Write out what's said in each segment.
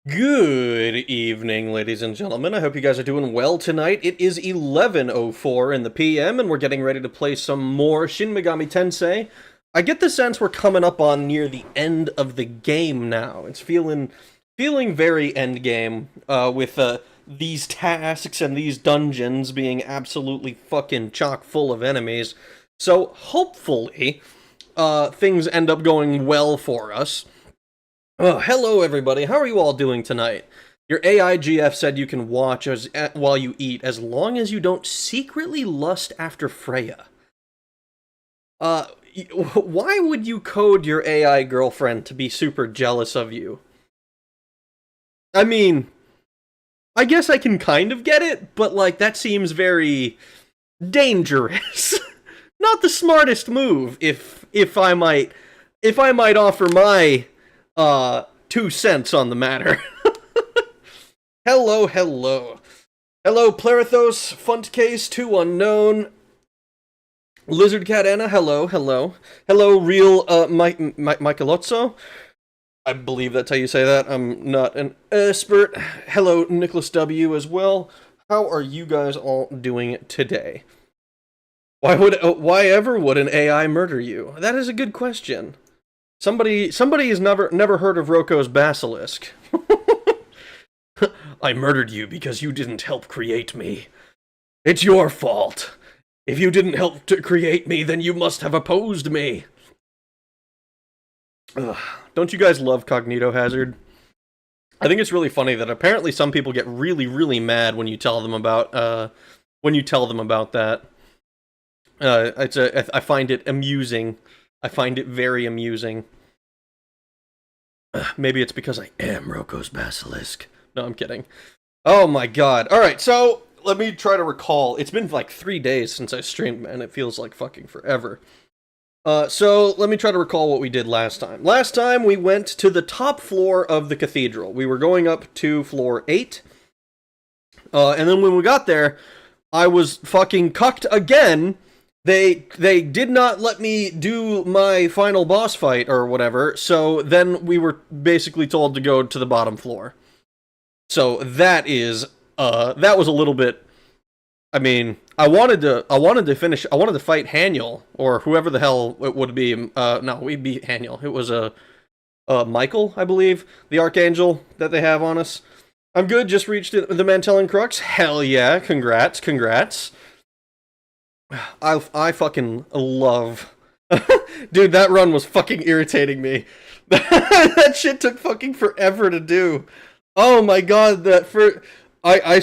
Good evening, ladies and gentlemen. I hope you guys are doing well tonight. It is 11:04 in the PM, and we're getting ready to play some more Shin Megami Tensei. I get the sense we're coming up on near the end of the game now. It's feeling very end game, with these tasks and these dungeons being absolutely fucking chock full of enemies. So hopefully, things end up going well for us. Oh, hello everybody, how are you all doing tonight? Your AI GF said you can watch while you eat as long as you don't secretly lust after Freya. Why would you code your AI girlfriend to be super jealous of you? I mean, I guess I can kind of get it, but like that seems very dangerous. Not the smartest move, if I might offer my 2 cents on the matter. Hello, hello. Hello, Plerathos, Funtcase, 2 Unknown, Lizard Cat Anna, hello, hello. Hello, real, Michelozzo. I believe that's how you say that. I'm not an expert. Hello, Nicholas W. as well. How are you guys all doing today? Why ever would an AI murder you? That is a good question. Somebody has never heard of Roko's basilisk. I murdered you because you didn't help create me. It's your fault. If you didn't help to create me, then you must have opposed me. Ugh. Don't you guys love Cognito Hazard? I think it's really funny that apparently some people get really, really mad when you tell them about that. I find it amusing. I find it very amusing. Maybe it's because I am Roko's basilisk. No, I'm kidding. Oh my god. Alright, so let me try to recall. It's been like 3 days since I streamed, man. It feels like fucking forever. So let me try to recall what we did last time. Last time we went to the top floor of the cathedral. We were going up to floor 8. And then when we got there, I was fucking cucked again. They did not let me do my final boss fight or whatever, so then we were basically told to go to the bottom floor. So that was a little bit. I mean, I wanted to fight Haniel, or whoever the hell it would be. No, we beat Haniel. It was Michael, I believe, the Archangel that they have on us. I'm good, just reached the Mantellan Crux. Hell yeah, congrats. I fucking love... Dude, that run was fucking irritating me. That shit took fucking forever to do. Oh my god, it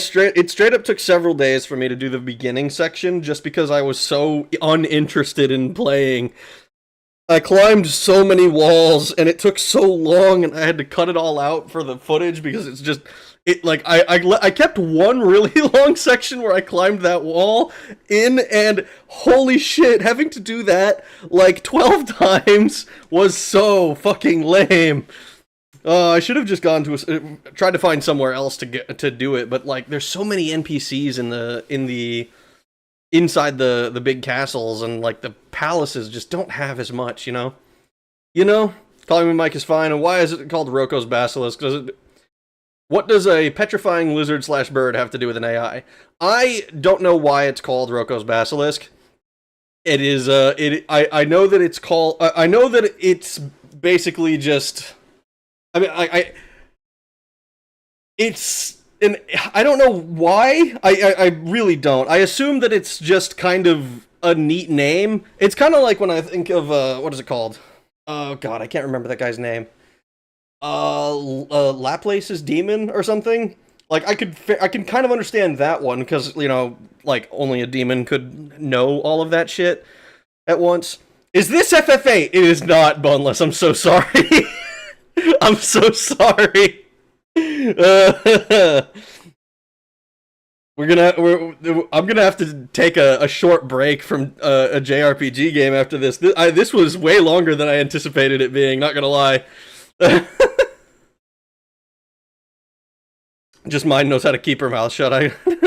straight up took several days for me to do the beginning section just because I was so uninterested in playing. I climbed so many walls and it took so long and I had to cut it all out for the footage because it's just... I kept one really long section where I climbed that wall in, and holy shit, having to do that like 12 times was so fucking lame. I should have just gone to tried to find somewhere else to do it, but like there's so many NPCs inside the big castles, and like the palaces just don't have as much, you know. Calling me Mike is fine. And why is it called Roko's basilisk? What does a petrifying lizard/bird have to do with an AI? I don't know why it's called Roko's basilisk. It is I know that it's called I know that it's basically just I mean I don't know why. I really don't. I assume that it's just kind of a neat name. It's kind of like when I think of what is it called? Oh god, I can't remember that guy's name. Laplace's demon or something. Like I can kind of understand that one because like only a demon could know all of that shit at once. Is this FF8? It is not, Boneless. I'm so sorry. I'm so sorry. I'm gonna have to take a short break from a JRPG game after this. This was way longer than I anticipated it being. Not gonna lie. Just mine knows how to keep her mouth shut.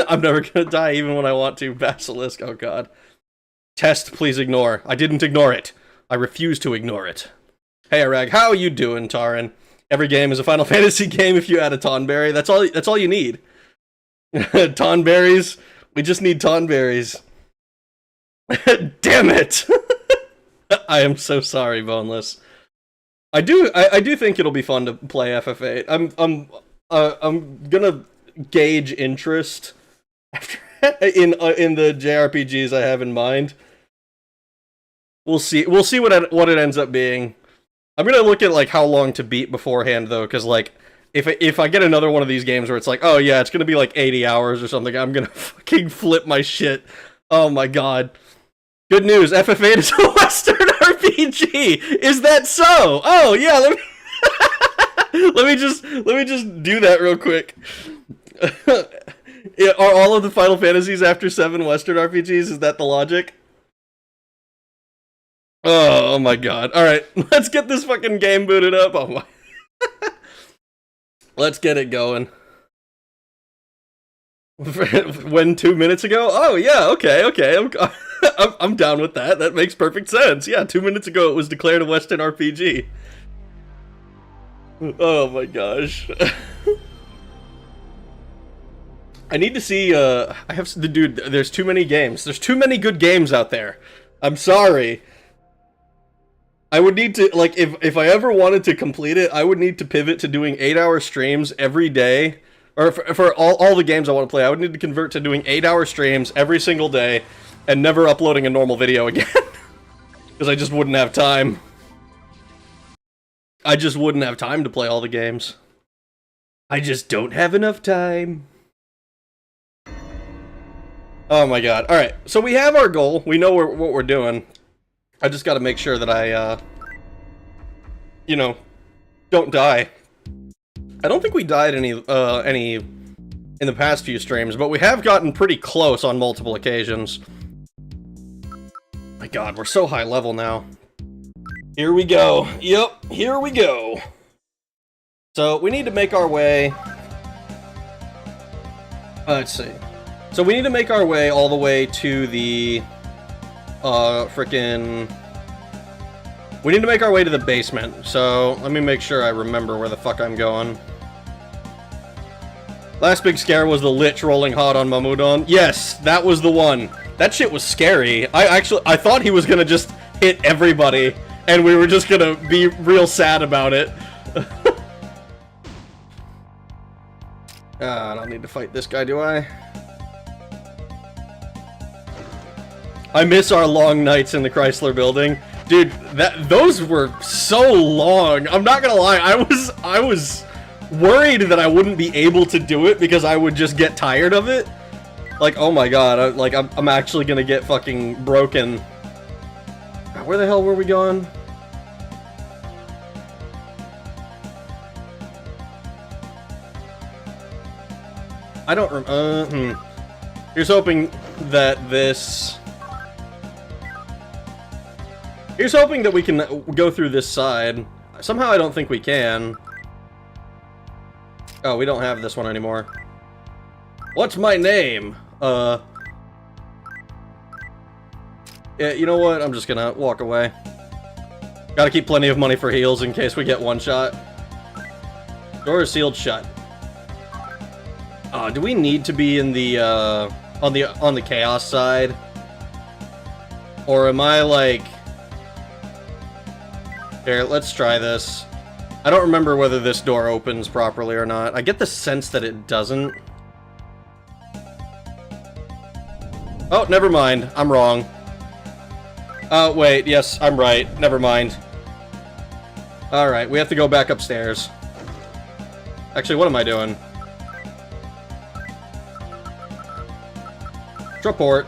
I'm never gonna die even when I want to. Basilisk, oh god. Test, please ignore. I didn't ignore it. I refuse to ignore it. Hey Arag, how you doing, Taran? Every game is a Final Fantasy game if you add a Tonberry. That's all you need. Tonberries. We just need Tonberries. Damn it! I am so sorry, Boneless. I do think it'll be fun to play FF8. I'm gonna gauge interest after in the JRPGs I have in mind. We'll see what it ends up being. I'm gonna look at like how long to beat beforehand though, because like if I get another one of these games where it's like, oh yeah, it's gonna be like 80 hours or something, I'm gonna fucking flip my shit. Oh my god. Good news, FF8 is a Western RPG! Is that so? Oh yeah, let me just do that real quick. Are all of the Final Fantasies after 7 Western RPGs? Is that the logic? Oh my god. Alright, let's get this fucking game booted up. Oh my. Let's get it going. When 2 minutes ago? Oh yeah, okay. I'm down with that. That makes perfect sense. Yeah, 2 minutes ago it was declared a Western RPG. Oh my gosh. I need to see, dude, there's too many games. There's too many good games out there. I'm sorry. I would need to, like, if I ever wanted to complete it, I would need to pivot to doing 8-hour streams every day. Or for all the games I want to play, I would need to convert to doing 8-hour streams every single day and never uploading a normal video again. Because I just wouldn't have time. I just wouldn't have time to play all the games. I just don't have enough time. Oh my god. Alright, so we have our goal. We know what we're doing. I just gotta make sure that I, you know, don't die. I don't think we died any in the past few streams, but we have gotten pretty close on multiple occasions. My god, we're so high level now. Here we go. Yep, here we go. So, we need to make our way... let's see. So we need to make our way all the way to the... frickin'... We need to make our way to the basement, so let me make sure I remember where the fuck I'm going. Last big scare was the Lich rolling hot on Mamudon. Yes, that was the one. That shit was scary. I thought he was gonna just hit everybody, and we were just gonna be real sad about it. I don't need to fight this guy, do I? I miss our long nights in the Chrysler Building. Dude, those were so long. I'm not gonna lie, I was worried that I wouldn't be able to do it because I would just get tired of it. Like, oh my god, I'm actually gonna get fucking broken. Where the hell were we going? I don't Here's hoping that this... Here's hoping that we can go through this side. Somehow I don't think we can. Oh, we don't have this one anymore. What's my name? Yeah, you know what? I'm just gonna walk away. Gotta keep plenty of money for heals in case we get one shot. Door is sealed shut. Do we need to be in the, on the chaos side? Or am I, like... Here, let's try this. I don't remember whether this door opens properly or not. I get the sense that it doesn't. Oh, never mind. I'm wrong. Oh, wait. Yes, I'm right. Never mind. Alright, we have to go back upstairs. Actually, what am I doing? Report.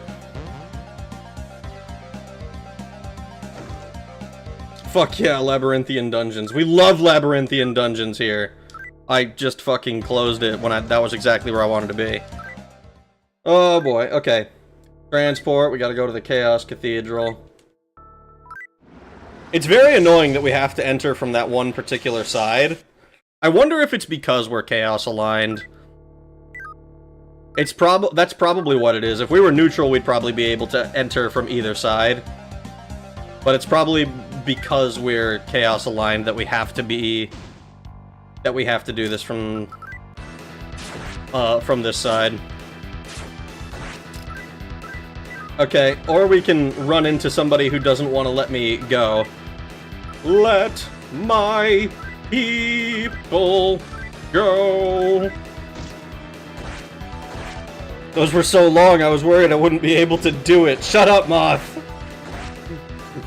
Fuck yeah, labyrinthian dungeons. We love labyrinthian dungeons here. I just fucking closed it when that was exactly where I wanted to be. Oh boy, okay. Transport, we gotta go to the Chaos Cathedral. It's very annoying that we have to enter from that one particular side. I wonder if it's because we're Chaos aligned. That's probably what it is. If we were neutral, we'd probably be able to enter from either side. But it's probably because we're Chaos aligned that we have to do this from this side. Okay, or we can run into somebody who doesn't want to let me go. Let my people go. Those were so long, I was worried I wouldn't be able to do it. Shut up, Moth!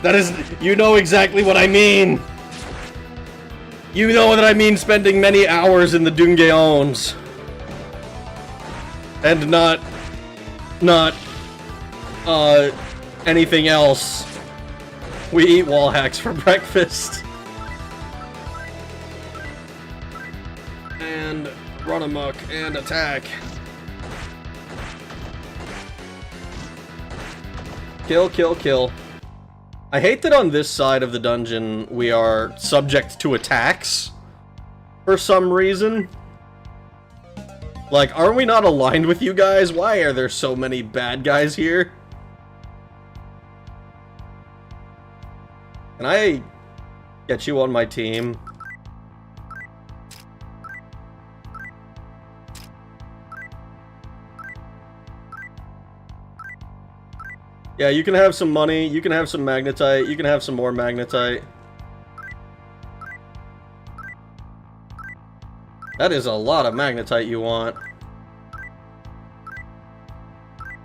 That is... You know exactly what I mean! You know that I mean spending many hours in the Dungeons. And not, anything else. We eat wall hacks for breakfast. And run amok and attack. Kill, kill, kill. I hate that on this side of the dungeon we are subject to attacks for some reason. Like, are we not aligned with you guys? Why are there so many bad guys here? Can I get you on my team? Yeah, you can have some money, you can have some magnetite, you can have some more magnetite. That is a lot of magnetite you want.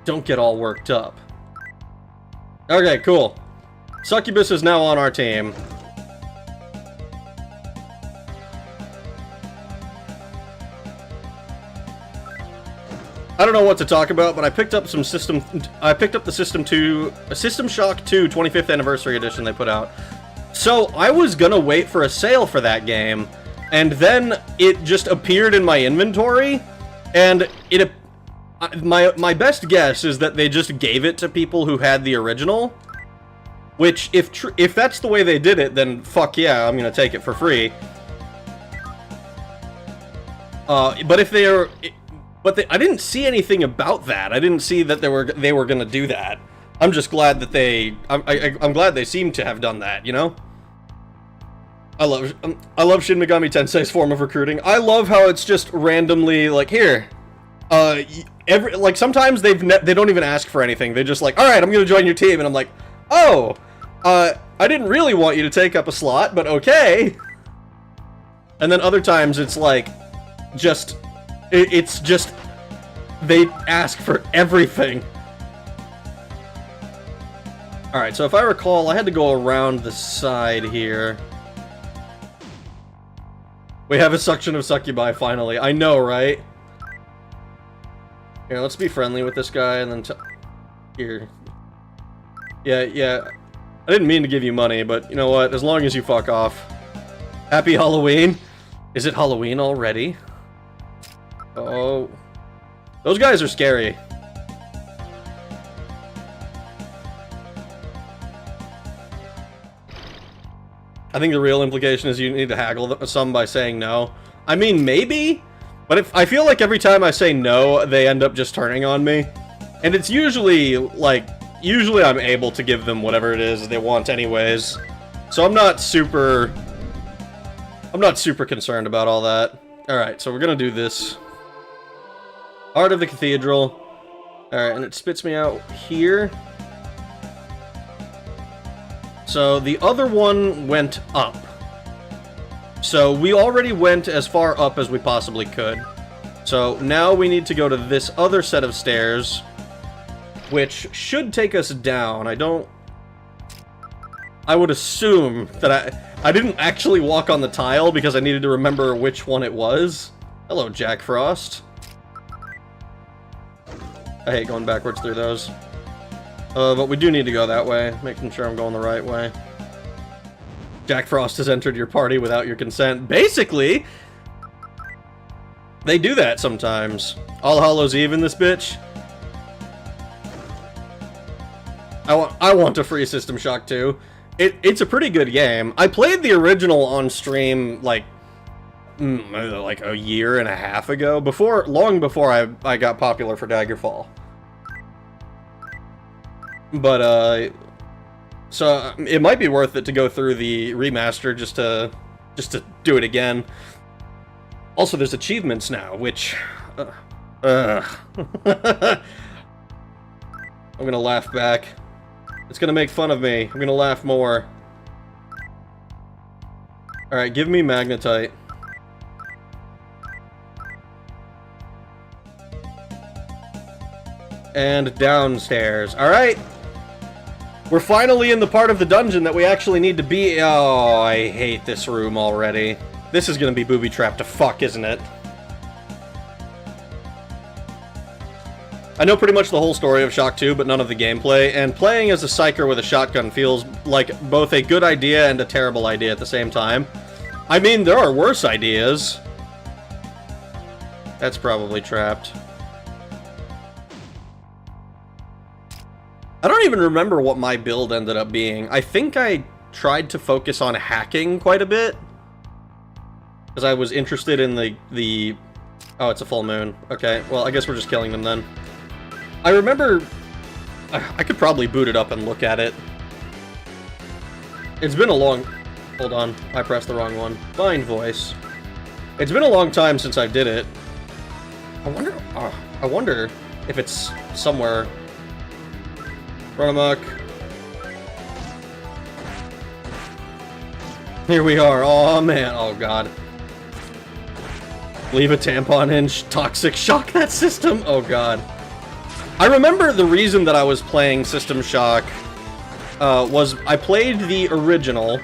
Don't get all worked up. Okay, cool. Succubus is now on our team. I don't know what to talk about, but I picked up some system. I picked up the System Shock 2 25th Anniversary Edition they put out. So I was gonna wait for a sale for that game, and then it just appeared in my inventory, and it. My best guess is that they just gave it to people who had the original. Which, if that's the way they did it, then fuck yeah, I'm gonna take it for free. But if they are. I didn't see anything about that. I didn't see that they were gonna do that. I'm just glad that I'm glad they seem to have done that, you know? I love Shin Megami Tensei's form of recruiting. I love how it's just randomly like, here, like sometimes they don't even ask for anything. They're just like, all right, I'm gonna join your team, and I'm like, oh, I didn't really want you to take up a slot, but okay. And then other times it's like, it's just, they ask for everything. Alright, so if I recall, I had to go around the side here. We have a section of succubi, finally. I know, right? Here, let's be friendly with this guy, and then here. Yeah. I didn't mean to give you money, but you know what? As long as you fuck off. Happy Halloween. Is it Halloween already? Oh. Those guys are scary. I think the real implication is you need to haggle some by saying no. I mean, maybe, but I feel like every time I say no, they end up just turning on me. And it's usually, usually I'm able to give them whatever it is they want anyways. So I'm not super concerned about all that. Alright, so we're gonna do this. Art of the Cathedral. Alright, and it spits me out here. So the other one went up. So we already went as far up as we possibly could. So now we need to go to this other set of stairs, which should take us down. I would assume that I didn't actually walk on the tile because I needed to remember which one it was. Hello, Jack Frost. I hate going backwards through those. But we do need to go that way, making sure I'm going the right way. Jack Frost has entered your party without your consent. Basically, they do that sometimes. All Hallows Eve in this bitch. I want a free System Shock 2. It's a pretty good game. I played the original on stream like a year and a half ago, long before I got popular for Daggerfall. But so it might be worth it to go through the remaster just to do it again. Also, there's achievements now, which I'm gonna laugh back. It's gonna make fun of me. I'm gonna laugh more. Alright, give me magnetite. And downstairs. Alright! We're finally in the part of the dungeon that we actually need to be. Oh, I hate this room already. This is gonna be booby-trapped to fuck, isn't it? I know pretty much the whole story of Shock 2, but none of the gameplay, and playing as a psyker with a shotgun feels like both a good idea and a terrible idea at the same time. I mean, there are worse ideas. That's probably trapped. I don't even remember what my build ended up being. I think I tried to focus on hacking quite a bit. Because I was interested in the... Oh, it's a full moon. Okay, well, I guess we're just killing them then. I remember... I could probably boot it up and look at it. It's been a long... Hold on, I pressed the wrong one. Fine voice. It's been a long time since I did it. I wonder if it's somewhere. Run amok. Here we are. Oh man. Oh god. Leave a tampon in. Toxic shock that system. Oh god. I remember the reason that I was playing System Shock was I played the original.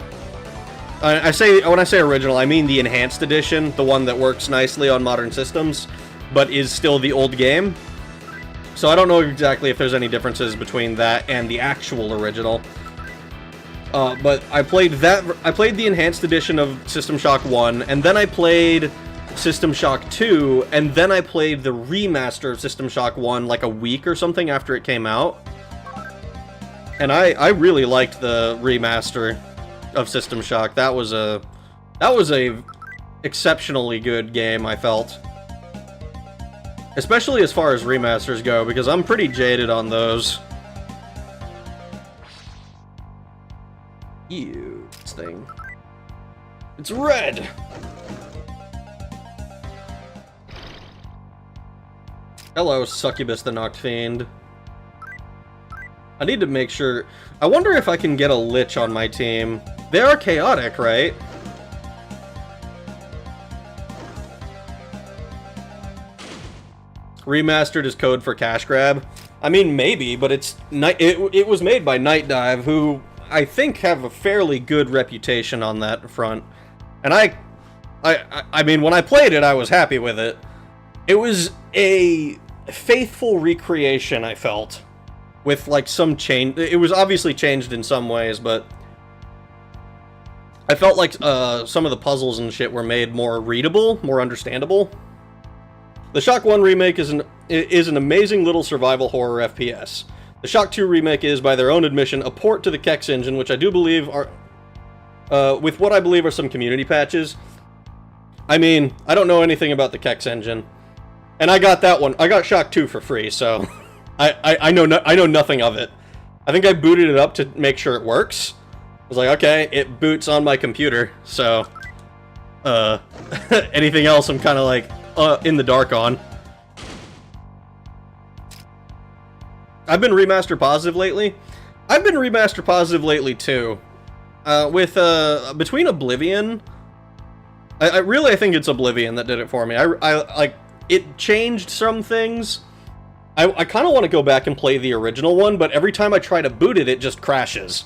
When I say original, I mean the enhanced edition, the one that works nicely on modern systems, but is still the old game. So I don't know exactly if there's any differences between that and the actual original. But I played the enhanced edition of System Shock 1, and then I played System Shock 2, and then I played the remaster of System Shock 1 like a week or something after it came out. And I really liked the remaster of System Shock. That was a exceptionally good game, I felt. Especially as far as remasters go, because I'm pretty jaded on those. Ew, this thing. It's red! Hello, Succubus the Noct Fiend. I need to make sure... I wonder if I can get a Lich on my team. They are chaotic, right? Remastered is code for cash grab. I mean, maybe, but it was made by Night Dive, who I think have a fairly good reputation on that front. And I mean, when I played it, I was happy with it. It was a faithful recreation, I felt, with like some change. It was obviously changed in some ways, but I felt like some of the puzzles and shit were made more readable, more understandable. The Shock 1 remake is an amazing little survival horror FPS. The Shock 2 remake is, by their own admission, a port to the Kex engine, which I do believe are, with what I believe are some community patches. I mean, I don't know anything about the Kex engine, and I got that one. I got Shock 2 for free, so I know nothing of it. I think I booted it up to make sure it works. I was like, okay, it boots on my computer, so anything else I'm kind of like in the dark on. I've been remaster positive lately. I've been remaster positive lately too. With between Oblivion, I really think it's Oblivion that did it for me. I like it changed some things. I kind of want to go back and play the original one, but every time I try to boot it, it just crashes.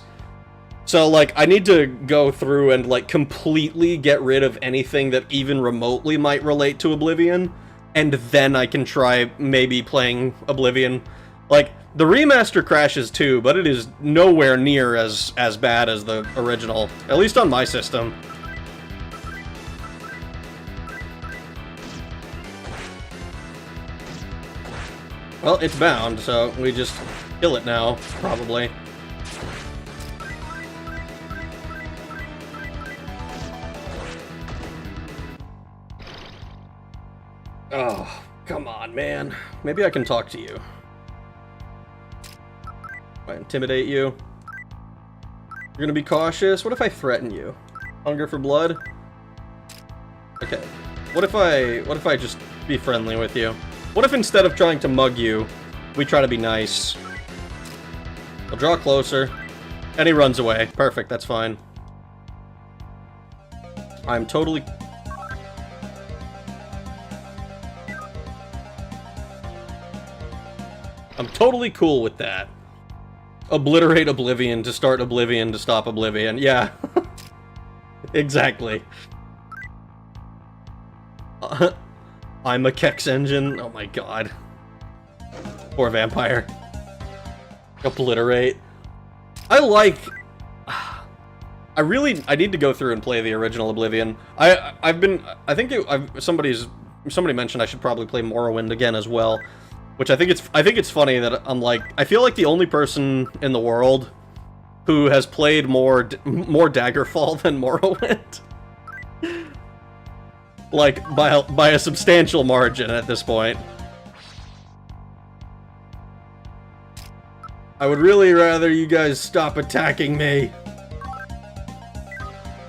So, like, I need to go through and, like, completely get rid of anything that even remotely might relate to Oblivion, and then I can try maybe playing Oblivion. Like, the remaster crashes too, but it is nowhere near as bad as the original, at least on my system. Well, it's bound, so we just kill it now, probably. Oh, come on, man. Maybe I can talk to you. I intimidate you. You're gonna be cautious? What if I threaten you? Hunger for blood? Okay. What if I just be friendly with you? What if instead of trying to mug you, we try to be nice? I'll draw closer. And he runs away. Perfect, that's fine. I'm totally cool with that. Obliterate Oblivion to start Oblivion to stop Oblivion. Yeah. Exactly. I'm a Kex engine. Oh my god. Poor vampire. Obliterate. I need to go through and play the original Oblivion. Somebody mentioned I should probably play Morrowind again as well, which I think it's funny that I feel like the only person in the world who has played more Daggerfall than Morrowind. Like, by a substantial margin at this point. I would really rather you guys stop attacking me.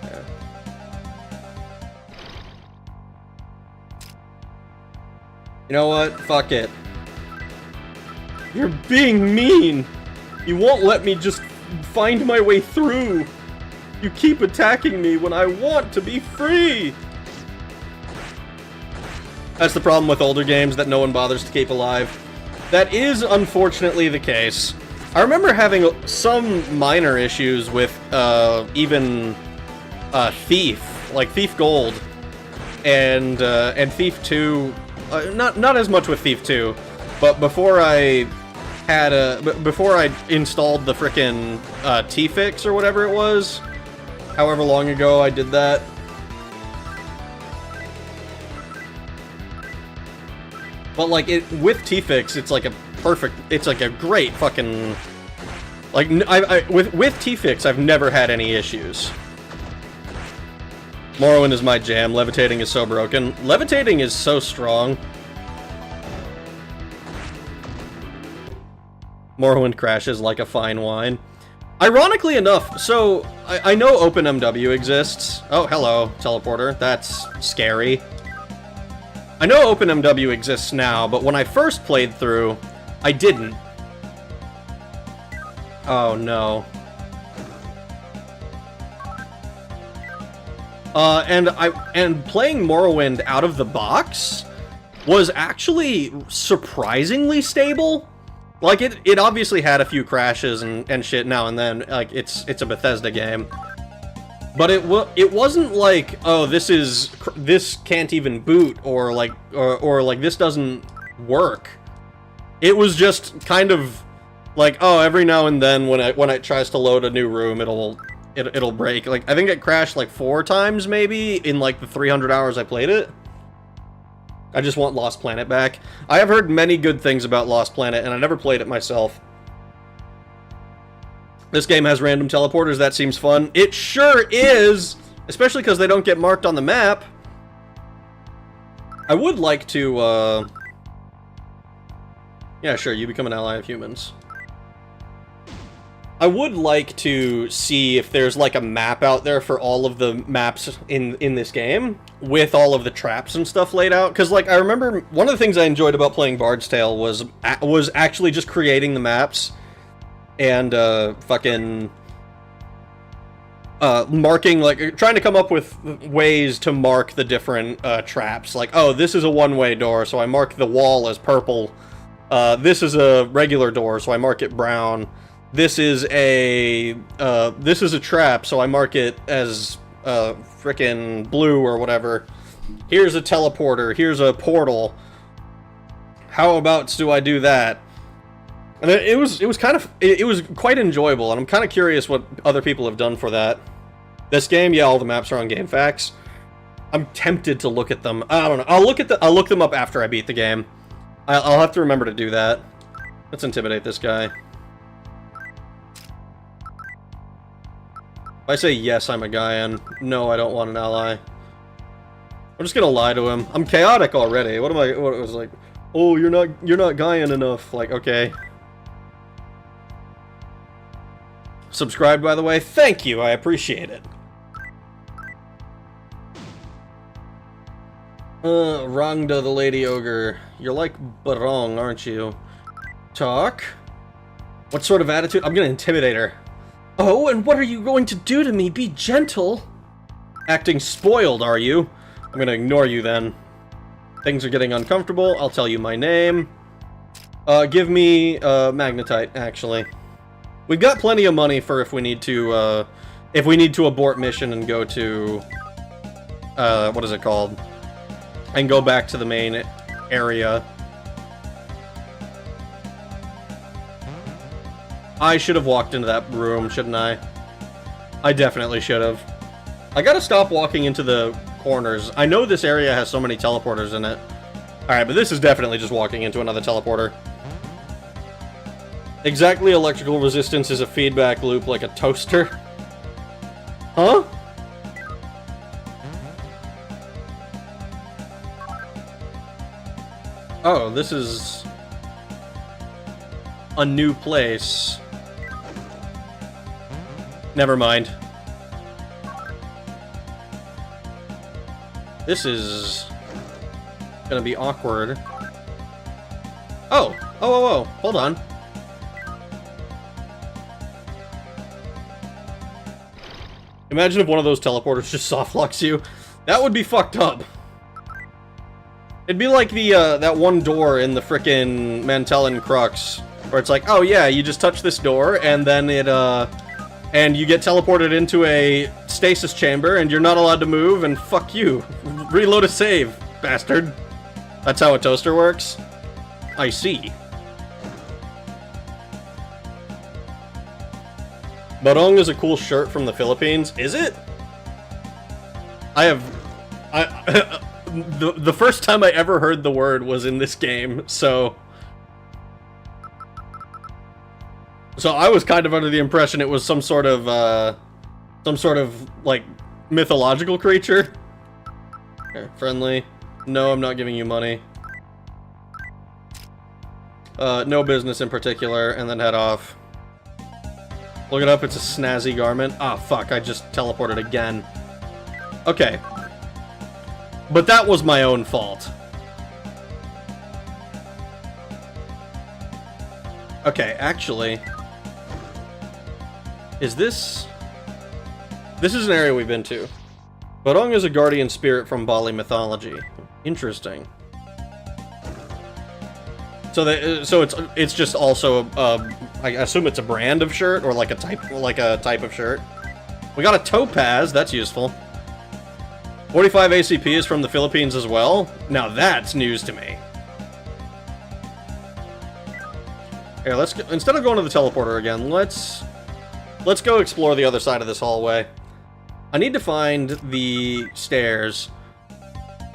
Yeah. You know what? Fuck it. You're being mean! You won't let me just find my way through! You keep attacking me when I want to be free! That's the problem with older games that no one bothers to keep alive. That is unfortunately the case. I remember having some minor issues with even Thief, like Thief Gold, and Thief 2. Not as much with Thief 2, but before I installed the frickin' T-Fix or whatever it was, however long ago I did that. But like with T-Fix, it's like a great fucking, like, with T-Fix, I've never had any issues. Morrowind is my jam. Levitating is so broken. Levitating is so strong. Morrowind crashes like a fine wine. Ironically enough, so I know OpenMW exists. Oh, hello, teleporter. That's scary. I know OpenMW exists now, but when I first played through, I didn't. Oh no. And playing Morrowind out of the box was actually surprisingly stable. Like, it obviously had a few crashes and shit now and then. Like, it's a Bethesda game. But it wasn't like, oh, this can't even boot, or like this doesn't work. It was just kind of like, oh, every now and then when it tries to load a new room, it'll break. Like, I think it crashed like 4 times maybe in like the 300 hours I played it. I just want Lost Planet back. I have heard many good things about Lost Planet, and I never played it myself. This game has random teleporters. That seems fun. It sure is! Especially because they don't get marked on the map. I would like to, yeah, sure, you become an ally of humans. I would like to see if there's, like, a map out there for all of the maps in this game, with all of the traps and stuff laid out. Because, like, I remember one of the things I enjoyed about playing Bard's Tale was actually just creating the maps. And, fucking, marking, like, trying to come up with ways to mark the different, traps. Like, oh, this is a one-way door, so I mark the wall as purple. This is a regular door, so I mark it brown. This is a trap, so I mark it as, frickin' blue or whatever. Here's a teleporter, here's a portal. How about do I do that? And it was quite enjoyable, and I'm kind of curious what other people have done for that. This game, yeah, all the maps are on GameFAQs. I'm tempted to look at them. I don't know. I'll look them up after I beat the game. I'll have to remember to do that. Let's intimidate this guy. If I say yes, I'm a Gaian. No, I don't want an ally. I'm just gonna lie to him. I'm chaotic already. What was like? Oh, you're not Gaian enough. Like, okay. Subscribed, by the way. Thank you, I appreciate it. Rangda the Lady Ogre. You're like Barong, aren't you? Talk? What sort of attitude? I'm gonna intimidate her. Oh, and what are you going to do to me? Be gentle. Acting spoiled, are you? I'm gonna ignore you then. Things are getting uncomfortable. I'll tell you my name. Give me, Magnetite, actually. We've got plenty of money for if we need to abort mission and go to, what is it called? and go back to the main area. I should have walked into that room, shouldn't I? I definitely should have. I gotta stop walking into the corners. I know this area has so many teleporters in it. Alright, but this is definitely just walking into another teleporter. Exactly, electrical resistance is a feedback loop like a toaster. Huh? Oh, this is a new place. Never mind. This is gonna be awkward. Oh, hold on. Imagine if one of those teleporters just softlocks you. That would be fucked up. It'd be like the, that one door in the frickin' Mantellan Crux, where it's like, oh yeah, you just touch this door, and then it, and you get teleported into a stasis chamber, and you're not allowed to move, and fuck you. Reload a save, bastard. That's how a toaster works? I see. Barong is a cool shirt from the Philippines. Is it? The first time I ever heard the word was in this game, so I was kind of under the impression it was some sort of, like, mythological creature. Here, friendly. No, I'm not giving you money. No business in particular, and then head off. Look it up, it's a snazzy garment. Ah, fuck, I just teleported again. Okay. But that was my own fault. Okay, actually... Is this... This is an area we've been to. Barong is a guardian spirit from Bali mythology. Interesting. So it's just also I assume it's a brand of shirt or like a type of shirt. We got a topaz, that's useful. 45 ACP is from the Philippines as well. Now that's news to me. Here, let's go, instead of going to the teleporter again, let's go explore the other side of this hallway. I need to find the stairs.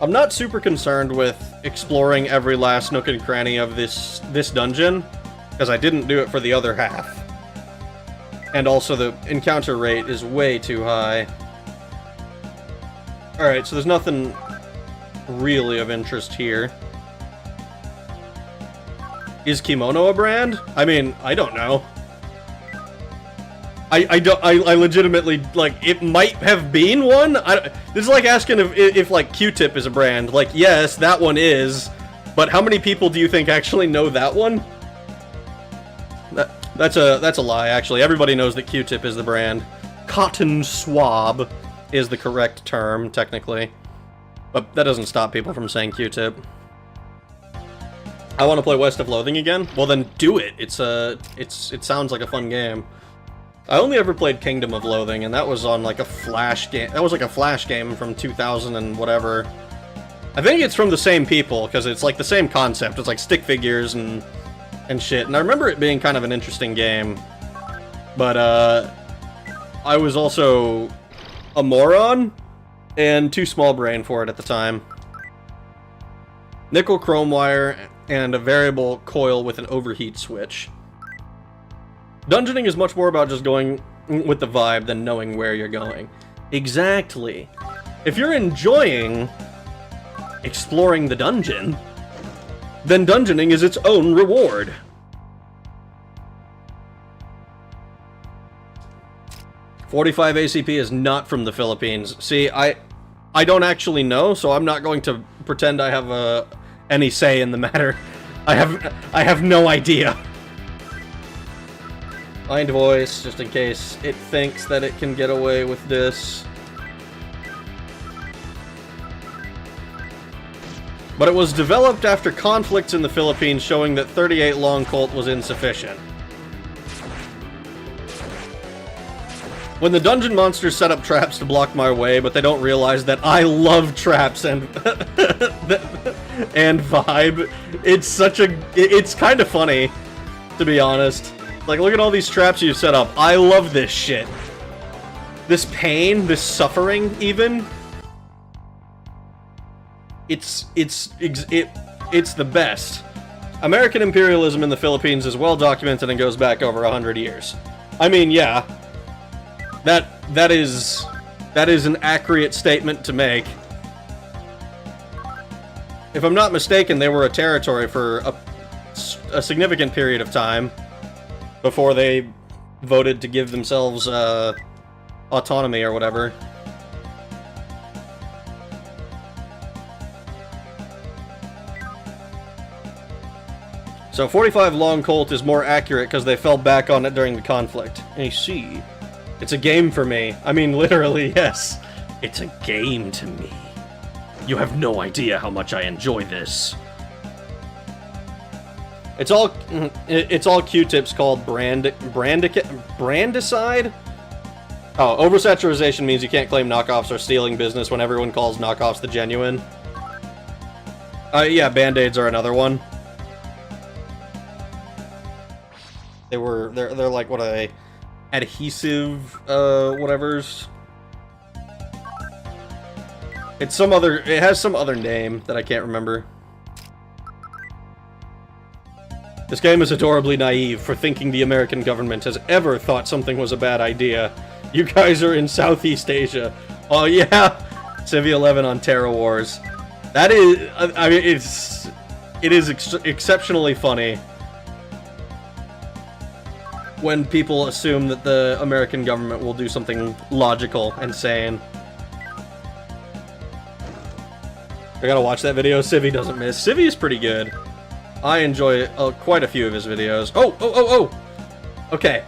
I'm not super concerned with exploring every last nook and cranny of this dungeon, because I didn't do it for the other half. And also the encounter rate is way too high. Alright, so there's nothing really of interest here. Is kimono a brand? I mean, I don't know. I legitimately, like, it might have been one? This is like asking if like, Q-tip is a brand. Like, yes, that one is, but how many people do you think actually know that one? That's a lie, actually. Everybody knows that Q-tip is the brand. Cotton swab is the correct term, technically. But that doesn't stop people from saying Q-tip. I want to play West of Loathing again? Well then, do it! It sounds like a fun game. I only ever played Kingdom of Loathing, and that was on, like, a Flash game. That was, like, a Flash game from 2000 and whatever. I think it's from the same people, because it's, like, the same concept. It's, like, stick figures and shit. And I remember it being kind of an interesting game. But, I was also a moron, and too small brain for it at the time. Nickel chrome wire, and a variable coil with an overheat switch. Dungeoning is much more about just going with the vibe than knowing where you're going. Exactly. If you're enjoying exploring the dungeon, then dungeoning is its own reward. .45 ACP is not from the Philippines. See, I don't actually know, so I'm not going to pretend I have any say in the matter. I have no idea. Mind voice, just in case it thinks that it can get away with this. But it was developed after conflicts in the Philippines showing that 38 long Colt was insufficient. When the dungeon monsters set up traps to block my way, but they don't realize that I love traps and and vibe, it's kind of funny, to be honest. Like, look at all these traps you've set up. I love this shit. This pain, this suffering, even. It's the best. American imperialism in the Philippines is well documented and goes back over 100 years. I mean, yeah. That is an accurate statement to make. If I'm not mistaken, they were a territory for a significant period of time before they voted to give themselves autonomy or whatever. So 45 Long Colt is more accurate because they fell back on it during the conflict. I see. It's a game for me. I mean, literally, yes. It's a game to me. You have no idea how much I enjoy this. It's all Q-tips called brandicide? Oh, oversaturation means you can't claim knockoffs or stealing business when everyone calls knockoffs the genuine. Yeah, Band-Aids are another one. They're like, what are they? Adhesive, whatevers. It has some other name that I can't remember. This game is adorably naive for thinking the American government has ever thought something was a bad idea. You guys are in Southeast Asia. Oh yeah, Civ 11 on Terra Wars. That is, I mean, it is exceptionally funny when people assume that the American government will do something logical and sane. I gotta watch that video. Civvy doesn't miss. Civvy is pretty good. I enjoy quite a few of his videos. Oh! Okay,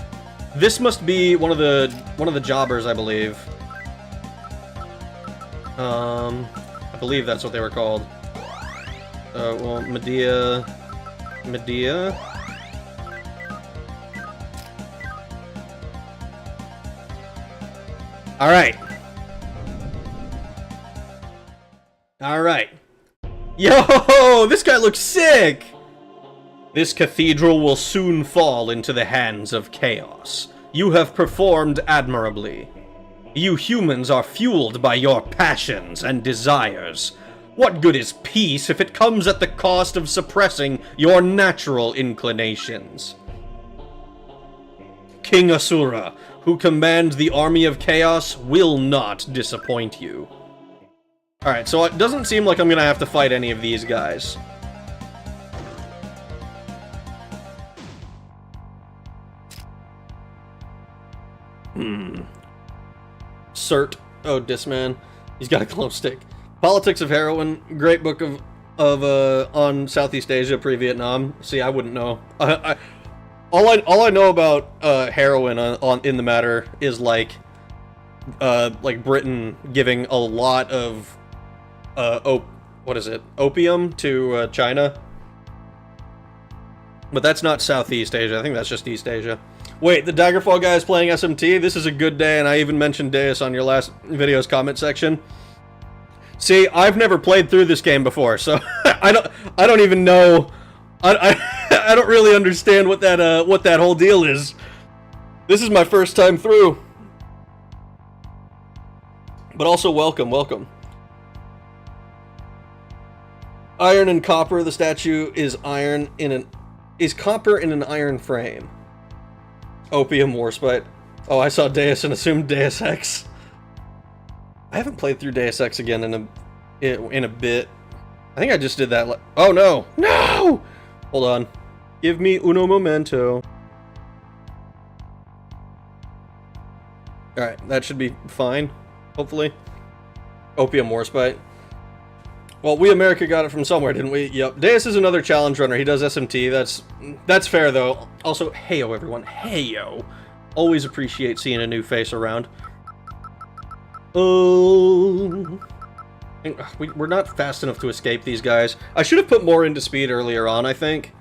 this must be one of the jobbers, I believe. I believe that's what they were called. Well, Medea. Alright. Alright. Yo! This guy looks sick! This cathedral will soon fall into the hands of chaos. You have performed admirably. You humans are fueled by your passions and desires. What good is peace if it comes at the cost of suppressing your natural inclinations? King Asura, who commands the army of chaos, will not disappoint you. Alright, so it doesn't seem like I'm gonna have to fight any of these guys. Cert. Oh, Disman. He's got a glow stick. Politics of Heroin. Great book on Southeast Asia, pre-Vietnam. See, I wouldn't know. All I know about heroin in the matter is like Britain giving a lot of opium to China. But that's not Southeast Asia. I think that's just East Asia. Wait, the Daggerfall guy is playing SMT? This is a good day, and I even mentioned Deus on your last video's comment section. See, I've never played through this game before, so I don't even know. I don't really understand what that whole deal is. This is my first time through. But also welcome. Iron and copper. The statue is copper in an iron frame. Opium Warspite. Oh, I saw Deus and assumed Deus Ex. I haven't played through Deus Ex again in a bit. I think I just did that. Oh no! No! Hold on. Give me uno momento. Alright, that should be fine. Hopefully. Opium Warspite. Well, we America got it from somewhere, didn't we? Yep. Deus is another challenge runner. He does SMT. That's fair, though. Also, heyo, everyone. Heyo. Always appreciate seeing a new face around. Oh. We're not fast enough to escape these guys. I should have put more into speed earlier on, I think.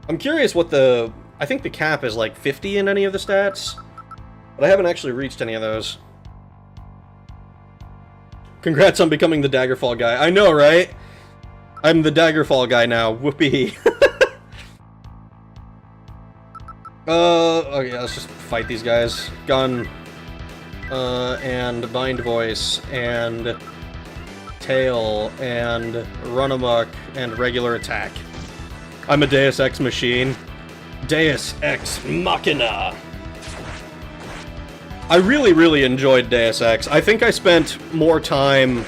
I'm curious what I think the cap is like 50 in any of the stats. But I haven't actually reached any of those. Congrats on becoming the Daggerfall guy. I know, right? I'm the Daggerfall guy now. Whoopee. Okay, let's just fight these guys. Gun. And Bind Voice. And Tail. And Run Amok. And Regular Attack. I'm a Deus Ex machine. Deus Ex Machina. I really, really enjoyed Deus Ex. I think I spent more time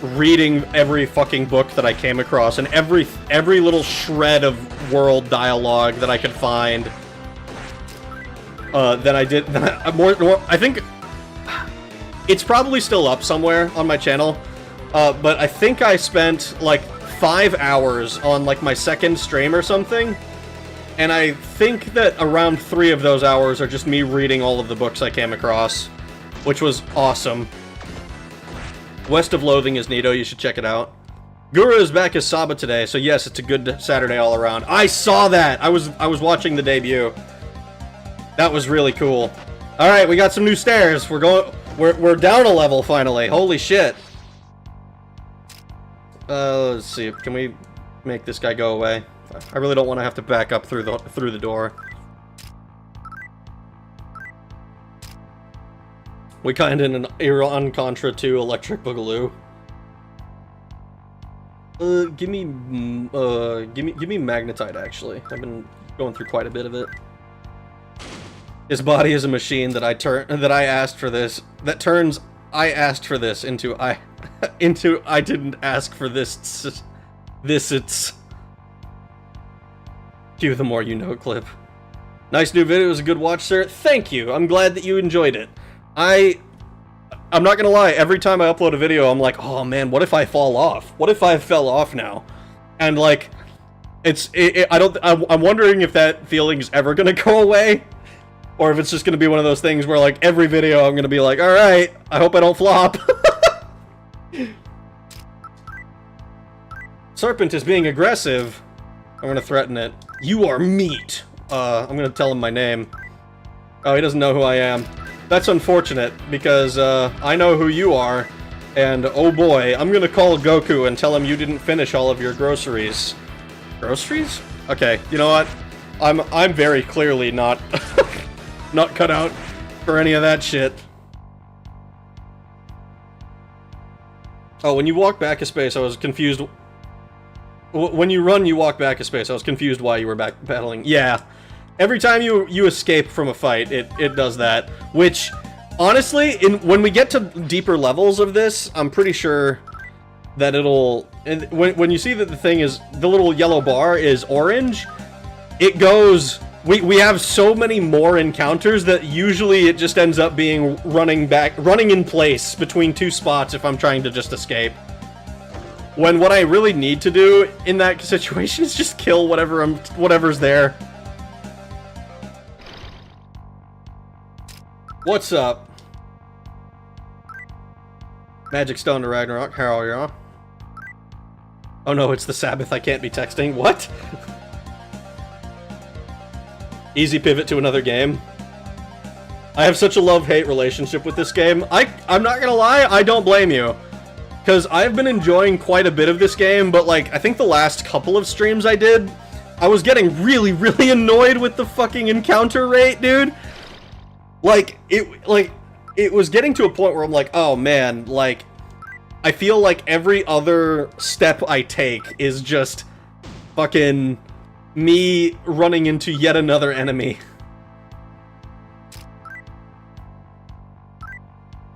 reading every fucking book that I came across and every little shred of world dialogue that I could find than I did. I think it's probably still up somewhere on my channel, but I think I spent like 5 hours on like my second stream or something. And I think that around 3 of those hours are just me reading all of the books I came across, which was awesome. West of Loathing is neato, you should check it out. Guru is back as Saba today, so yes, it's a good Saturday all around. I saw that! I was watching the debut. That was really cool. Alright, we got some new stairs. We're down a level finally. Holy shit. Let's see, can we make this guy go away? I really don't want to have to back up through the door. We kind in an Iran Contra 2 Electric Boogaloo. Give me Magnetite, actually. I've been going through quite a bit of it. His body is a machine that I asked for this. That turns I asked for this into I didn't ask for this. It's Cue the more you know clip. Nice new video, it was a good watch, sir. Thank you. I'm glad that you enjoyed it. I'm not gonna lie, every time I upload a video, I'm like, oh man, what if I fall off? What if I fell off now? And like, I'm wondering if that feeling's ever gonna go away, or if it's just gonna be one of those things where like every video I'm gonna be like, all right, I hope I don't flop. Serpent is being aggressive. I'm gonna threaten it. You are meat. I'm gonna tell him my name. Oh, he doesn't know who I am. That's unfortunate, because, I know who you are, and oh boy, I'm gonna call Goku and tell him you didn't finish all of your groceries. Groceries? Okay, you know what? I'm very clearly not, not cut out for any of that shit. Oh, when you walk back a space, I was confused. When you run, you walk back a space. I was confused why you were back battling. Yeah. Every time you escape from a fight, it does that. Which, honestly, when we get to deeper levels of this, I'm pretty sure that it'll... And when you see that the thing is... The little yellow bar is orange, it goes... We have so many more encounters that usually it just ends up being running in place between 2 spots if I'm trying to just escape. When what I really need to do in that situation is just kill whatever's there. What's up? Magic Stone to Ragnarok, how are you? Oh no, it's the Sabbath, I can't be texting. What? Easy pivot to another game. I have such a love-hate relationship with this game. I'm not gonna lie, I don't blame you. Because I've been enjoying quite a bit of this game, but like, I think the last couple of streams I did, I was getting really, really annoyed with the fucking encounter rate, dude. Like, it was getting to a point where I'm like, oh man, like, I feel like every other step I take is just fucking me running into yet another enemy.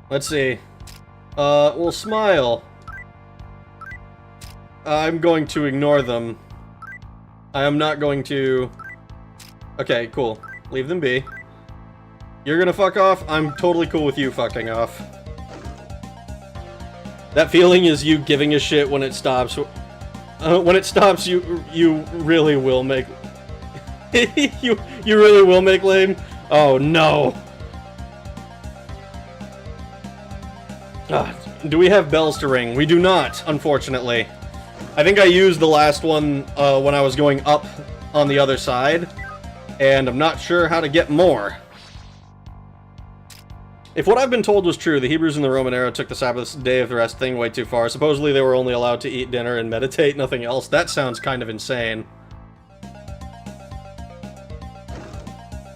Let's see. Well, smile. I'm going to ignore them. I am not going to... Okay, cool. Leave them be. You're gonna fuck off? I'm totally cool with you fucking off. That feeling is you giving a shit when it stops. When it stops, you really will make... you really will make lame? Oh, no. Do we have bells to ring? We do not, unfortunately. I think I used the last one when I was going up on the other side, and I'm not sure how to get more. If what I've been told was true, the Hebrews in the Roman era took the Sabbath day of rest thing way too far. Supposedly they were only allowed to eat dinner and meditate, nothing else. That sounds kind of insane.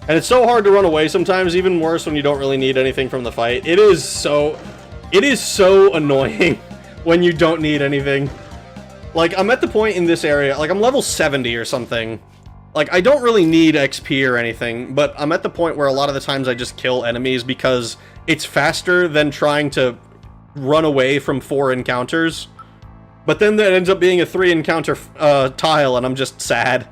And it's so hard to run away sometimes, even worse when you don't really need anything from the fight. It is so annoying when you don't need anything. Like, I'm at the point in this area, like, I'm level 70 or something. Like, I don't really need XP or anything, but I'm at the point where a lot of the times I just kill enemies because it's faster than trying to run away from 4 encounters. But then that ends up being a 3 encounter tile, and I'm just sad.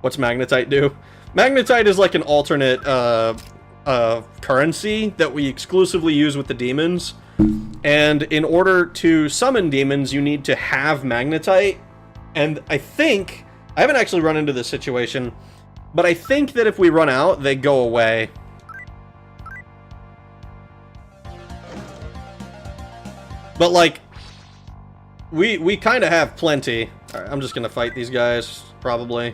What's Magnetite do? Magnetite is like an alternate currency that we exclusively use with the demons. And in order to summon demons, you need to have Magnetite. And I haven't actually run into this situation, but I think that if we run out, they go away. But like, we kind of have plenty. Alright, I'm just gonna fight these guys, probably.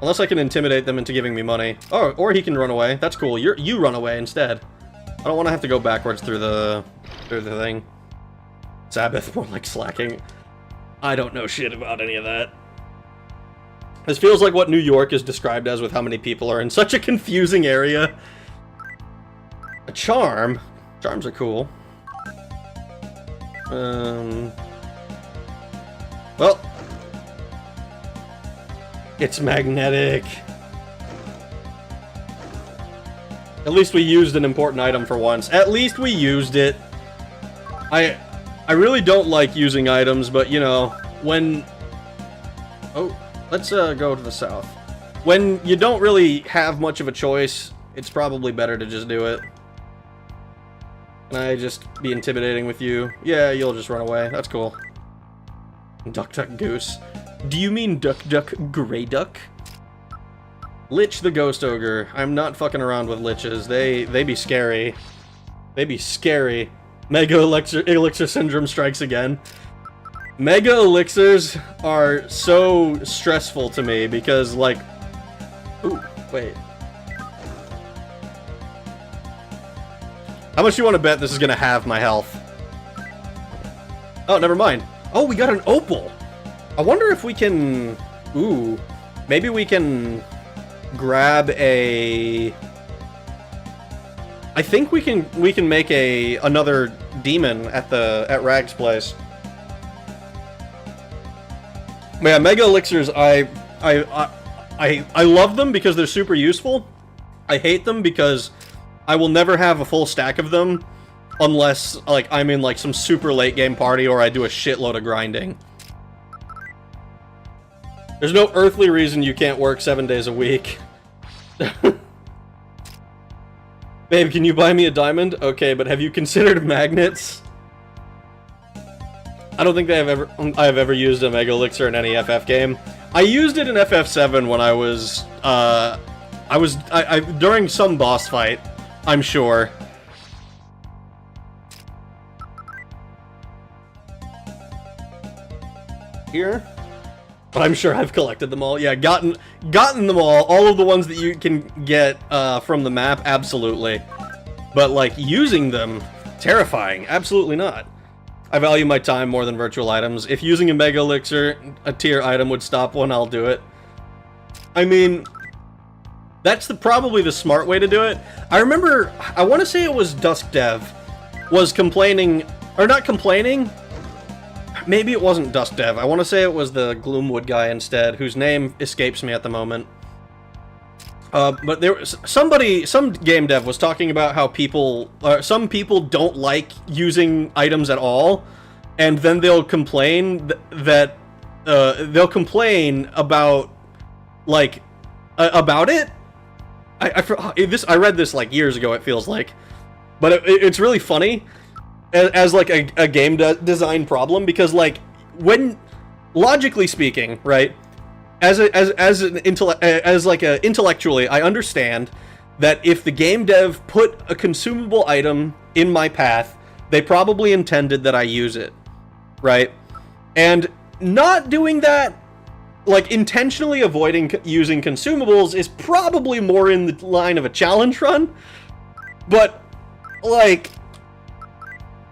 Unless I can intimidate them into giving me money. Oh, or he can run away. That's cool. You run away instead. I don't want to have to go backwards through the thing. Sabbath, more like slacking. I don't know shit about any of that. This feels like what New York is described as with how many people are in such a confusing area. A charm? Charms are cool. Well. It's magnetic. At least we used an important item for once. At least we used it. I really don't like using items, but you know, when... Oh, let's go to the south. When you don't really have much of a choice, it's probably better to just do it. Can I just be intimidating with you? Yeah, you'll just run away. That's cool. Duck, duck, goose. Do you mean duck, duck, gray duck? Lich the Ghost Ogre. I'm not fucking around with liches. They be scary. They be scary. Mega Elixir Syndrome strikes again. Mega Elixirs are so stressful to me because, like... Ooh, wait. How much do you want to bet this is gonna halve my health? Oh, never mind. Oh, we got an opal! I wonder if we can... Ooh. Maybe we can grab a... I think we can make another demon at Rag's place. But yeah, Mega Elixirs, I love them because they're super useful. I hate them because I will never have a full stack of them unless, like, I'm in, like, some super late game party or I do a shitload of grinding. There's no earthly reason you can't work 7 days a week. Babe, can you buy me a diamond? Okay, but have you considered magnets? I don't think I have ever used a Mega Elixir in any FF game. I used it in FF7 when I was during some boss fight, I'm sure. Here? But I'm sure I've collected them all. Yeah, gotten them all of the ones that you can get from the map, absolutely. But, like, using them, terrifying, absolutely not. I value my time more than virtual items. If using a Mega Elixir, a tier item would stop one, I'll do it. I mean, that's probably the smart way to do it. I remember, I want to say it was Dusk Dev, was complaining, or not complaining, maybe it wasn't Dusk Dev. I want to say it was the Gloomwood guy instead, whose name escapes me at the moment. But there was some game dev was talking about how some people don't like using items at all, and then they'll complain that they'll complain about, like, about it. I read this like years ago. It feels like, but it's really funny. As like a game design problem, because, like, when logically speaking, right, intellectually, I understand that if the game dev put a consumable item in my path, they probably intended that I use it, right? And not doing that like, intentionally avoiding using consumables is probably more in the line of a challenge run, but, like,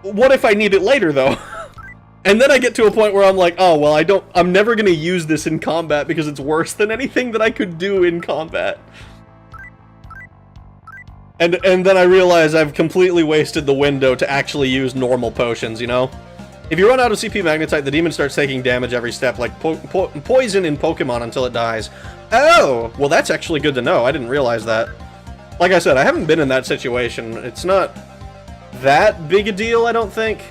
what if I need it later, though? And then I get to a point where I'm like, oh, well, I'm never gonna use this in combat because it's worse than anything that I could do in combat. And then I realize I've completely wasted the window to actually use normal potions, you know? If you run out of CP Magnetite, the demon starts taking damage every step, like poison in Pokemon until it dies. Oh! Well, that's actually good to know. I didn't realize that. Like I said, I haven't been in that situation. It's not that big a deal, I don't think.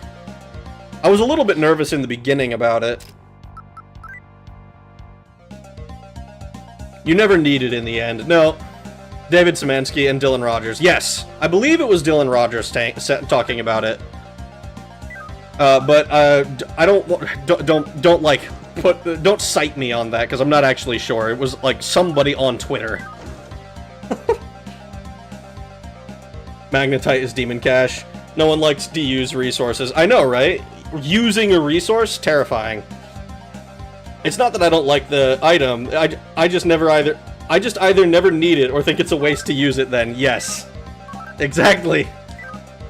I was a little bit nervous in the beginning about it. You never need it in the end. No. David Szymanski and Dylan Rogers. Yes, I believe it was Dylan Rogers talking about it. But I don't like don't cite me on that because I'm not actually sure. It was like somebody on Twitter. Magnetite is demon cash. No one likes to use resources. I know, right? Using a resource, terrifying. It's not that I don't like the item. I just either never need it or think it's a waste to use it then. Yes. Exactly.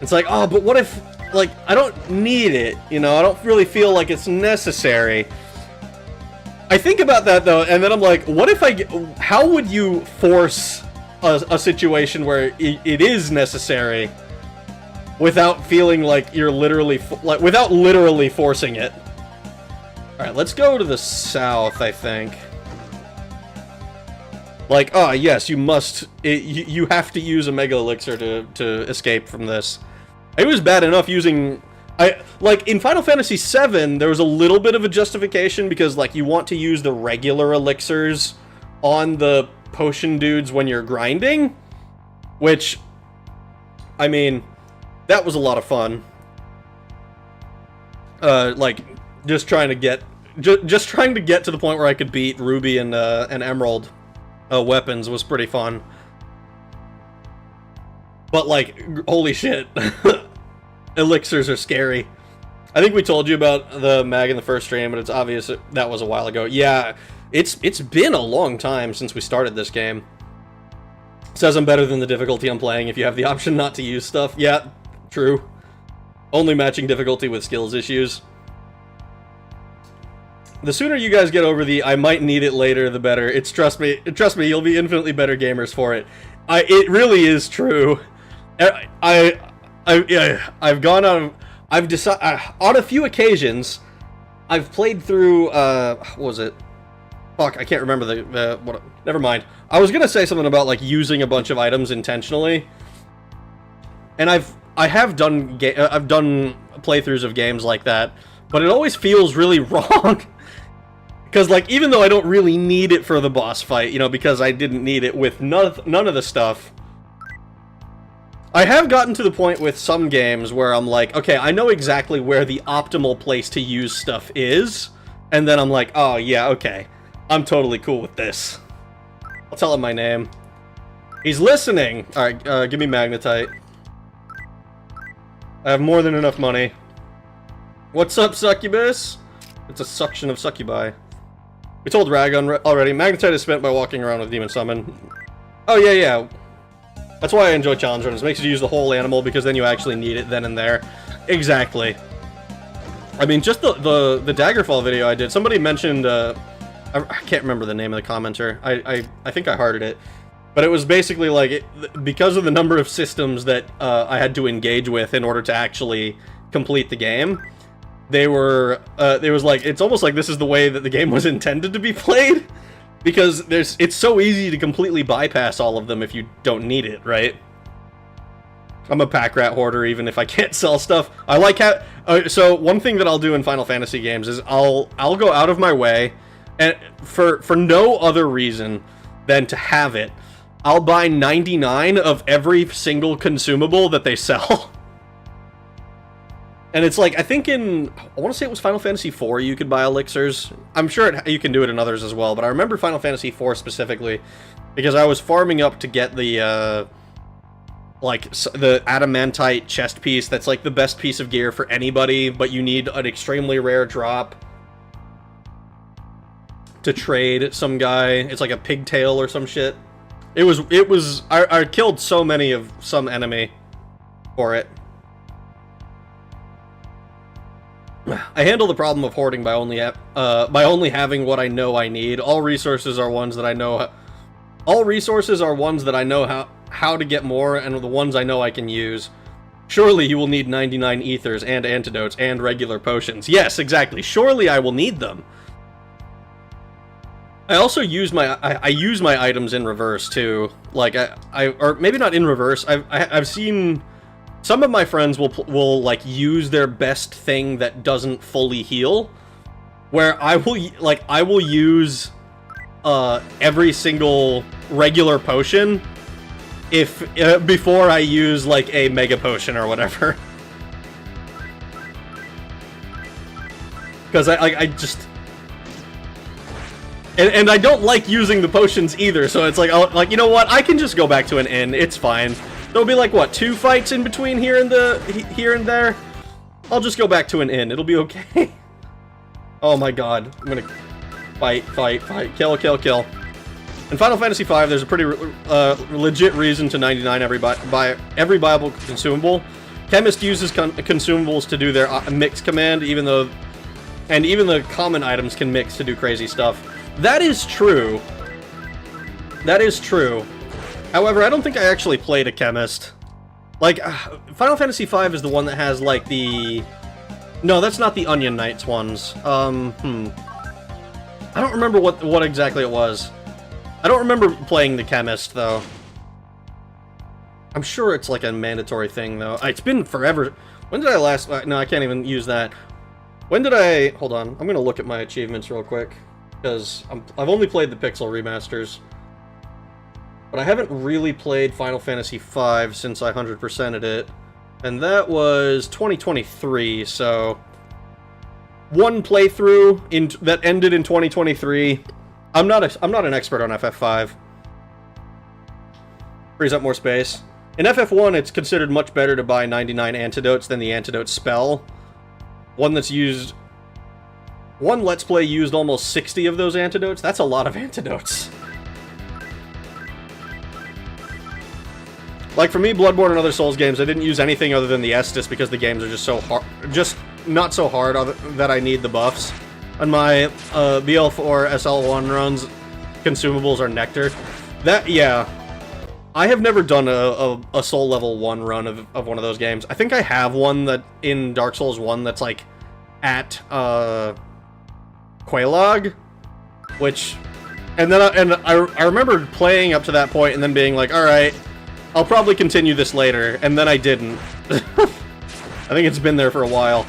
It's like, oh, but what if, like, I don't need it, you know? I don't really feel like it's necessary. I think about that, though, and then I'm like, what if how would you force a situation where it is necessary without feeling like you're without literally forcing it? Alright, let's go to the south, I think. Like, oh, yes, you must... you have to use a Mega Elixir to escape from this. It was bad enough using... like, in Final Fantasy VII, there was a little bit of a justification because, like, you want to use the regular elixirs on the potion dudes when you're grinding. Which, I mean, that was a lot of fun. Like, just trying to get to the point where I could beat Ruby and Emerald weapons was pretty fun. But, like, holy shit. Elixirs are scary. I think we told you about the mag in the first stream, but it's obvious that was a while ago. Yeah, it's been a long time since we started this game. Says I'm better than the difficulty I'm playing if you have the option not to use stuff. Yeah, true. Only matching difficulty with skills issues. The sooner you guys get over the I might need it later, the better. It's trust me, you'll be infinitely better gamers for it. It really is true. I've gone on. I've decided on a few occasions. I've played through. What was it? Fuck, I can't remember the what. Never mind. I was gonna say something about like using a bunch of items intentionally, and I have done playthroughs of games like that, but it always feels really wrong. Because, like, even though I don't really need it for the boss fight, you know, because I didn't need it with none of the stuff, I have gotten to the point with some games where I'm like, okay, I know exactly where the optimal place to use stuff is, and then I'm like, oh, yeah, okay, I'm totally cool with this. I'll tell him my name. He's listening! Alright, give me Magnetite. I have more than enough money. What's up, Succubus? It's a suction of succubi. We told Ragon already. Magnetite is spent by walking around with Demon Summon. Oh, yeah, yeah. That's why I enjoy challenge runs. It makes you use the whole animal because then you actually need it then and there. Exactly. I mean, just the Daggerfall video I did, somebody mentioned, I can't remember the name of the commenter. I think I hearted it. But it was basically like, because of the number of systems that I had to engage with in order to actually complete the game, they were, it was like, it's almost like this is the way that the game was intended to be played, because it's so easy to completely bypass all of them if you don't need it, right? I'm a pack rat hoarder even if I can't sell stuff. I like how, so one thing that I'll do in Final Fantasy games is I'll go out of my way, and for no other reason than to have it, I'll buy 99 of every single consumable that they sell. And it's like, I think I want to say it was Final Fantasy IV you could buy elixirs. I'm sure you can do it in others as well, but I remember Final Fantasy IV specifically because I was farming up to get the, like, the adamantite chest piece that's like the best piece of gear for anybody, but you need an extremely rare drop. to trade some guy. It's like a pigtail or some shit. I killed so many of some enemy for it. I handle the problem of hoarding by only having what I know I need. All resources are ones that I know how to get more, and the ones I know I can use. Surely you will need 99 ethers and antidotes and regular potions. Yes, exactly. Surely I will need them. I also use I use my items in reverse too. Like or maybe not in reverse. I've seen some of my friends will like use their best thing that doesn't fully heal, where I will use every single regular potion before I use like a mega potion or whatever. Because I just and I don't like using the potions either, so it's like, you know what, I can just go back to an inn, it's fine. There'll be like, what, 2 fights in between here and there? I'll just go back to an inn, it'll be okay. Oh my god, I'm gonna fight, kill. In Final Fantasy V, there's a pretty legit reason to 99 every viable consumable. Chemist uses consumables to do their mix command, even the common items can mix to do crazy stuff. That is true. However, I don't think I actually played a chemist. Like, Final Fantasy V is the one that has, like, the... No, that's not the Onion Knights ones. I don't remember what exactly it was. I don't remember playing the chemist, though. I'm sure it's, like, a mandatory thing, though. It's been forever. When did I last... No, I can't even use that. When did I... Hold on. I'm gonna look at my achievements real quick. Because I've only played the Pixel remasters. But I haven't really played Final Fantasy V since I 100%ed it. And that was 2023, so... One playthrough that ended in 2023. I'm not an expert on FF5. Frees up more space. In FF1, it's considered much better to buy 99 antidotes than the antidote spell. One Let's Play used almost 60 of those antidotes. That's a lot of antidotes. Like, for me, Bloodborne and other Souls games, I didn't use anything other than the Estus because the games are just so hard, just not so hard that I need the buffs. On my BL4 SL1 runs, consumables are Nectar. Yeah. I have never done a Soul Level 1 run of one of those games. I think I have one that in Dark Souls 1 that's, like, at, Quelaag, which, and I remember playing up to that point and then being like, alright, I'll probably continue this later, and then I didn't. I think it's been there for a while.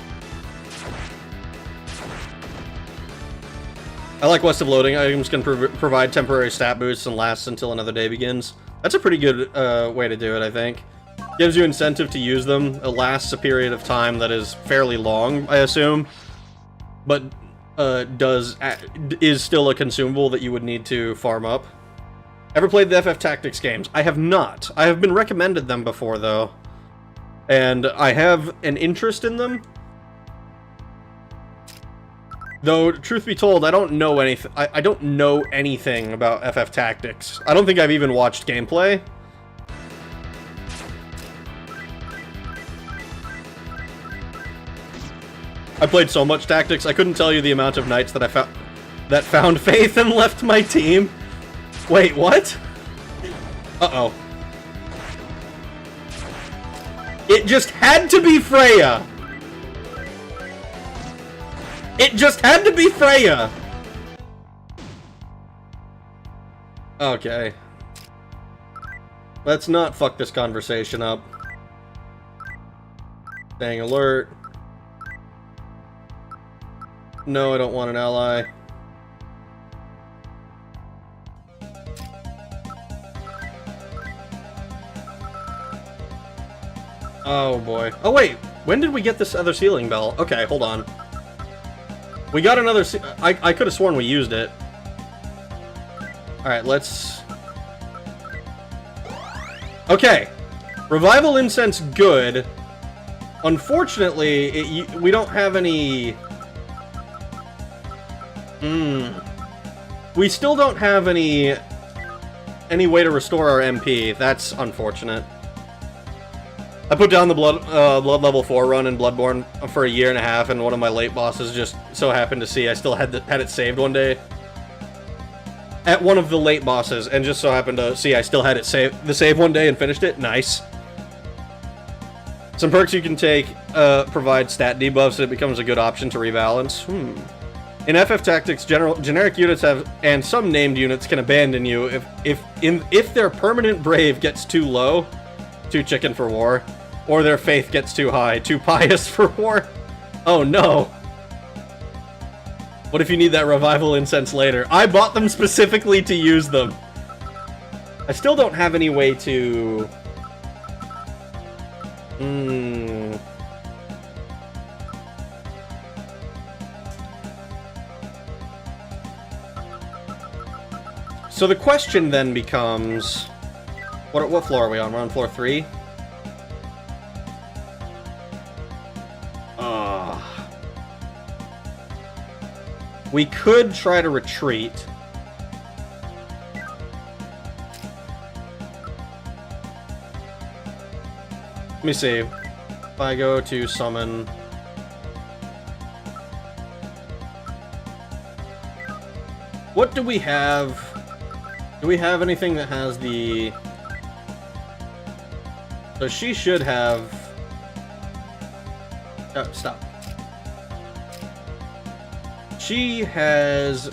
I like West of Loading. Items can provide temporary stat boosts and lasts until another day begins. That's a pretty good way to do it, I think. Gives you incentive to use them. It lasts a period of time that is fairly long, I assume. But is still a consumable that you would need to farm up. Ever played the FF Tactics games? I have not. I have been recommended them before, though. And I have an interest in them. Though, truth be told, I don't know anything. I don't know anything about FF Tactics. I don't think I've even watched gameplay. I played so much Tactics, I couldn't tell you the amount of nights that I found faith and left my team. Wait, what? Uh-oh. It just had to be Freya! It just had to be Freya! Okay. Let's not fuck this conversation up. Staying alert. No, I don't want an ally. Oh boy. Oh wait, when did we get this other ceiling bell? Okay, hold on. We got another I could have sworn we used it. Alright, let's... Okay. Revival Incense, good. Unfortunately, we don't have any... We still don't have any way to restore our MP. That's unfortunate. I put down the blood level 4 run in Bloodborne for a year and a half, and one of my late bosses just so happened to see I still had it saved one day. At one of the late bosses, and just so happened to see I still had it save one day and finished it. Nice. Some perks you can take provide stat debuffs, so it becomes a good option to rebalance. In FF Tactics, generic units and some named units can abandon you if their permanent brave gets too low, too chicken for war, or their faith gets too high, too pious for war. Oh no. What if you need that revival incense later? I bought them specifically to use them. I still don't have any way to... So the question then becomes... What floor are we on? We're on floor 3? We could try to retreat. Let me see. If I go to summon... What do we have? Do we have anything that has the... So she should have... Oh, stop. She has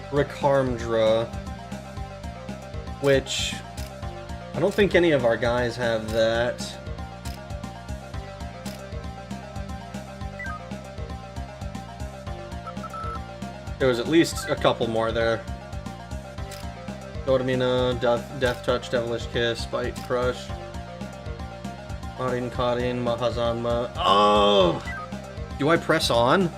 Rikarmdra, which I don't think any of our guys have that. There was at least a couple more there. Dodamina, Death Touch, Devilish Kiss, Bite, Crush, Marin Karin, Mahazanma. Oh! Do I press on?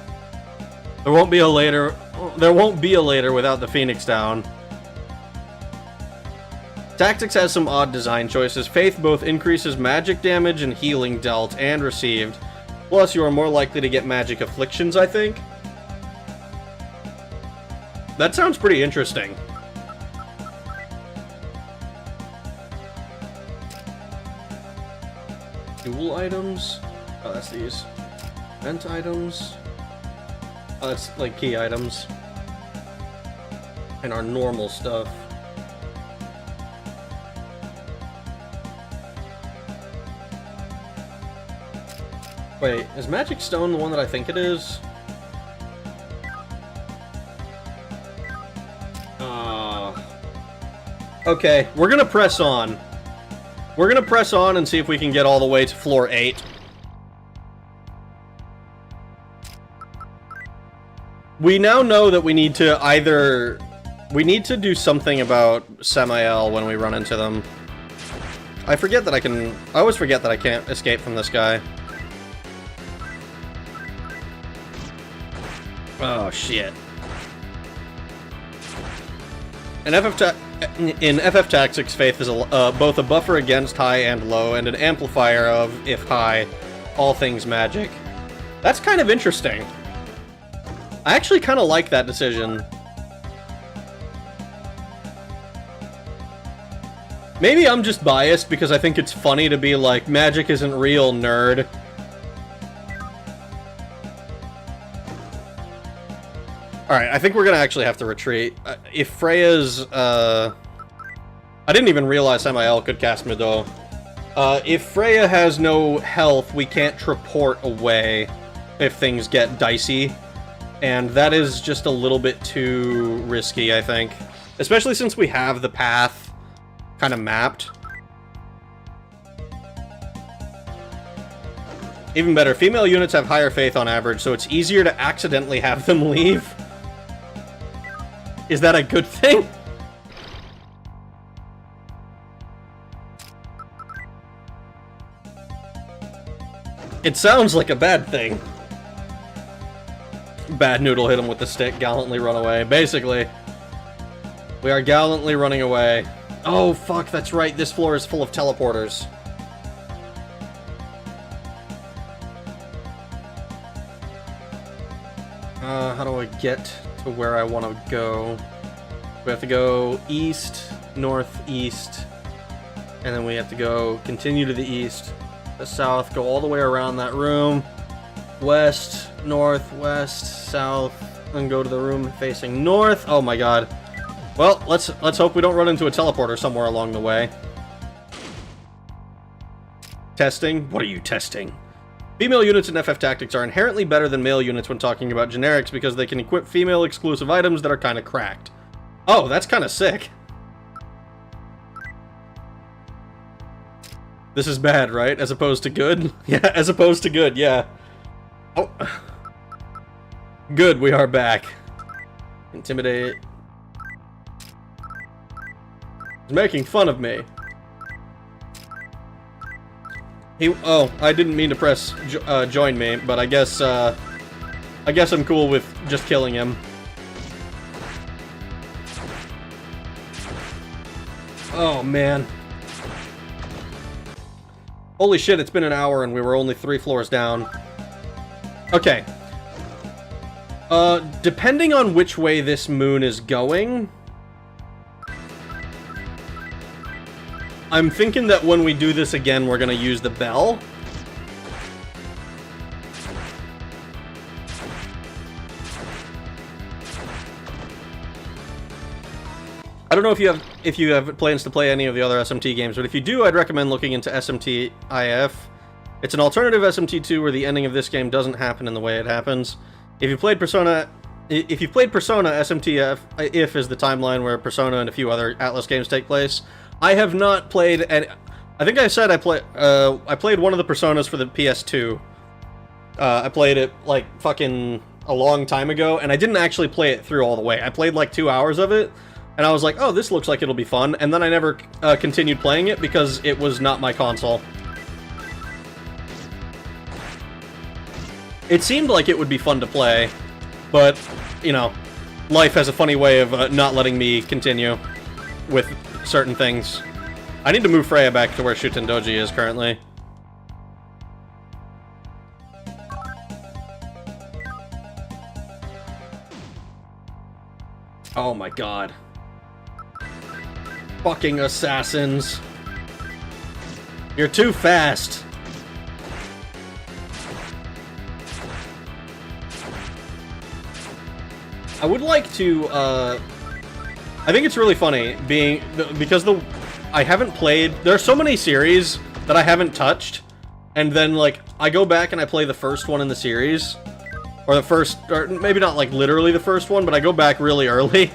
There won't be a later. There won't be a later without the Phoenix down. Tactics has some odd design choices. Faith both increases magic damage and healing dealt and received. Plus, you are more likely to get magic afflictions, I think. That sounds pretty interesting. Dual items? Oh, that's these. Event items. Oh, that's like key items. And our normal stuff. Wait, is Magic Stone the one that I think it is? Okay, we're gonna press on. We're gonna press on and see if we can get all the way to floor 8. We now know that we need to either... We need to do something about Samael when we run into them. I forget that I can... I always forget that I can't escape from this guy. Oh, shit. In FF Tactics, Faith is both a buffer against high and low, and an amplifier of, if high, all things magic. That's kind of interesting. I actually kind of like that decision. Maybe I'm just biased because I think it's funny to be like, magic isn't real, nerd. Alright, I think we're gonna actually have to retreat. If Freya's, I didn't even realize Samael could cast Mido. If Freya has no health, we can't teleport away if things get dicey. And that is just a little bit too risky, I think. Especially since we have the path kind of mapped. Even better, female units have higher faith on average, so it's easier to accidentally have them leave. Is that a good thing? It sounds like a bad thing. Bad Noodle hit him with the stick, gallantly run away. Basically, we are gallantly running away. Oh, fuck, that's right. This floor is full of teleporters. How do I get to where I want to go? We have to go east, northeast, and then we have to go continue to the east, the south, go all the way around that room, west, north, west, south, and go to the room facing north. Oh my god. Well, let's hope we don't run into a teleporter somewhere along the way. Testing? What are you testing? Female units in FF Tactics are inherently better than male units when talking about generics because they can equip female exclusive items that are kind of cracked. Oh, that's kind of sick. This is bad, right? As opposed to good? Yeah, as opposed to good, yeah. Oh. Good, we are back. Intimidate. He's making fun of me. Oh, I didn't mean to press join me, but I guess I'm cool with just killing him. Oh, man. Holy shit, it's been an hour and we were only 3 floors down. Okay. Depending on which way this moon is going, I'm thinking that when we do this again, we're gonna use the bell. I don't know if you have plans to play any of the other SMT games, but if you do, I'd recommend looking into SMT IF. It's an alternative SMT2 where the ending of this game doesn't happen in the way it happens. If you've played Persona, SMT IF is the timeline where Persona and a few other Atlas games take place. I have not played, and I think I said I played one of the Personas for the PS2. I played it like fucking a long time ago, and I didn't actually play it through all the way. I played like 2 hours of it. And I was like, oh, this looks like it'll be fun. And then I never continued playing it because it was not my console. It seemed like it would be fun to play, but, you know, life has a funny way of not letting me continue with certain things. I need to move Freya back to where Shutendoji is currently. Oh my god. Fucking assassins. You're too fast. I would like to, I think it's really funny because I haven't played, there are so many series that I haven't touched, and then, like, I go back and I play the first one in the series, or maybe not, like, literally the first one, but I go back really early.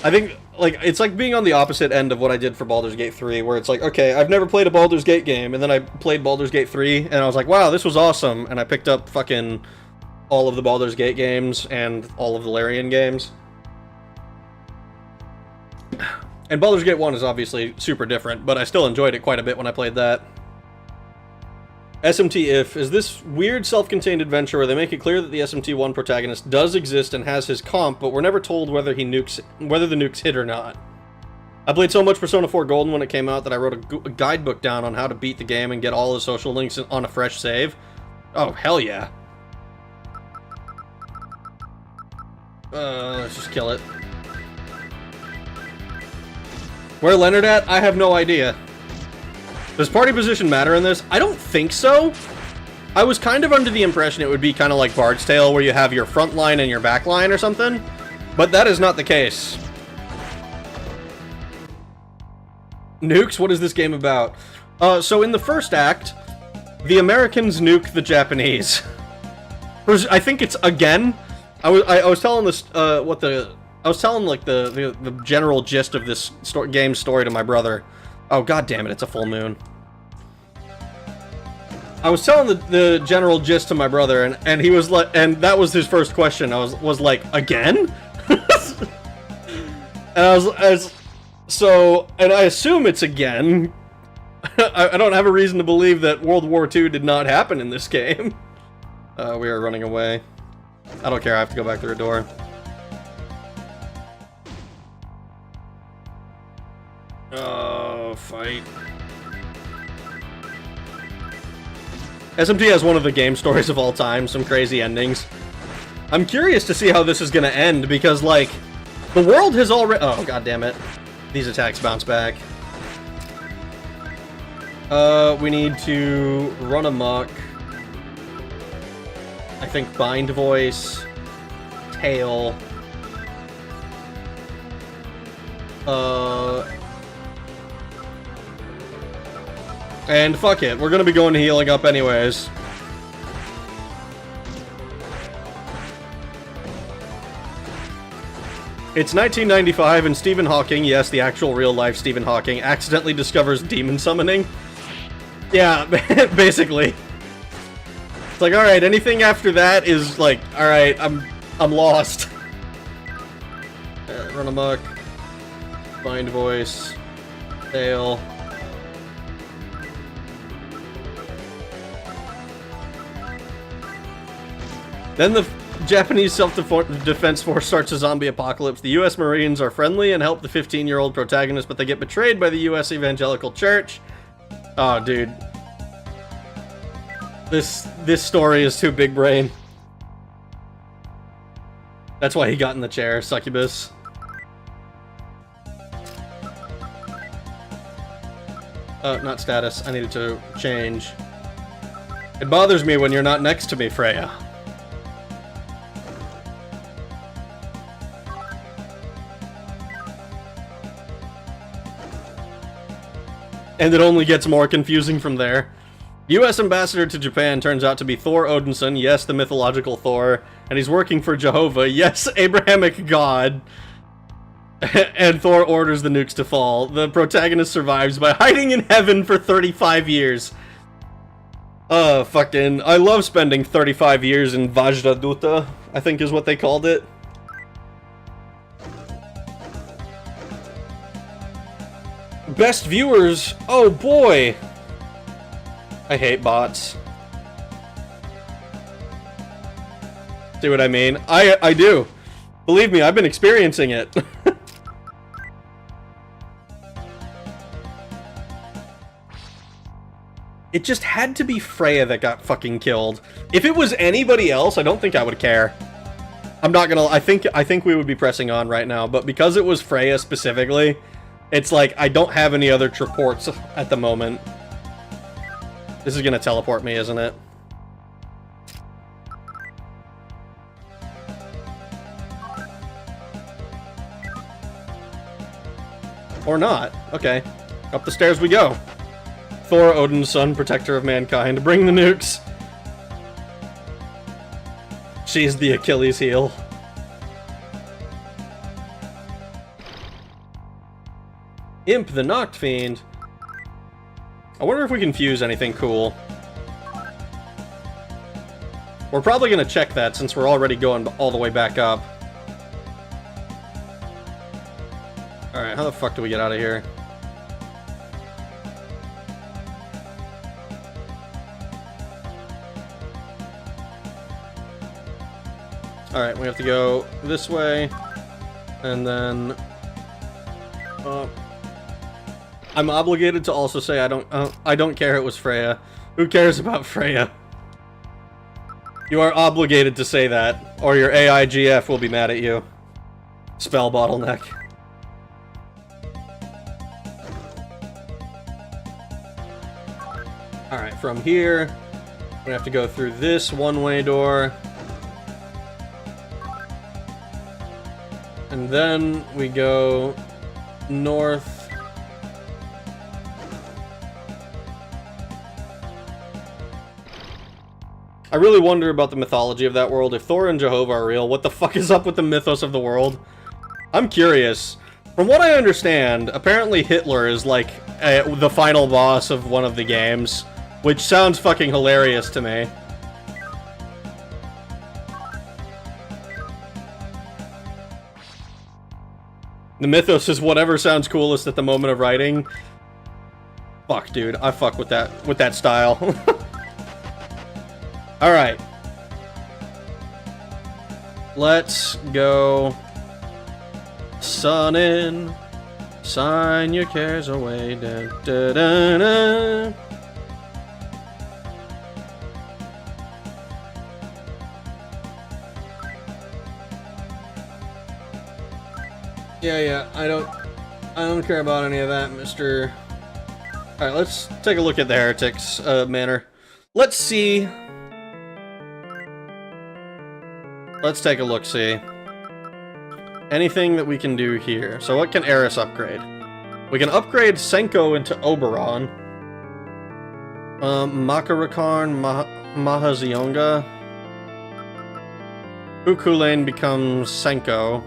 I think, like, it's like being on the opposite end of what I did for Baldur's Gate 3, where it's like, okay, I've never played a Baldur's Gate game, and then I played Baldur's Gate 3, and I was like, wow, this was awesome, and I picked up fucking all of the Baldur's Gate games, and all of the Larian games. And Baldur's Gate 1 is obviously super different, but I still enjoyed it quite a bit when I played that. SMT IF is this weird self-contained adventure where they make it clear that the SMT1 protagonist does exist and has his comp, but we're never told whether the nukes hit or not. I played so much Persona 4 Golden when it came out that I wrote a guidebook down on how to beat the game and get all the social links on a fresh save. Oh, hell yeah. Let's just kill it. Where Leonard at? I have no idea. Does party position matter in this? I don't think so. I was kind of under the impression it would be kind of like Bard's Tale, where you have your front line and your back line or something, but that is not the case. Nukes? What is this game about? So in the first act, the Americans nuke the Japanese. I think it's again. I was telling this I was telling like the general gist of this game's story to my brother. Oh, god damn it, it's a full moon. I was telling the general gist to my brother, and he was like, and that was his first question. I was like, again? And and I assume it's again. I don't have a reason to believe that World War II did not happen in this game. We are running away. I don't care, I have to go back through a door. Oh, fight. SMT has one of the game stories of all time, some crazy endings. I'm curious to see how this is gonna end, because, like, the world has already... Oh, god damn it. These attacks bounce back. We need to run amok. I think Bind Voice, Tail, and fuck it, we're gonna be going to healing up anyways. It's 1995 and Stephen Hawking, yes, the actual real-life Stephen Hawking, accidentally discovers demon summoning. Yeah, basically. It's like, alright, anything after that is like, alright, I'm lost. Run amok. Bind Voice. Tail. Then the Japanese self-defense force starts a zombie apocalypse. The US Marines are friendly and help the 15-year-old protagonist, but they get betrayed by the US Evangelical Church. Oh, dude. This story is too big brain. That's why he got in the chair, succubus. Not status. I needed to change. It bothers me when you're not next to me, Freya. And it only gets more confusing from there. U.S. ambassador to Japan turns out to be Thor Odinson, yes, the mythological Thor, and he's working for Jehovah, yes, Abrahamic God. And Thor orders the nukes to fall. The protagonist survives by hiding in heaven for 35 years. Fucking, I love spending 35 years in Vajraduta, I think is what they called it. Best viewers, oh boy! I hate bots. See what I mean? I do. Believe me, I've been experiencing it. It just had to be Freya that got fucking killed. If it was anybody else, I don't think I would care. I'm not gonna... I think we would be pressing on right now, but because it was Freya specifically, it's like, I don't have any other reports at the moment. This is gonna teleport me, isn't it? Or not. Okay. Up the stairs we go. Thor, Odin's son, protector of mankind. Bring the nukes. She's the Achilles heel. Imp, the Noct Fiend. I wonder if we can fuse anything cool. We're probably gonna check that since we're already going all the way back up. Alright, how the fuck do we get out of here? Alright, we have to go this way, and then... I'm obligated to also say I don't care it was Freya. Who cares about Freya? You are obligated to say that, or your AIGF will be mad at you. Spell bottleneck. Alright, from here, we have to go through this one-way door. And then we go north. I really wonder about the mythology of that world. If Thor and Jehovah are real, what the fuck is up with the mythos of the world? I'm curious. From what I understand, apparently Hitler is like the final boss of one of the games, which sounds fucking hilarious to me. The mythos is whatever sounds coolest at the moment of writing. Fuck, dude. I fuck with that style. Alright. Let's go. Sun in. Sign your cares away. Da, da, da, da. Yeah, I don't care about any of that, Mr. Alright, let's take a look at the Heretics manor. Let's see. Let's take a look-see. Anything that we can do here. So what can Eris upgrade? We can upgrade Senko into Oberon. Makarakarn, Mahazionga. Ukulain becomes Senko.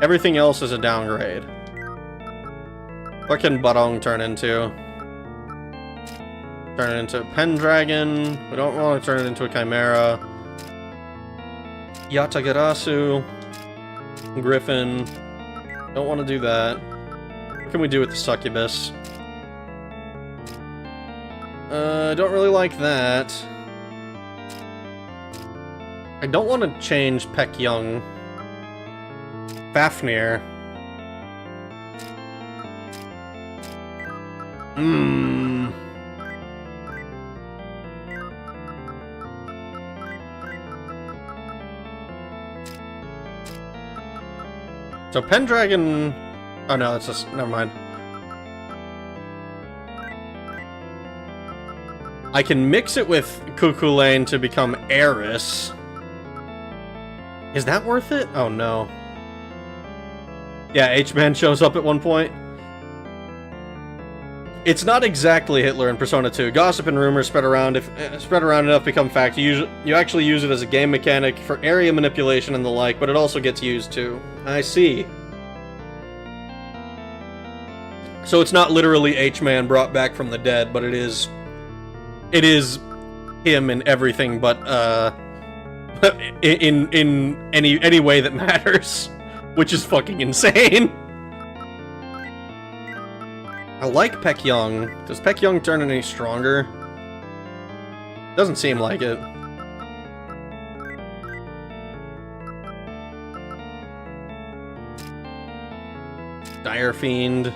Everything else is a downgrade. What can Barong turn into? Turn it into a Pendragon. We don't want to turn it into a Chimera. Yatagarasu. Griffin. Don't want to do that. What can we do with the Succubus? Don't really like that. I don't want to change Peck Young. Fafnir. So Pendragon... Oh no, that's just... Never mind. I can mix it with Kukulain to become Eris. Is that worth it? Oh no. Yeah, H-Man shows up at one point. It's not exactly Hitler in Persona 2. Gossip and rumors spread around enough become fact. You actually use it as a game mechanic for area manipulation and the like, but it also gets used too. I see. So it's not literally H-Man brought back from the dead, but it is him in everything but in any way that matters, which is fucking insane. I like Peck Young. Does Peck Young turn any stronger? Doesn't seem like it. Dire Fiend.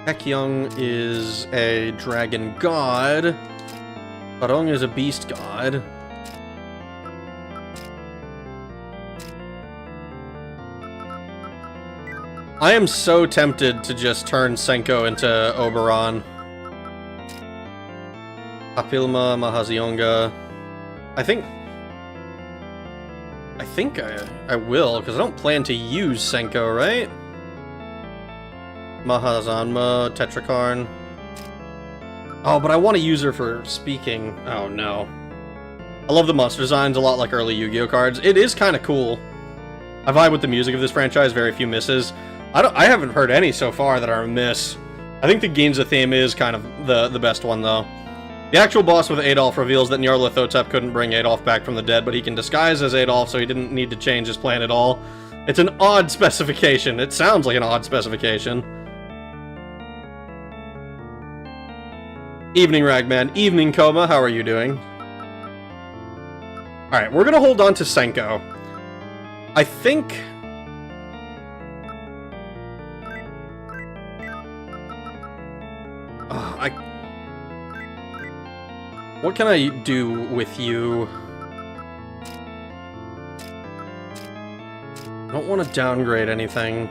Peck Young is a dragon god. Barong is a beast god. I am so tempted to just turn Senko into Oberon. Apilma, Mahazionga. I think I will, because I don't plan to use Senko, right? Mahazanma, Tetrakarn. Oh, but I want to use her for speaking. Oh no. I love the monster designs, a lot like early Yu-Gi-Oh cards. It is kind of cool. I vibe with the music of this franchise, very few misses. I haven't heard any so far that are a miss. I think the Ginza theme is kind of the best one, though. The actual boss with Adolf reveals that Nyarlathotep couldn't bring Adolf back from the dead, but he can disguise as Adolf, so he didn't need to change his plan at all. It's an odd specification. It sounds like an odd specification. Evening, Ragman. Evening, Coma. How are you doing? Alright, we're gonna hold on to Senko. I think... What can I do with you? I don't want to downgrade anything.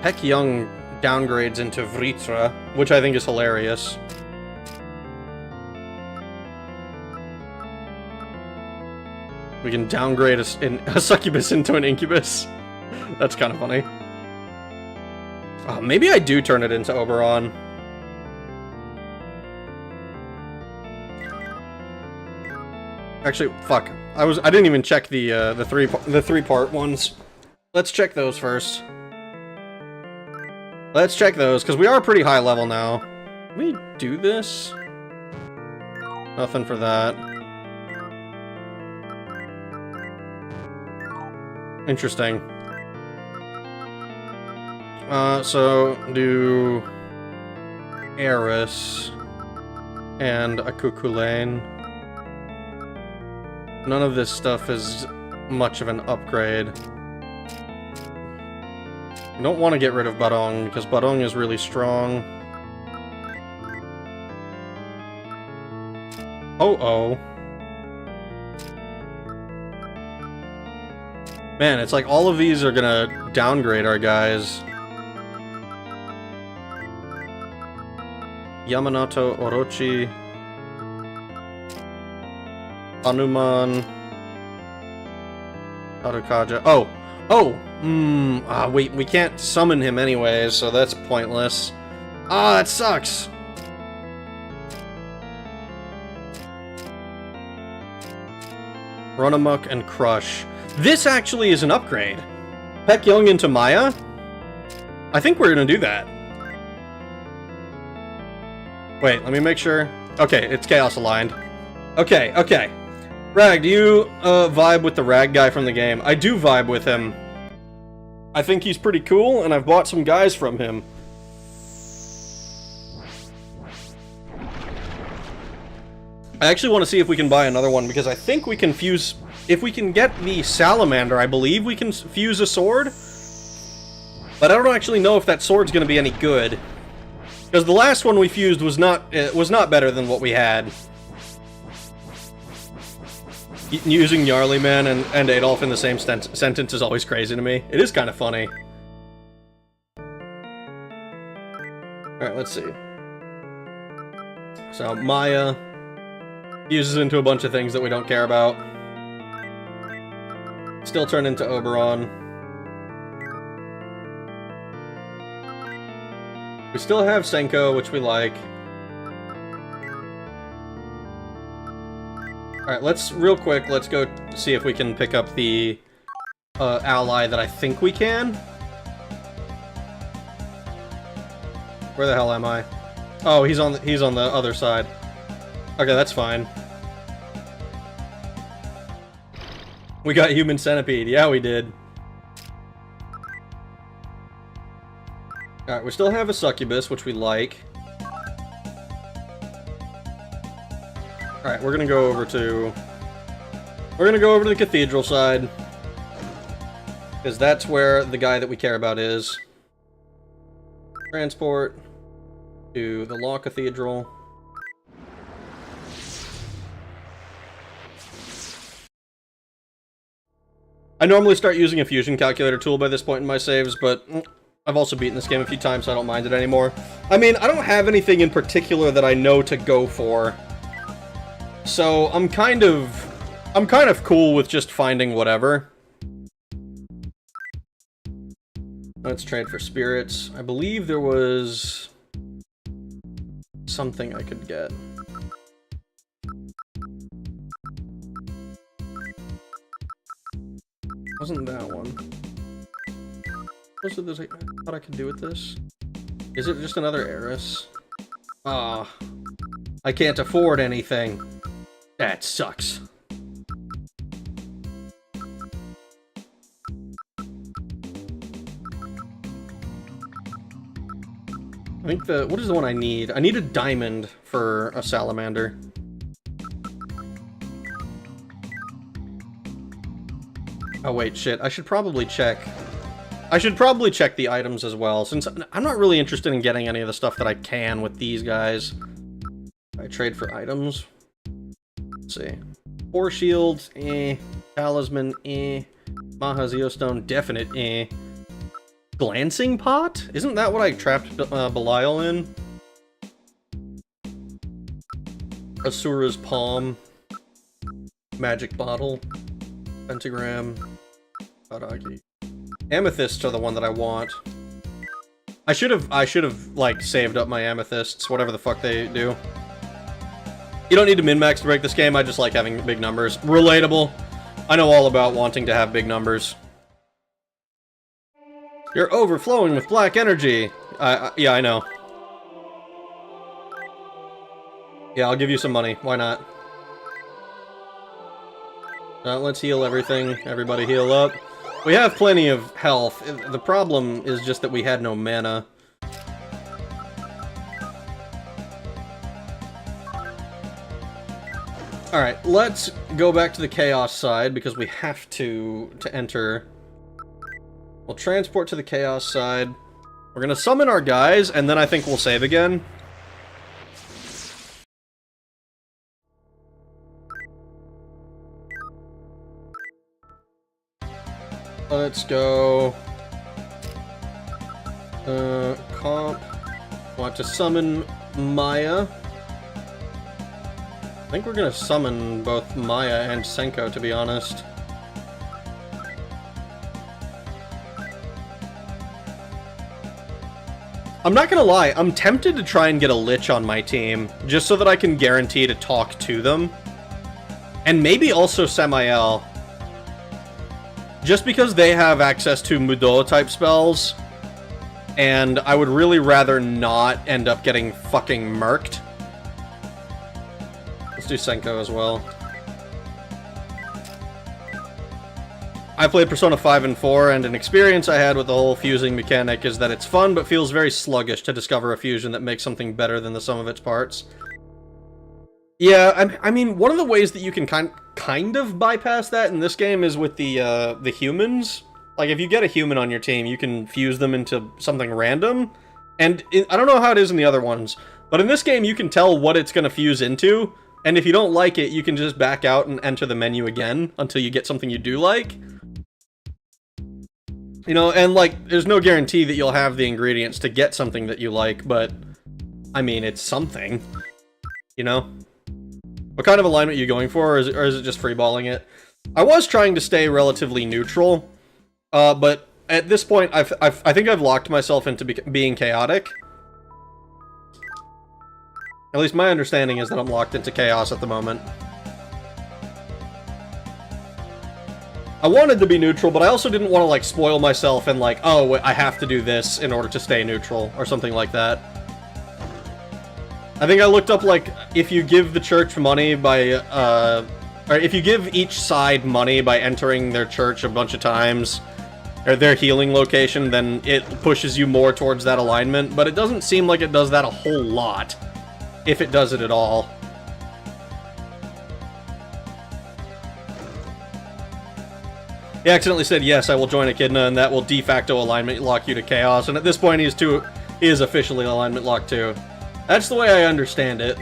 Peck Young downgrades into Vritra, which I think is hilarious. We can downgrade a succubus into an incubus. That's kind of funny. Oh, maybe I do turn it into Oberon. Actually, fuck. I didn't even check the three-part ones. Let's check those first. Let's check those, because we are pretty high level now. Can we do this? Nothing for that. Interesting. So do Eris and a Kukulain. None of this stuff is much of an upgrade. I don't want to get rid of Barong, because Barong is really strong. Oh. Man, it's like all of these are gonna downgrade our guys. Yamanato, Orochi, Hanuman, Harukaja. Wait, we can't summon him anyways, so that's pointless. Ah, that sucks! Run Amok and Crush. This actually is an upgrade. Peck Young into Maya? I think we're gonna do that. Wait, let me make sure. Okay, it's Chaos aligned. Okay. Rag, do you vibe with the Rag guy from the game? I do vibe with him. I think he's pretty cool, and I've bought some guys from him. I actually want to see if we can buy another one, because I think we can fuse... If we can get the Salamander, I believe we can fuse a sword. But I don't actually know if that sword's going to be any good. Because the last one we fused was not better than what we had. Using Gnarlyman and Adolf in the same sentence is always crazy to me. It is kind of funny. Alright, let's see. So, Maya fuses into a bunch of things that we don't care about. Still turn into Oberon. We still have Senko, which we like. Alright, real quick, let's go see if we can pick up the ally that I think we can. Where the hell am I? Oh, he's on the other side. Okay, that's fine. We got Human Centipede. Yeah, we did. Alright, we still have a Succubus, which we like. Alright, we're gonna go over to the Cathedral side. Because that's where the guy that we care about is. Transport to the Law Cathedral. I normally start using a fusion calculator tool by this point in my saves, but I've also beaten this game a few times, so I don't mind it anymore. I mean, I don't have anything in particular that I know to go for. So, I'm kind of cool with just finding whatever. Let's trade for spirits. I believe there was something I could get. Wasn't that one? What was it I thought I could do with this? Is it just another heiress? Ah, I can't afford anything. That sucks. I think what is the one I need? I need a diamond for a salamander. Oh wait, shit. I should probably check the items as well, since I'm not really interested in getting any of the stuff that I can with these guys. I trade for items. Let's see. 4 shields, Talisman, Maha Zeostone, definite, Glancing Pot? Isn't that what I trapped Belial in? Asura's Palm. Magic Bottle. Pentagram. Aragi. Amethysts are the one that I want. I should have, like, saved up my amethysts, whatever the fuck they do. You don't need to min-max to break this game, I just like having big numbers. Relatable. I know all about wanting to have big numbers. You're overflowing with black energy. Yeah, I know. Yeah, I'll give you some money. Why not? Let's heal everything. Everybody heal up. We have plenty of health. The problem is just that we had no mana. Alright, let's go back to the Chaos side, because we have to enter. We'll transport to the Chaos side. We're gonna summon our guys, and then I think we'll save again. Let's go. Comp. Want to summon Maya. I think we're gonna summon both Maya and Senko, to be honest. I'm not gonna lie, I'm tempted to try and get a Lich on my team, just so that I can guarantee to talk to them. And maybe also Samael. Just because they have access to Mudo-type spells, and I would really rather not end up getting fucking murked. Let's do Senko as well. I played Persona 5 and 4, and an experience I had with the whole fusing mechanic is that it's fun, but feels very sluggish to discover a fusion that makes something better than the sum of its parts. Yeah, I mean, one of the ways that you can kind of bypass that in this game is with the humans. Like, if you get a human on your team, you can fuse them into something random. And I don't know how it is in the other ones, but in this game, you can tell what it's going to fuse into. And if you don't like it, you can just back out and enter the menu again until you get something you do like. You know, and, like, there's no guarantee that you'll have the ingredients to get something that you like, but, I mean, it's something. You know? What kind of alignment are you going for, or is it just freeballing it? I was trying to stay relatively neutral, but at this point, I think I've locked myself into being chaotic. At least my understanding is that I'm locked into chaos at the moment. I wanted to be neutral, but I also didn't want to, like, spoil myself and, like, oh, I have to do this in order to stay neutral, or something like that. I think I looked up, like, if you give the church money by, or if you give each side money by entering their church a bunch of times, or their healing location, then it pushes you more towards that alignment, but it doesn't seem like it does that a whole lot, if it does it at all. He accidentally said, yes, I will join Echidna, and that will de facto alignment lock you to Chaos, and at this point he is officially alignment locked too. That's the way I understand it.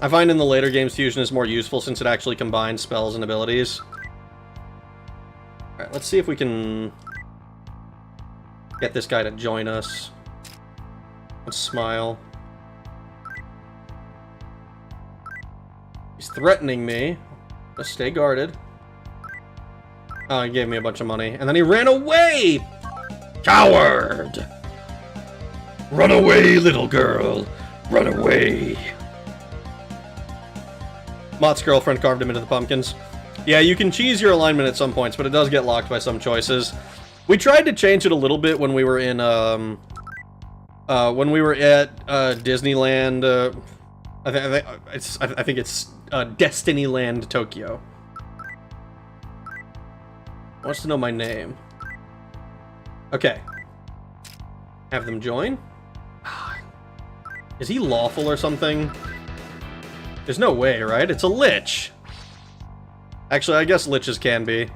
I find in the later games fusion is more useful since it actually combines spells and abilities. Alright, let's see if we can get this guy to join us. Let's smile. He's threatening me. Let's stay guarded. Oh, he gave me a bunch of money. And then he ran away! Coward! Run away, little girl. Run away. Mott's girlfriend carved him into the pumpkins. Yeah, you can cheese your alignment at some points, but it does get locked by some choices. We tried to change it a little bit when we were in, at Disneyland, I think it's Destinyland Tokyo. Wants to know my name. Okay. Have them join? Is he lawful or something? There's no way, right? It's a lich. Actually, I guess liches can be.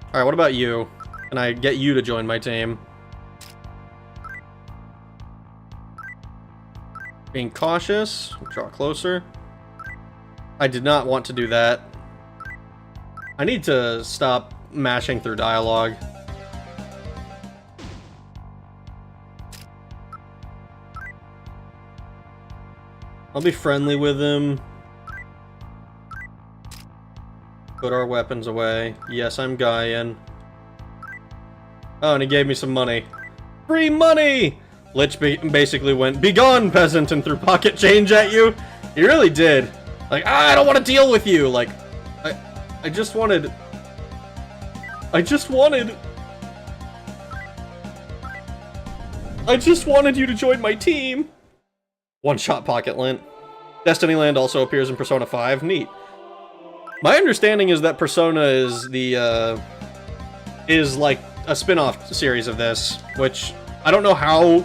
Alright, what about you? Can I get you to join my team? Being cautious. Draw closer. I did not want to do that. I need to stop mashing through dialogue. I'll be friendly with him. Put our weapons away. Yes, I'm Gaian. Oh, and he gave me some money. Free money! Lich basically went, "Begone, peasant," and threw pocket change at you. He really did. Like, I don't want to deal with you. Like, I just wanted you to join my team. One-shot pocket lint. Destinyland also appears in Persona 5. Neat. My understanding is that Persona is the, is like a spin-off series of this, which I don't know how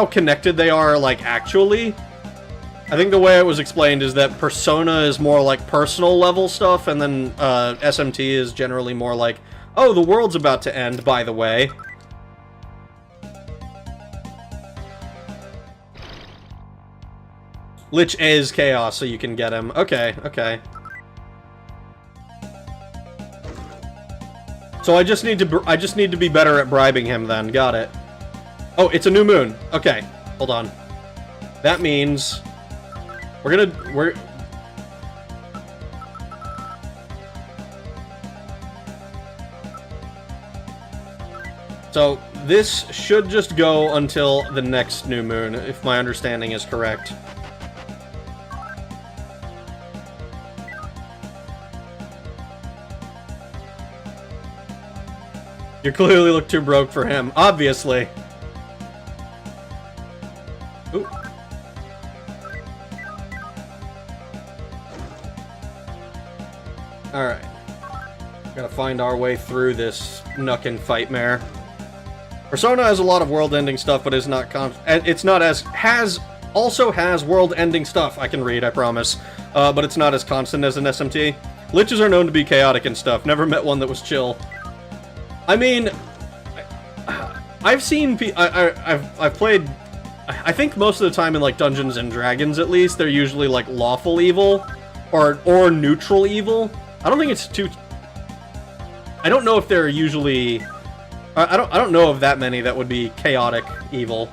connected they are, like, actually. I think the way it was explained is that Persona is more like personal level stuff, and then SMT is generally more like, oh, the world's about to end, by the way. Lich is chaos, so you can get him. Okay, okay. So I just need to be better at bribing him then. Got it. Oh, it's a new moon. Okay, hold on. That means we're So this should just go until the next new moon, if my understanding is correct. You clearly look too broke for him, obviously. Ooh. Alright. Gotta find our way through this knuckin' fightmare. Persona has a lot of world-ending stuff, but is not also has world-ending stuff I can read, I promise. But it's not as constant as an SMT. Liches are known to be chaotic and stuff. Never met one that was chill. I mean, I've seen I've played. I think most of the time in like Dungeons and Dragons, at least, they're usually like lawful evil or neutral evil. I don't think it's too. I don't know if they're usually. I don't know of that many that would be chaotic evil,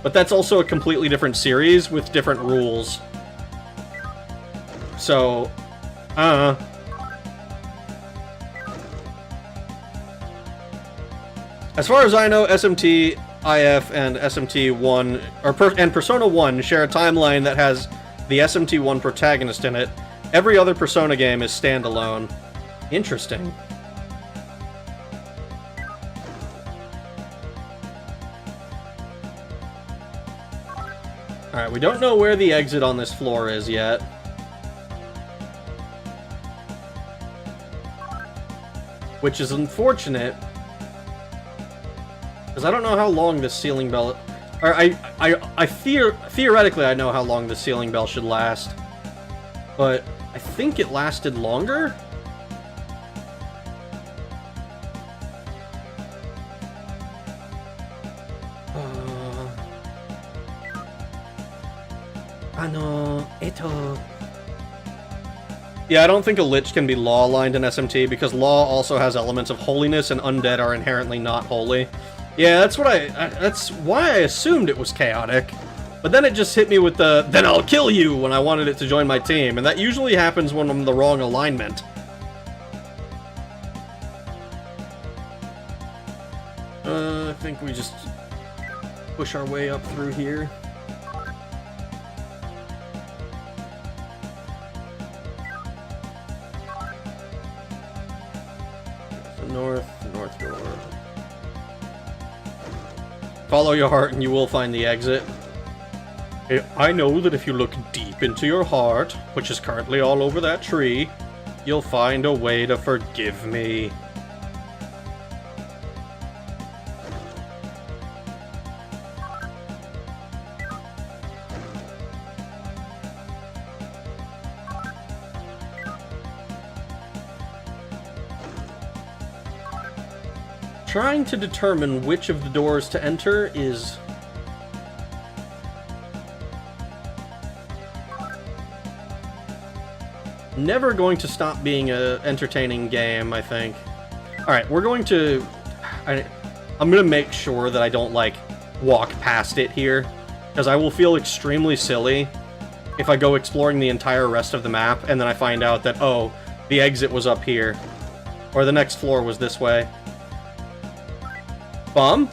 but that's also a completely different series with different rules. So, as far as I know, SMT, IF, and SMT1 and Persona 1 share a timeline that has the SMT1 protagonist in it. Every other Persona game is standalone. Interesting. Alright, we don't know where the exit on this floor is yet. Which is unfortunate. Because I don't know how long this ceiling bell... Or theoretically I know how long the ceiling bell should last. But I think it lasted longer? Yeah, I don't think a Lich can be law-aligned in SMT, because law also has elements of holiness, and undead are inherently not holy. Yeah, that's why I assumed it was chaotic. But then it just hit me with the, then I'll kill you, when I wanted it to join my team, and that usually happens when I'm the wrong alignment. I think we just push our way up through here. North door. Follow your heart and you will find the exit. I know that if you look deep into your heart, which is currently all over that tree, you'll find a way to forgive me. Trying to determine which of the doors to enter is never going to stop being an entertaining game, I think. Alright, we're going to... I'm gonna make sure that I don't, like, walk past it here, because I will feel extremely silly if I go exploring the entire rest of the map, and then I find out that, oh, the exit was up here, or the next floor was this way. Bomb?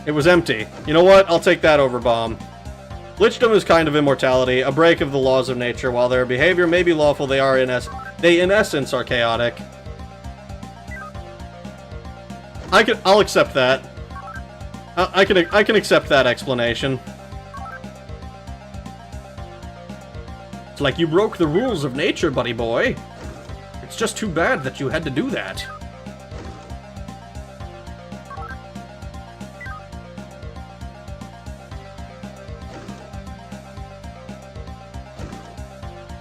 It was empty. You know what? I'll take that over bomb. Lichdom is kind of immortality, a break of the laws of nature. While their behavior may be lawful, they in essence are chaotic. I'll accept that. I can accept that explanation. It's like you broke the rules of nature, buddy boy. It's just too bad that you had to do that.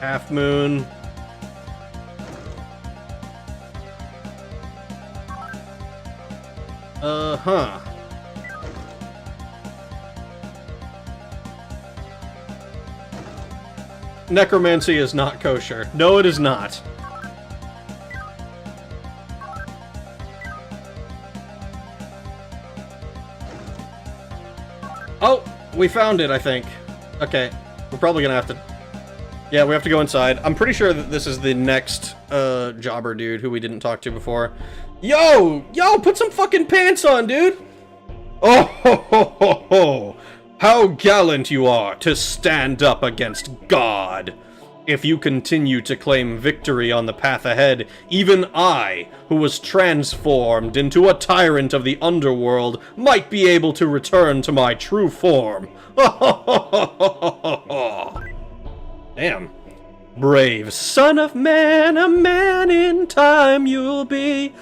Half moon. Huh. Necromancy is not kosher. No, it is not. Oh, we found it, I think. Okay, we're probably gonna have to... Yeah, we have to go inside. I'm pretty sure that this is the next, jobber dude who we didn't talk to before. Yo! Yo, put some fucking pants on, dude! Oh, ho, ho, ho, ho! How gallant you are to stand up against God! If you continue to claim victory on the path ahead, even I, who was transformed into a tyrant of the underworld, might be able to return to my true form. Damn. Brave son of man, a man in time you'll be.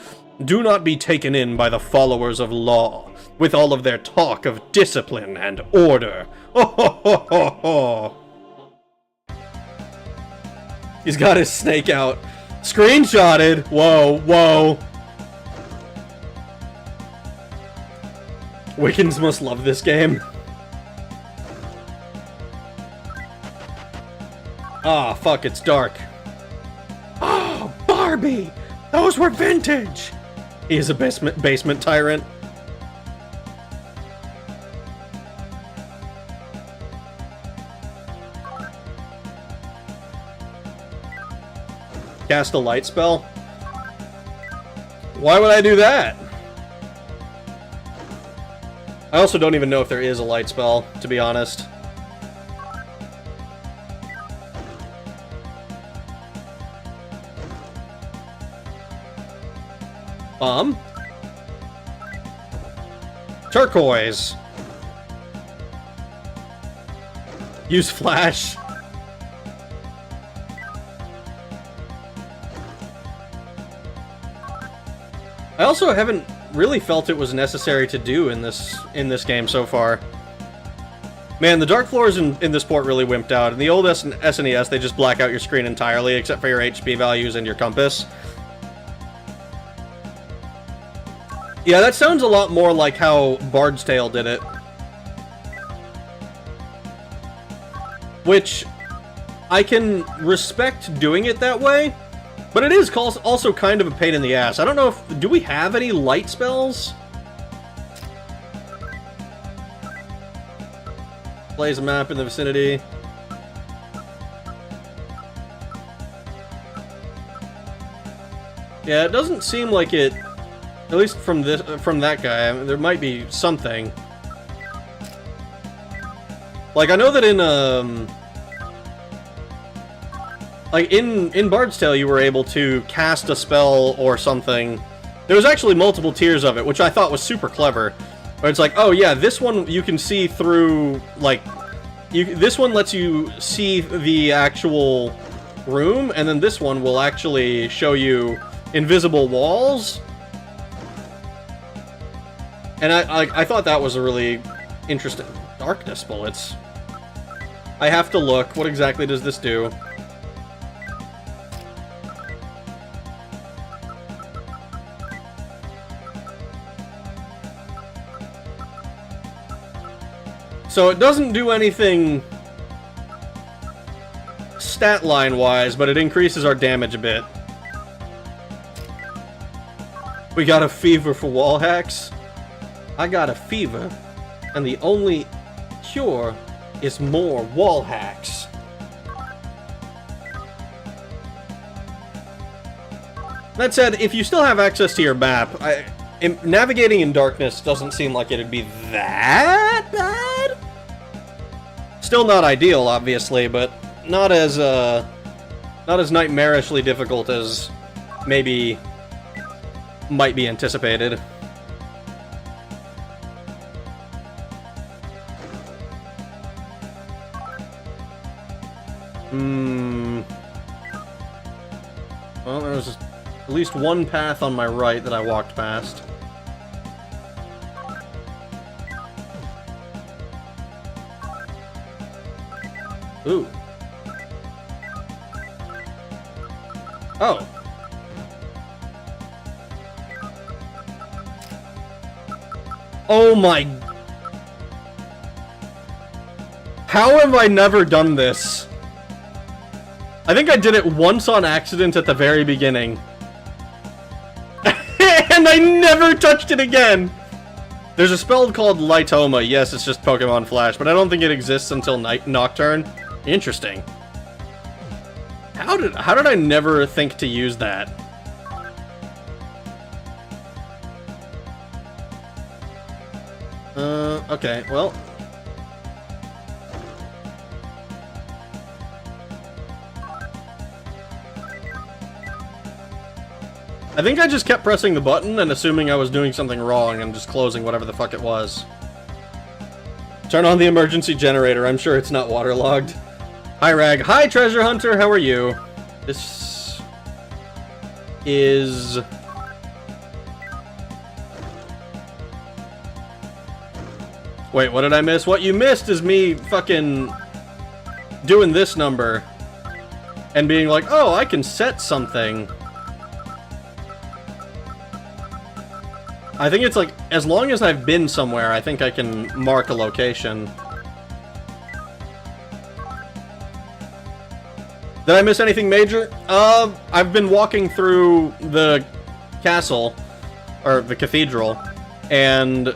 Do not be taken in by the followers of law, with all of their talk of discipline and order. He's got his snake out. Screenshotted! Whoa, whoa. Wiccans must love this game. Ah, fuck, it's dark. Oh, Barbie! Those were vintage! He is a basement tyrant. Cast a light spell? Why would I do that? I also don't even know if there is a light spell, to be honest. Turquoise. Use flash. I also haven't really felt it was necessary to do in this game so far. Man, the dark floors in this port really wimped out. In the old SNES, they just black out your screen entirely, except for your HP values and your compass. Yeah, that sounds a lot more like how Bard's Tale did it. Which, I can respect doing it that way, but it is also kind of a pain in the ass. I don't know if... Do we have any light spells? Plays a map in the vicinity. Yeah, it doesn't seem like it... At least from that guy, I mean, there might be something. Like, I know that in, like, in Bard's Tale, you were able to cast a spell or something. There was actually multiple tiers of it, which I thought was super clever. Where it's like, oh yeah, this one you can see through, like... this one lets you see the actual room, and then this one will actually show you invisible walls. And I thought that was a really interesting... Darkness bullets. I have to look. What exactly does this do? So it doesn't do anything stat line wise, but it increases our damage a bit. We got a fever for wall hacks. I got a fever, and the only cure is more wall hacks. That said, if you still have access to your map, navigating in darkness doesn't seem like it'd be that bad. Still not ideal, obviously, but not as nightmarishly difficult as maybe might be anticipated. Well, there was at least one path on my right that I walked past. Ooh. Oh. Oh my... How have I never done this? I think I did it once on accident at the very beginning. And I never touched it again! There's a spell called Lightoma. Yes, it's just Pokemon Flash, but I don't think it exists until Nocturne. Interesting. How did I never think to use that? Okay, well. I think I just kept pressing the button and assuming I was doing something wrong and just closing whatever the fuck it was. Turn on the emergency generator. I'm sure it's not waterlogged. Hi, Rag. Hi, Treasure Hunter. How are you? This is... Wait, what did I miss? What you missed is me fucking doing this number and being like, oh, I can set something. I think it's like, as long as I've been somewhere, I think I can mark a location. Did I miss anything major? I've been walking through the castle, or the cathedral, and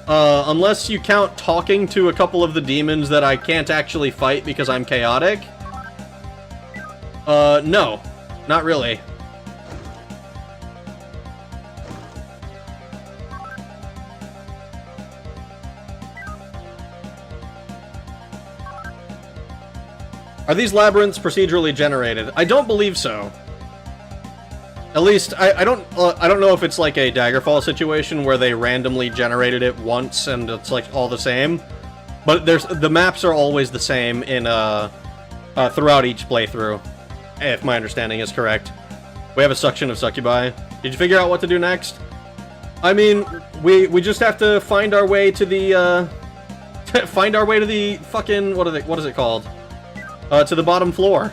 unless you count talking to a couple of the demons that I can't actually fight because I'm chaotic, no, not really. Are these labyrinths procedurally generated? I don't believe so. At least, I don't know if it's like a Daggerfall situation where they randomly generated it once and it's like all the same. But the maps are always the same in throughout each playthrough, if my understanding is correct. We have a suction of succubi. Did you figure out what to do next? I mean, we just have to find our way to the find our way to the fucking what is it called? To the bottom floor.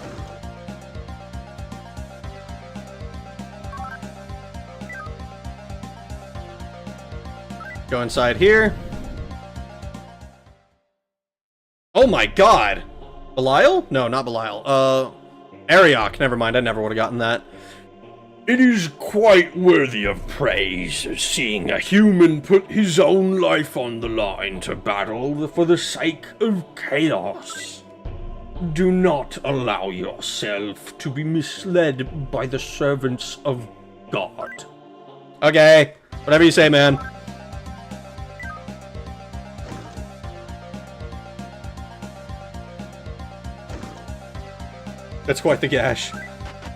Go inside here. Oh my god! Belial? No, not Belial. Ariok. Never mind, I never would have gotten that. It is quite worthy of praise, seeing a human put his own life on the line to battle for the sake of chaos. Do not allow yourself to be misled by the servants of God. Okay, whatever you say, man. That's quite the gash.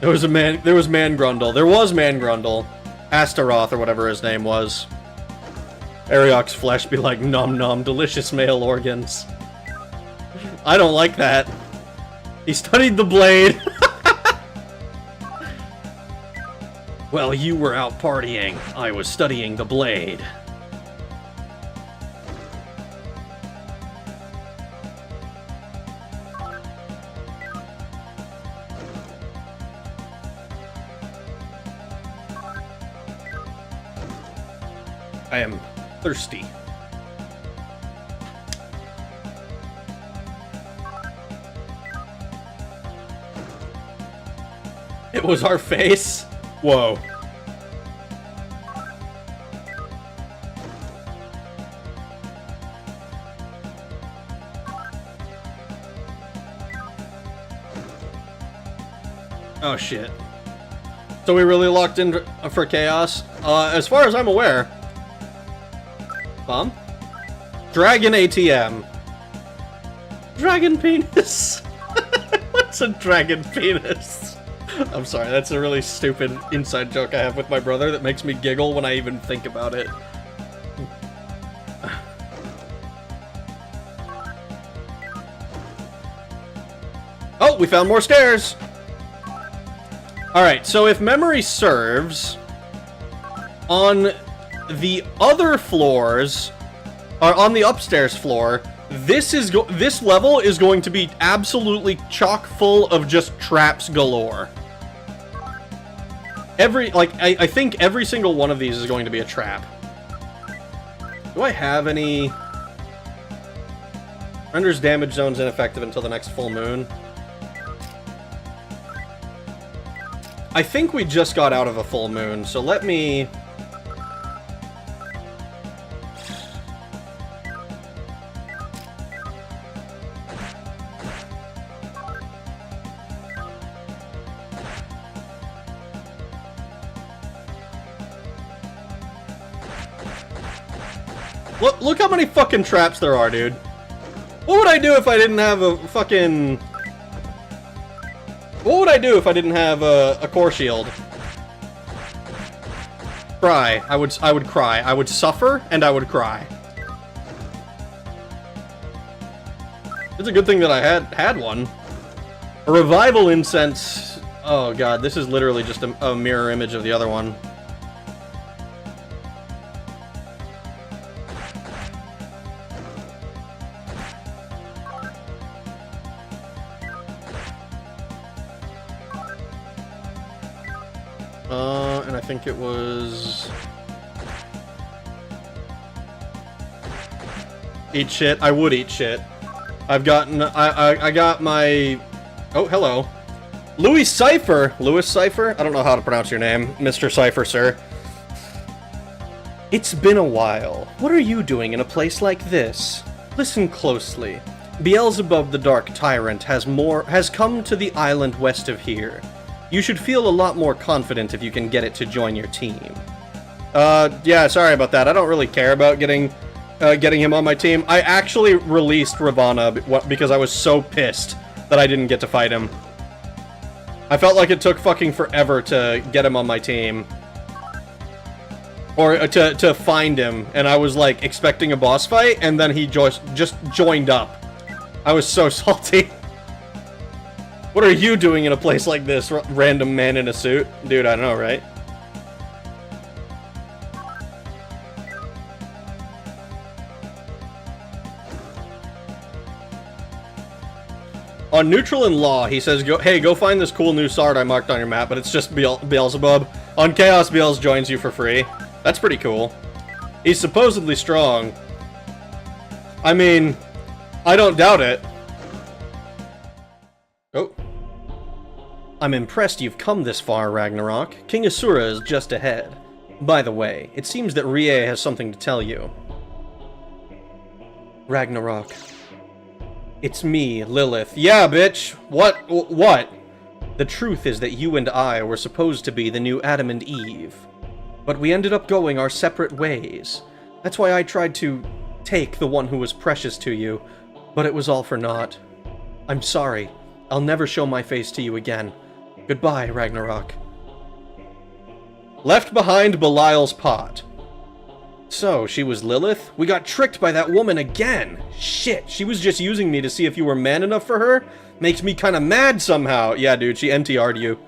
There was Mangrundle. There was Mangrundle. Astaroth, or whatever his name was. Ariok's flesh be like, nom nom, delicious male organs. I don't like that. He studied the blade. Well, you were out partying. I was studying the blade. I am thirsty. It was our face? Whoa. Oh shit. So we really locked in for chaos? As far as I'm aware. Bomb? Dragon ATM. Dragon penis. What's a dragon penis? I'm sorry, that's a really stupid inside joke I have with my brother that makes me giggle when I even think about it. Oh, we found more stairs! Alright, so if memory serves, on the other floors, or on the upstairs floor, this level is going to be absolutely chock full of just traps galore. I think every single one of these is going to be a trap. Do I have any... Renders damage zones ineffective until the next full moon. I think we just got out of a full moon, so let me... Look how many fucking traps there are, dude. What would I do if I didn't have a fucking... What would I do if I didn't have a core shield? Cry. I would cry. I would suffer, and I would cry. It's a good thing that I had one. A revival incense. Oh god, this is literally just a mirror image of the other one. And I think it was... Eat shit. I would eat shit. I've gotten... I got my... Oh, hello. Louis Cypher! Louis Cypher? I don't know how to pronounce your name, Mr. Cypher, sir. It's been a while. What are you doing in a place like this? Listen closely. Beelzebub the Dark Tyrant has come to the island west of here. You should feel a lot more confident if you can get it to join your team. Yeah, sorry about that. I don't really care about getting him on my team. I actually released Ravana because I was so pissed that I didn't get to fight him. I felt like it took fucking forever to get him on my team. Or to find him, and I was like expecting a boss fight, and then he just joined up. I was so salty. What are you doing in a place like this, random man in a suit? Dude, I know, right? On Neutral and Law, he says, go find this cool new sword I marked on your map, but it's just Beelzebub. On Chaos, Beelz joins you for free. That's pretty cool. He's supposedly strong. I mean, I don't doubt it. Oh. I'm impressed you've come this far, Ragnarok. King Asura is just ahead. By the way, it seems that Rie has something to tell you. Ragnarok. It's me, Lilith. Yeah, bitch! What? The truth is that you and I were supposed to be the new Adam and Eve. But we ended up going our separate ways. That's why I tried to take the one who was precious to you, but it was all for naught. I'm sorry. I'll never show my face to you again. Goodbye, Ragnarok. Left behind Belial's pot. So, she was Lilith? We got tricked by that woman again! Shit, she was just using me to see if you were man enough for her? Makes me kinda mad somehow. Yeah, dude, she NTR'd you.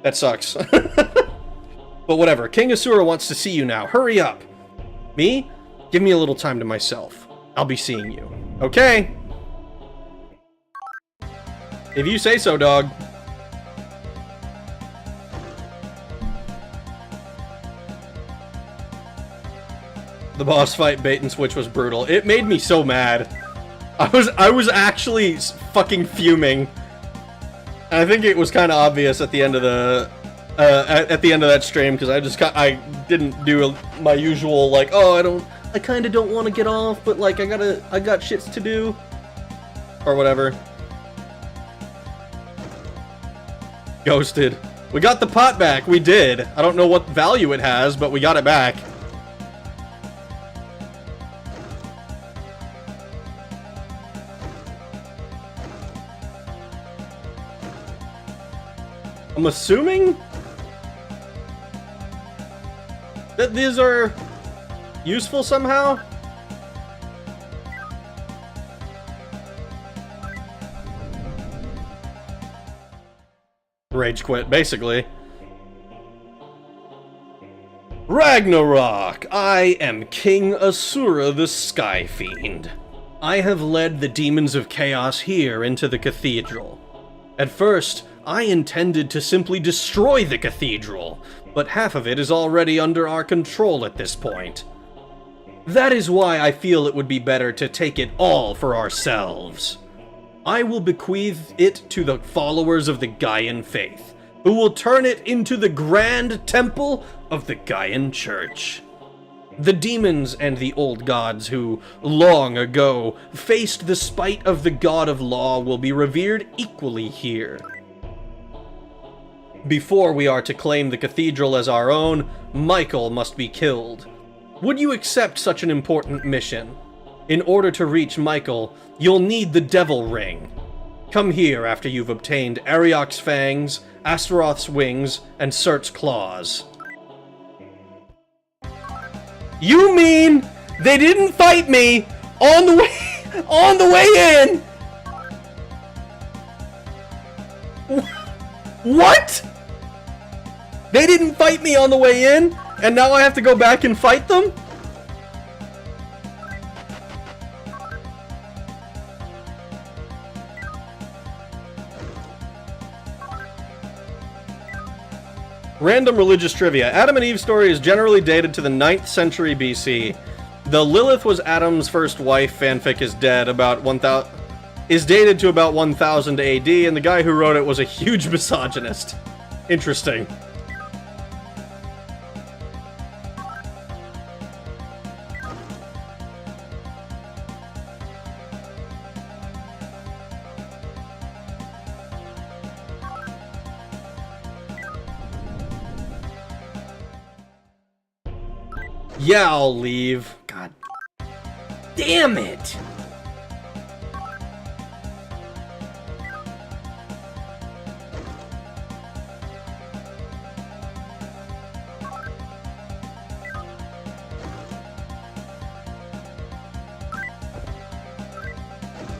That sucks. But whatever, King Asura wants to see you now. Hurry up! Me? Give me a little time to myself. I'll be seeing you. Okay! If you say so, dog. The boss fight bait and switch was brutal. It made me so mad. I was actually fucking fuming. And I think it was kind of obvious at the end of the at the end of that stream because I didn't do my usual like, oh, I kind of don't want to get off, but like I got shits to do or whatever. Ghosted. We got the pot back. We did. I don't know what value it has, but we got it back. I'm assuming that these are useful somehow? Rage quit, basically. Ragnarok! I am King Asura the Sky Fiend. I have led the demons of chaos here into the Cathedral. At first, I intended to simply destroy the Cathedral, but half of it is already under our control at this point. That is why I feel it would be better to take it all for ourselves. I will bequeath it to the followers of the Gaian faith, who will turn it into the grand temple of the Gaian Church. The demons and the old gods who, long ago, faced the spite of the God of Law will be revered equally here. Before we are to claim the cathedral as our own, Michael must be killed. Would you accept such an important mission? In order to reach Michael, you'll need the Devil Ring. Come here after you've obtained Ariok's fangs, Astaroth's wings, and Surt's claws. You mean they didn't fight me on the way in? What? They didn't fight me on the way in, and now I have to go back and fight them? Random religious trivia. Adam and Eve's story is generally dated to the 9th century BC. The Lilith was Adam's first wife fanfic is dated to about 1000 AD, and the guy who wrote it was a huge misogynist. Interesting. Yeah, I'll leave. God damn it!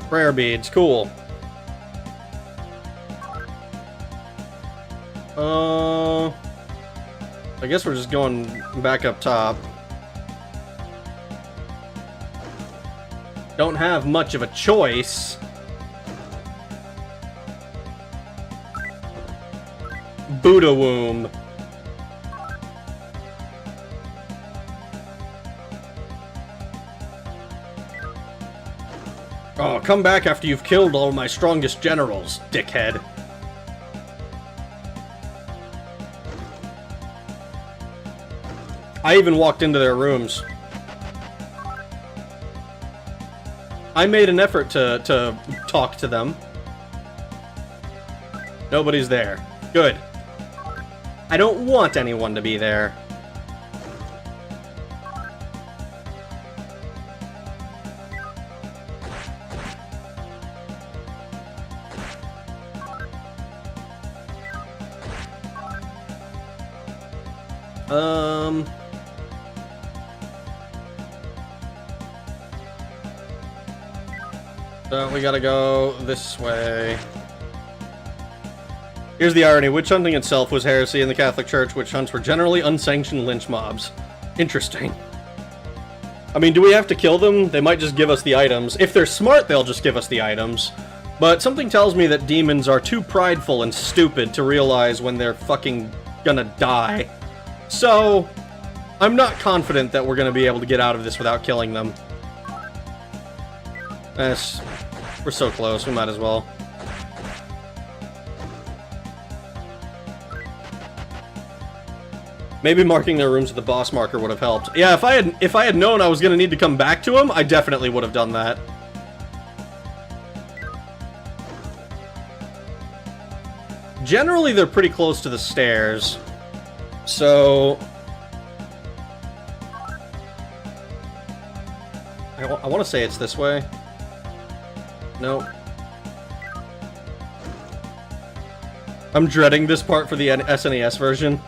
Prayer beads, cool. I guess we're just going back up top. Don't have much of a choice. Buddha womb. Oh, come back after you've killed all my strongest generals, dickhead. I even walked into their rooms. I made an effort to talk to them. Nobody's there. Good. I don't want anyone to be there. So we gotta go this way. Here's the irony. Witch hunting itself was heresy in the Catholic Church. Witch hunts were generally unsanctioned lynch mobs. Interesting. I mean, do we have to kill them? They might just give us the items. If they're smart, they'll just give us the items. But something tells me that demons are too prideful and stupid to realize when they're fucking gonna die. So, I'm not confident that we're gonna be able to get out of this without killing them. We're so close, we might as well. Maybe marking their rooms with the boss marker would have helped. Yeah, if I had known I was gonna need to come back to them, I definitely would have done that. Generally, they're pretty close to the stairs. So... I want to say it's this way. Nope. I'm dreading this part for the SNES version.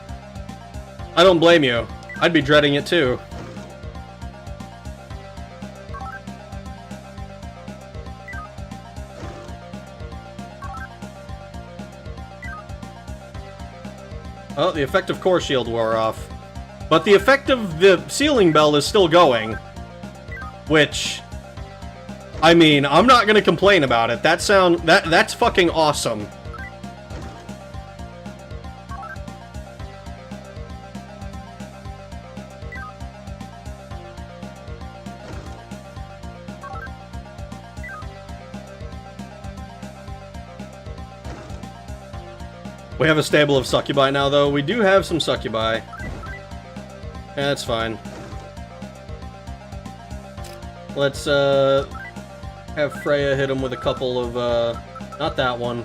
I don't blame you. I'd be dreading it too. Oh, the effective core shield wore off. But the effect of the ceiling bell is still going. Which... I mean, I'm not gonna complain about it. That's fucking awesome. We have a stable of succubi now, though. We do have some succubi. Yeah, that's fine. Let's, have Freya hit him with a couple of, not that one.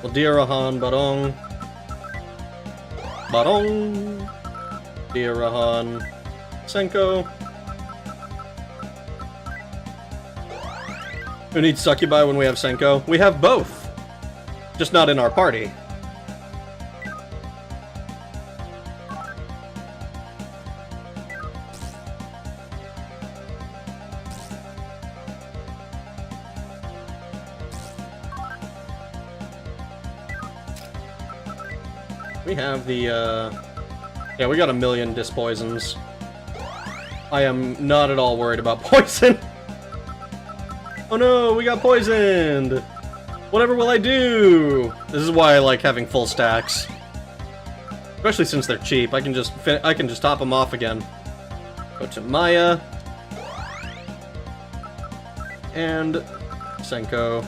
Well, Dirahan, Barong. Barong. Dirahan. Senko. Who needs Succubi when we have Senko? We have both. Just not in our party. We have the, yeah, we got a million dispoisons. I am not at all worried about poison. Oh no, we got poisoned! Whatever will I do? This is why I like having full stacks. Especially since they're cheap, I can just top them off again. Go to Maya. And Senko.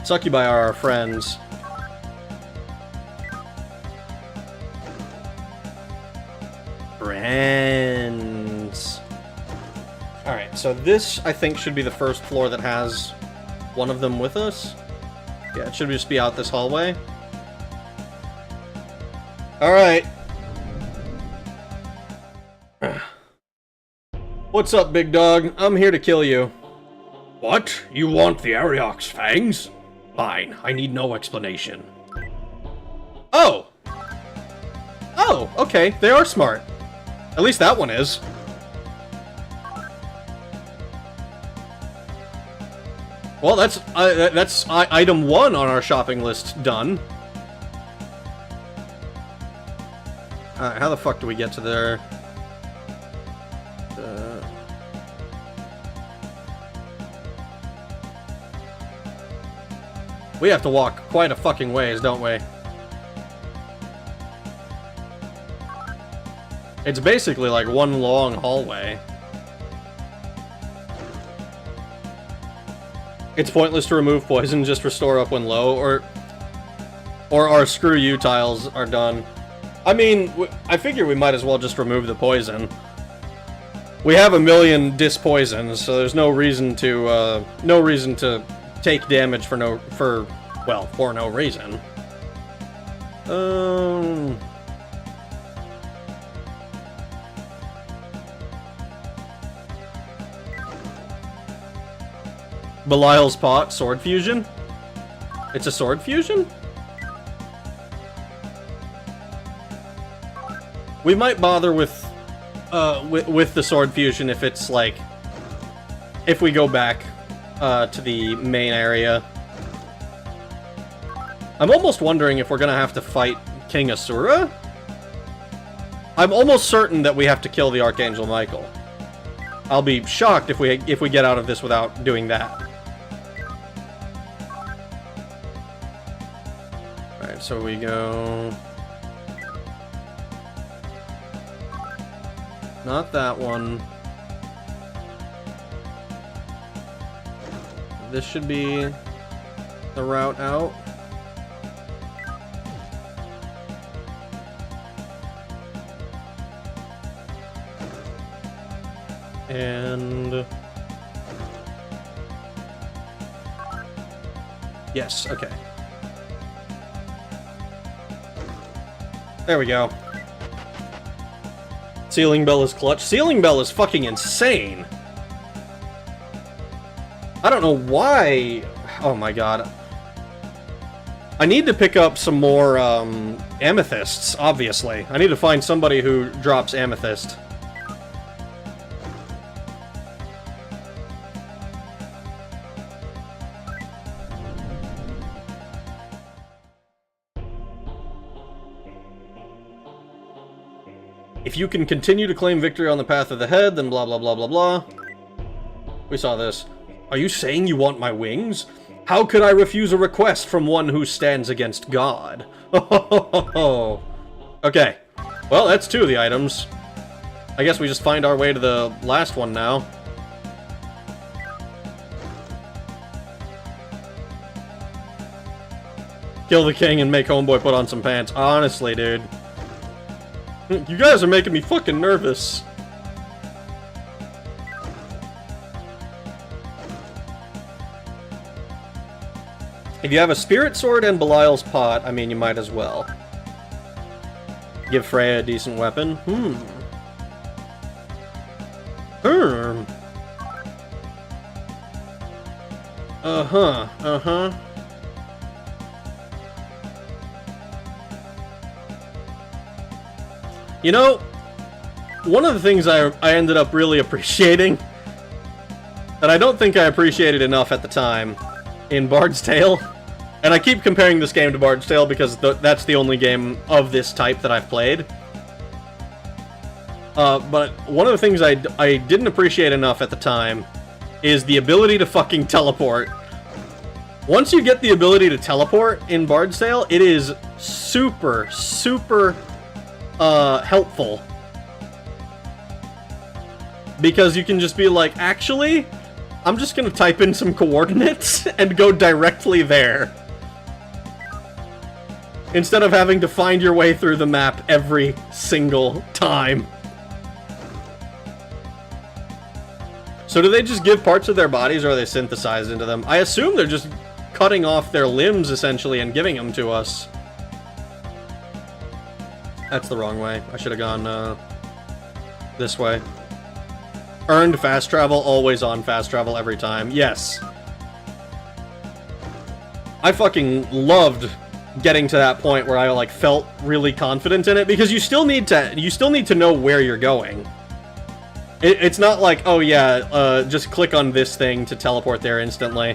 Succubi are our friends. Friends. Alright, so this, I think, should be the first floor that has one of them with us. Yeah, it should just be out this hallway. Alright. What's up, big dog? I'm here to kill you. What? You want the Ariok's fangs? Fine, I need no explanation. Oh! Oh, okay, they are smart. At least that one is. Well, that's item 1 on our shopping list done. Alright, how the fuck do we get to there? We have to walk quite a fucking ways, don't we? It's basically like one long hallway. It's pointless to remove poison, just restore up when low, or our screw you tiles are done. I mean, I figure we might as well just remove the poison. We have a million dispoisons, so there's no reason to take damage for no reason. Belial's Pot, sword fusion? It's a sword fusion? We might bother with the sword fusion if it's like, if we go back to the main area. I'm almost wondering if we're gonna have to fight King Asura? I'm almost certain that we have to kill the Archangel Michael. I'll be shocked if we get out of this without doing that. Alright, so we go... Not that one. This should be the route out. And... Yes, okay. There we go. Ceiling Bell is clutch. Ceiling Bell is fucking insane! I don't know why... Oh my god. I need to pick up some more, amethysts, obviously. I need to find somebody who drops amethyst. If you can continue to claim victory on the path of the head, then blah blah blah blah blah. We saw this. Are you saying you want my wings? How could I refuse a request from one who stands against God? Okay. Well, that's 2 of the items. I guess we just find our way to the last one now. Kill the king and make homeboy put on some pants. Honestly, dude. You guys are making me fucking nervous. If you have a spirit sword and Belial's pot, I mean, you might as well. Give Freya a decent weapon. You know, one of the things I ended up really appreciating, that I don't think I appreciated enough at the time, in Bard's Tale, and I keep comparing this game to Bard's Tale because that's the only game of this type that I've played. But one of the things I didn't appreciate enough at the time is the ability to fucking teleport. Once you get the ability to teleport in Bard's Tale, it is super, super helpful. Because you can just be like, actually, I'm just gonna type in some coordinates and go directly there. Instead of having to find your way through the map every single time. So do they just give parts of their bodies, or are they synthesized into them? I assume they're just cutting off their limbs, essentially, and giving them to us. That's the wrong way. I should have gone, this way. Earned fast travel, always on fast travel every time. Yes. I fucking loved getting to that point where I, like, felt really confident in it, because you still need to know where you're going. It's not like, oh yeah, just click on this thing to teleport there instantly.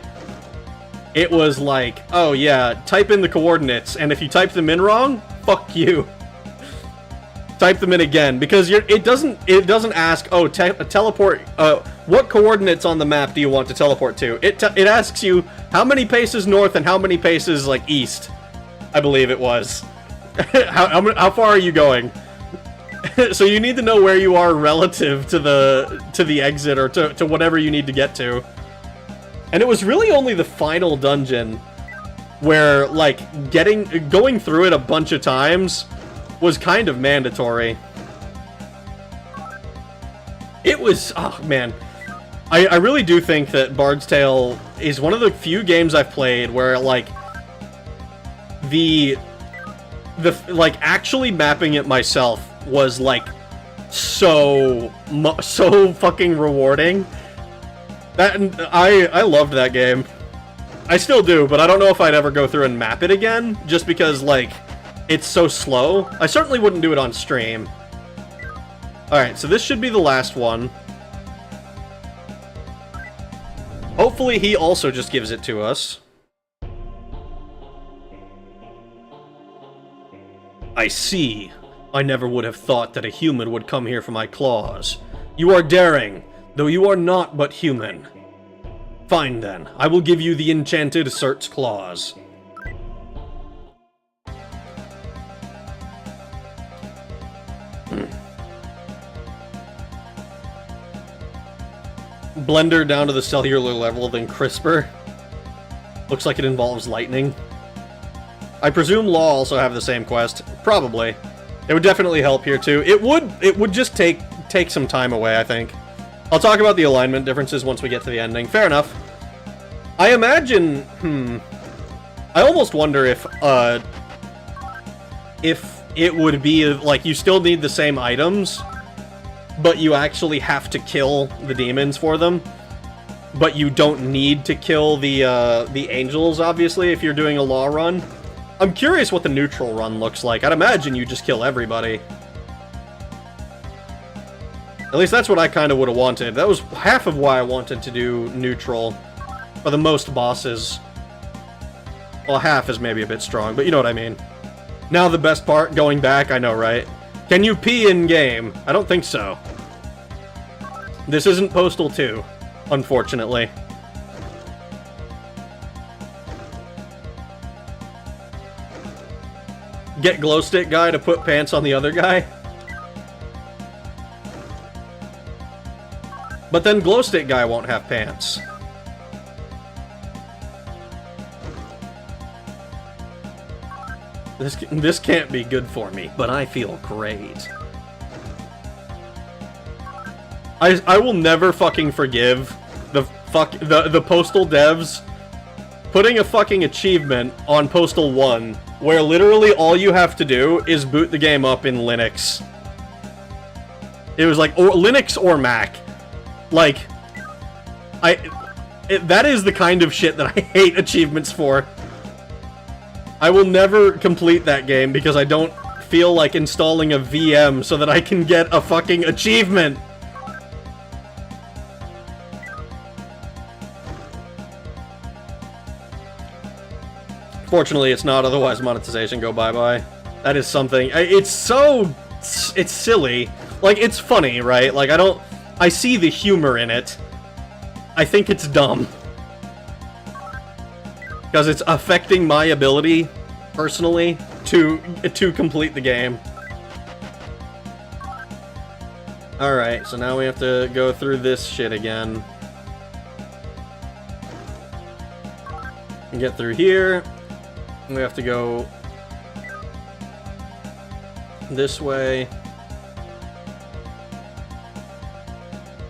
It was like, oh yeah, type in the coordinates, and if you type them in wrong, fuck you. Type them in again, because it doesn't ask, oh, teleport, what coordinates on the map do you want to teleport to? It asks you how many paces north and how many paces, like, east, I believe it was. how far are you going? So you need to know where you are relative to the exit, or to whatever you need to get to. And it was really only the final dungeon where, like, going through it a bunch of times was kind of mandatory. It was, oh man, I really do think that Bard's Tale is one of the few games I've played where, like, like, actually mapping it myself was, like, so fucking rewarding. I loved that game. I still do, but I don't know if I'd ever go through and map it again, just because, like, it's so slow. I certainly wouldn't do it on stream. Alright, so this should be the last one. Hopefully he also just gives it to us. I see. I never would have thought that a human would come here for my claws. You are daring, though you are not but human. Fine then, I will give you the enchanted Cert's claws. Blender down to the cellular level, then crisper. Looks like it involves lightning. I presume Law also have the same quest. Probably. It would definitely help here too. It would just take some time away, I think. I'll talk about the alignment differences once we get to the ending. Fair enough. I imagine, I almost wonder if it would be, like, you still need the same items, but you actually have to kill the demons for them. But you don't need to kill the angels, obviously, if you're doing a Law run. I'm curious what the neutral run looks like. I'd imagine you just kill everybody. At least that's what I kind of would have wanted. That was half of why I wanted to do neutral for the most bosses. Well, half is maybe a bit strong, but you know what I mean. Now the best part, going back, I know, right? Can you pee in-game? I don't think so. This isn't Postal 2, unfortunately. Get Glowstick guy to put pants on the other guy? But then Glowstick guy won't have pants. This can't be good for me, but I feel great. I will never fucking forgive the Postal devs putting a fucking achievement on Postal 1 where literally all you have to do is boot the game up in Linux. It was like, or Linux or Mac. Like, that is the kind of shit that I hate achievements for. I will never complete that game because I don't feel like installing a VM so that I can get a fucking achievement. Fortunately, it's not, otherwise monetization go bye-bye. That is something... It's silly. Like, it's funny, right? Like, I see the humor in it. I think it's dumb. Because it's affecting my ability, personally, to complete the game. Alright, so now we have to go through this shit again. And get through here. We have to go this way.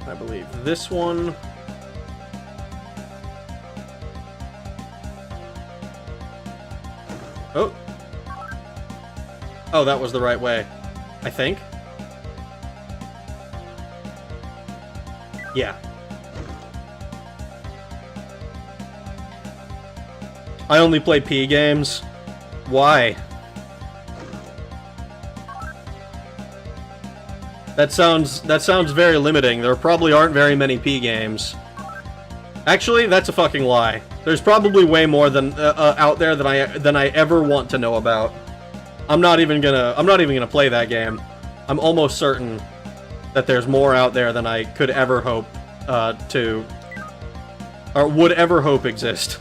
I believe this one. Oh. Oh, that was the right way. I think. Yeah. I only play P games. Why? That sounds very limiting. There probably aren't very many P games. Actually, that's a fucking lie. There's probably way more than out there than I ever want to know about. I'm not even gonna play that game. I'm almost certain that there's more out there than I could ever hope or would ever hope exist.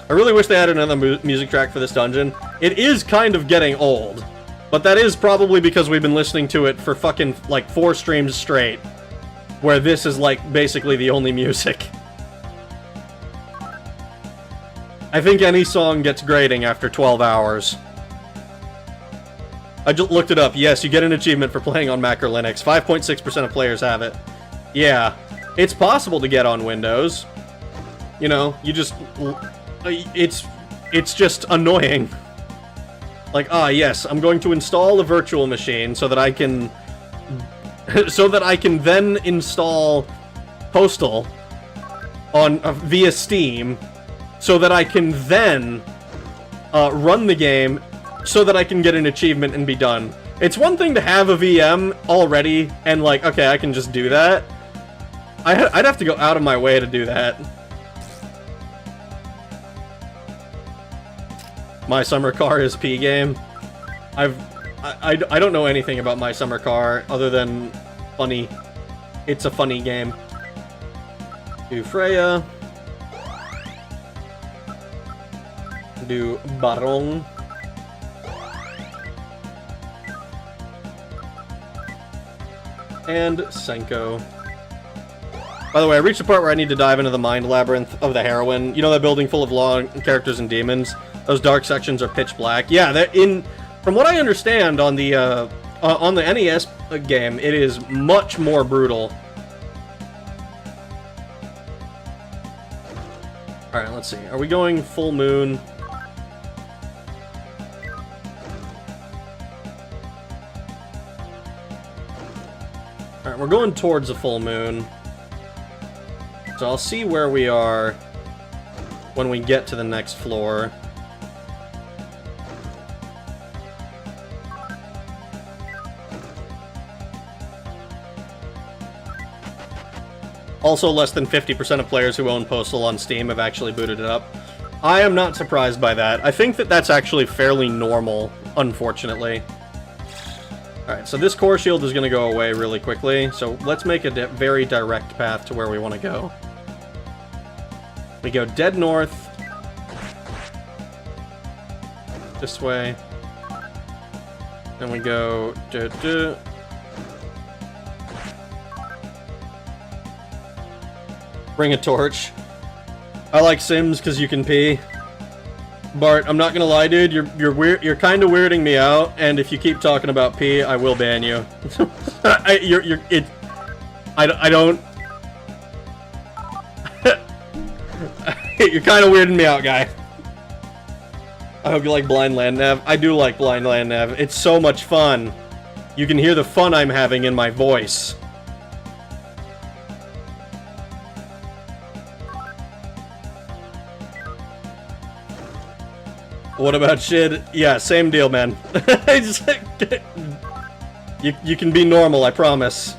I really wish they had another music track for this dungeon. It is kind of getting old, but that is probably because we've been listening to it for fucking, like, 4 streams straight, where this is, like, basically the only music. I think any song gets grading after 12 hours. I just looked it up. Yes, you get an achievement for playing on Mac or Linux. 5.6% of players have it. Yeah, it's possible to get on Windows. You know, you just... It's just annoying. Like, yes, I'm going to install a virtual machine so that I can... so that I can then install Postal on via Steam, so that I can then run the game so that I can get an achievement and be done. It's one thing to have a VM already and, like, okay, I can just do that. I'd have to go out of my way to do that. My Summer Car is P game. I don't know anything about My Summer Car other than funny. It's a funny game. Do Freya. Do Barong. And Senko. By the way, I reached the part where I need to dive into the mind labyrinth of the heroine. You know that building full of law characters and demons? Those dark sections are pitch black. Yeah, from what I understand on the NES game, it is much more brutal. Alright, let's see. Are we going full moon? Alright, we're going towards the full moon. So I'll see where we are when we get to the next floor. Also, less than 50% of players who own Postal on Steam have actually booted it up. I am not surprised by that. I think that that's actually fairly normal, unfortunately. Alright, so this core shield is going to go away really quickly, so let's make a very direct path to where we want to go. We go dead north. This way. Then we go... Bring a torch. I like Sims because you can pee. Bart, I'm not gonna lie, dude. You're weird. You're kind of weirding me out, and if you keep talking about pee, I will ban you. I don't. You're kind of weirding me out, guy. I hope you like Blind Land Nav. I do like Blind Land Nav. It's so much fun. You can hear the fun I'm having in my voice. What about Shin? Yeah, same deal, man. You can be normal, I promise.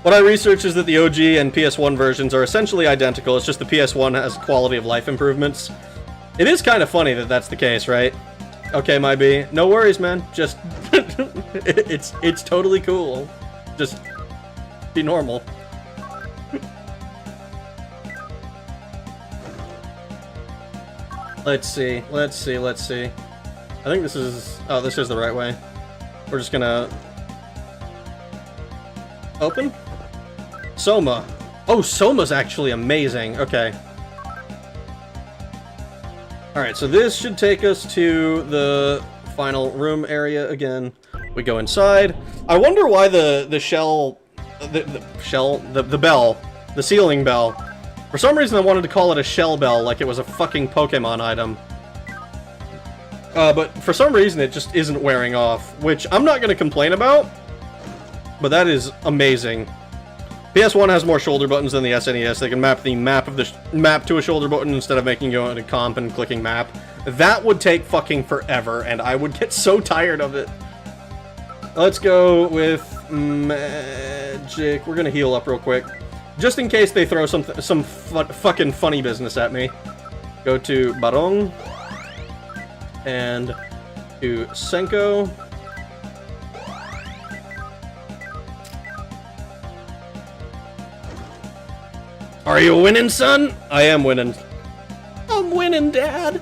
What I researched is that the OG and PS1 versions are essentially identical, it's just the PS1 has quality of life improvements. It is kind of funny that that's the case, right? Okay, my B. No worries, man. Just... it's totally cool. Just... be normal. Let's see. I think this is... oh, this is the right way. We're just gonna... open? Soma. Oh, Soma's actually amazing. Okay. Alright, so this should take us to the final room area again. We go inside. I wonder why the shell... the bell. The ceiling bell. For some reason I wanted to call it a shell bell, like it was a fucking Pokemon item. But for some reason it just isn't wearing off, which I'm not gonna complain about. But that is amazing. PS1 has more shoulder buttons than the SNES. They can map the map to a shoulder button instead of making you go into comp and clicking map. That would take fucking forever, and I would get so tired of it. Let's go with magic. We're gonna heal up real quick, just in case they throw some fucking funny business at me. Go to Barong and to Senko. Are you winning, son? I am winning. I'm winning, Dad.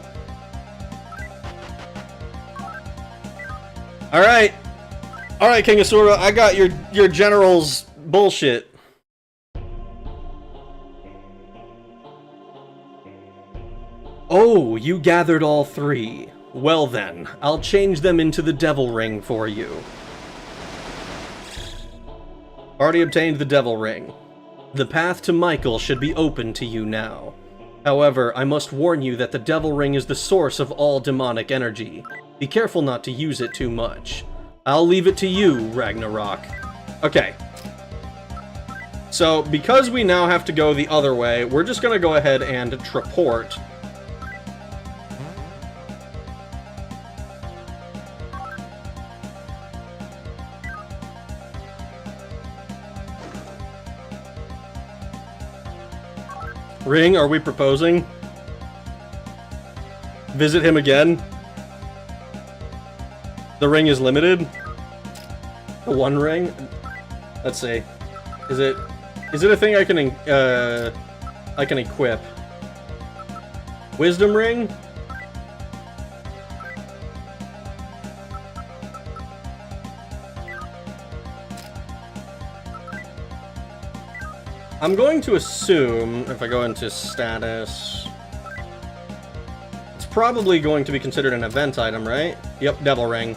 Alright. Alright, King Asura, I got your general's bullshit. Oh, you gathered all three. Well then, I'll change them into the Devil Ring for you. Already obtained the Devil Ring. The path to Michael should be open to you now. However, I must warn you that the Devil Ring is the source of all demonic energy. Be careful not to use it too much. I'll leave it to you, Ragnarok. Okay. So, because we now have to go the other way, we're just gonna go ahead and traport. Ring, are we proposing? Visit him again? The ring is limited? The one ring? Let's see. Is it a thing I can equip? Wisdom ring? I'm going to assume, if I go into status, it's probably going to be considered an event item, right? Yep, Devil Ring.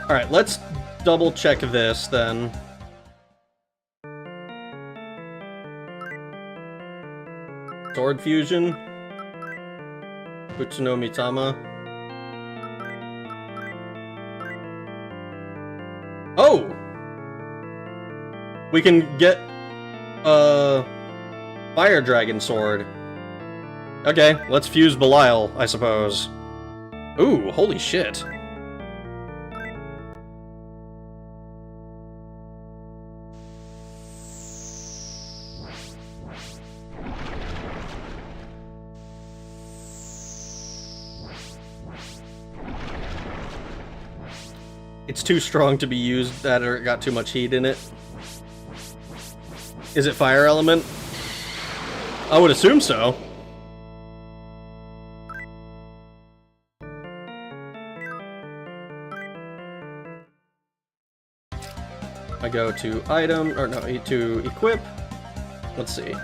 Alright, let's double check this then. Sword Fusion. Utsuno Mitama. Oh! We can get a Fire Dragon Sword. Okay, let's fuse Belial, I suppose. Ooh, holy shit. It's too strong to be used, that or it got too much heat in it. Is it fire element? I would assume so. I go to item, or no, to equip. Let's see.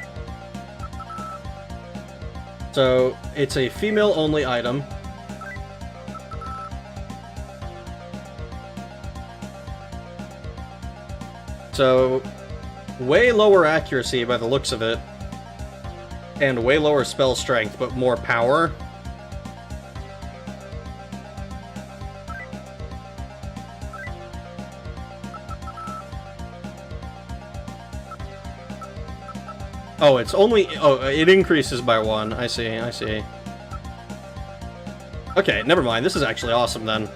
So, it's a female-only item. So, way lower accuracy by the looks of it. And way lower spell strength, but more power. Oh, it's only... Oh, it increases by 1. I see, I see. Okay, never mind. This is actually awesome, then.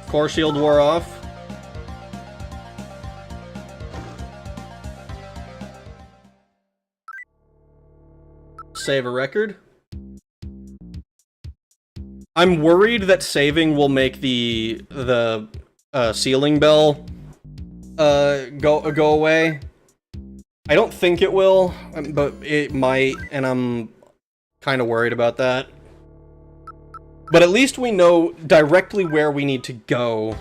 Core shield wore off. Save a record. I'm worried that saving will make the ceiling bell go away. I don't think it will, but it might, and I'm kind of worried about that. But at least we know directly where we need to go.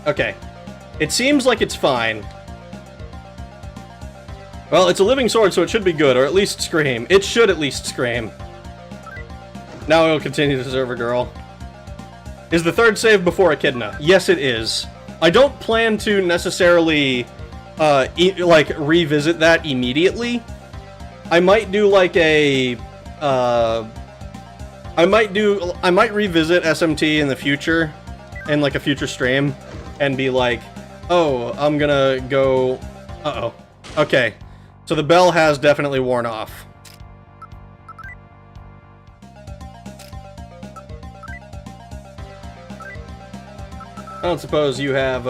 Okay. It seems like it's fine. Well, it's a living sword, so it should be good, or at least scream. It should at least scream. Now it'll continue to serve a girl. Is the third save before Echidna? Yes, it is. I don't plan to necessarily, like, revisit that immediately. I might do, like, a... I might revisit SMT in the future, in like a future stream, and be like, oh, I'm gonna go... Uh-oh. Okay. So the bell has definitely worn off. I don't suppose you have,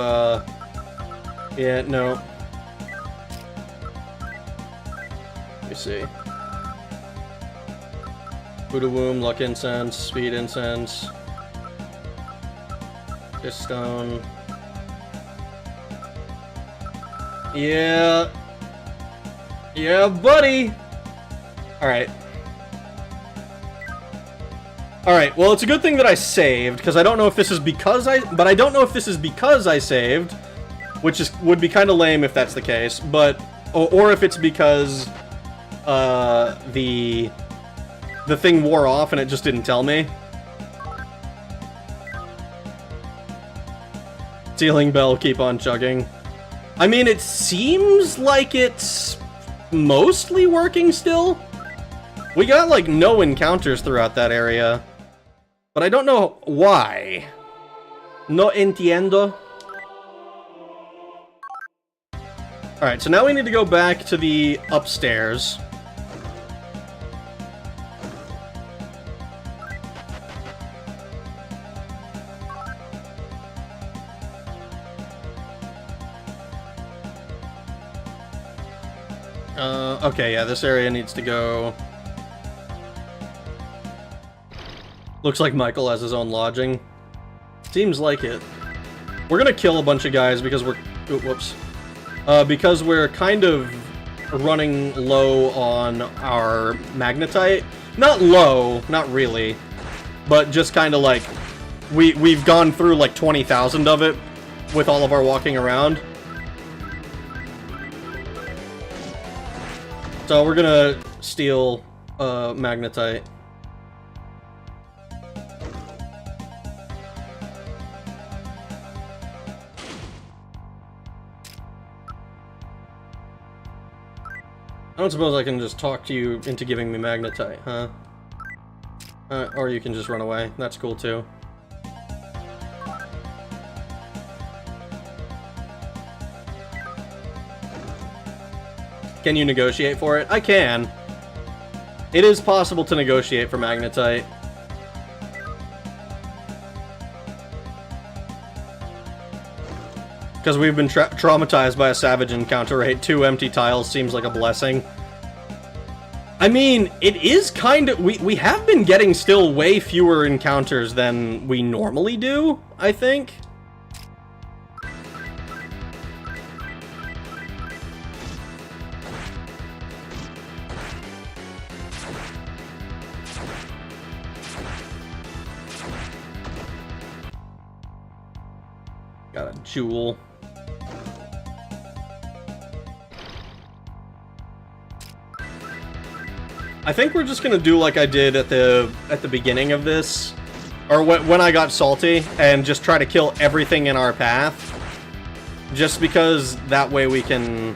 yeah, no. Let me see. Buddha Womb, Luck Incense, Speed Incense, This Stone. Yeah. Yeah, buddy! Alright. Alright, well, it's a good thing that I saved, because I don't know if this is because but I don't know if this is because I saved, which would be kind of lame if that's the case, but, or if it's because, the thing wore off and it just didn't tell me. Ceiling bell, keep on chugging. I mean, it seems like it's mostly working still. We got, like, no encounters throughout that area. But I don't know why. No entiendo. Alright, so now we need to go back to the upstairs. Okay, yeah, this area needs to go... Looks like Michael has his own lodging. Seems like it. We're gonna kill a bunch of guys because we're... Oh, whoops. Because we're kind of running low on our magnetite. Not low, not really. But just kind of like... We've gone through like 20,000 of it with all of our walking around. So we're gonna steal magnetite. I don't suppose I can just talk to you into giving me magnetite, huh? Or you can just run away. That's cool too. Can you negotiate for it? I can. It is possible to negotiate for magnetite. Because we've been traumatized by a savage encounter rate. 2 empty tiles seems like a blessing. I mean, it is kind of... We have been getting still way fewer encounters than we normally do, I think. Got a jewel. I think we're just gonna do like I did at the beginning of this, or when I got salty, and just try to kill everything in our path. Just because that way we can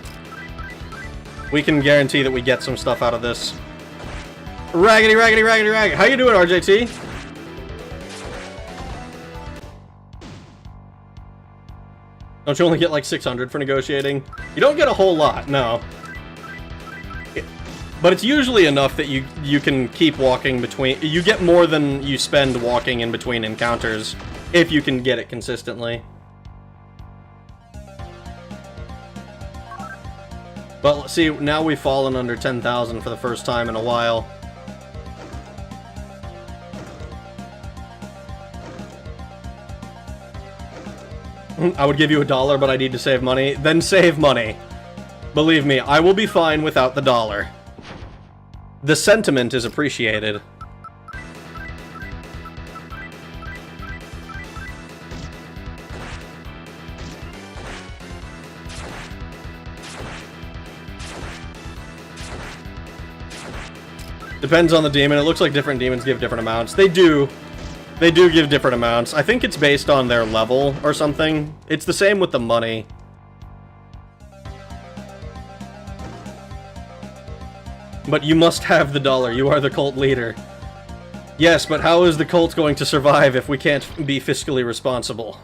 guarantee that we get some stuff out of this. Raggedy, raggedy, raggedy, raggedy. How you doing, RJT? Don't you only get like 600 for negotiating? You don't get a whole lot, no. But it's usually enough that you can keep walking between... You get more than you spend walking in between encounters, if you can get it consistently. But let's see, now we've fallen under 10,000 for the first time in a while. I would give you $1, but I need to save money. Then save money. Believe me, I will be fine without the dollar. The sentiment is appreciated. Depends on the demon. It looks like different demons give different amounts. They do. They do give different amounts. I think it's based on their level or something. It's the same with the money. But you must have the dollar. You are the cult leader. Yes, but how is the cult going to survive if we can't be fiscally responsible?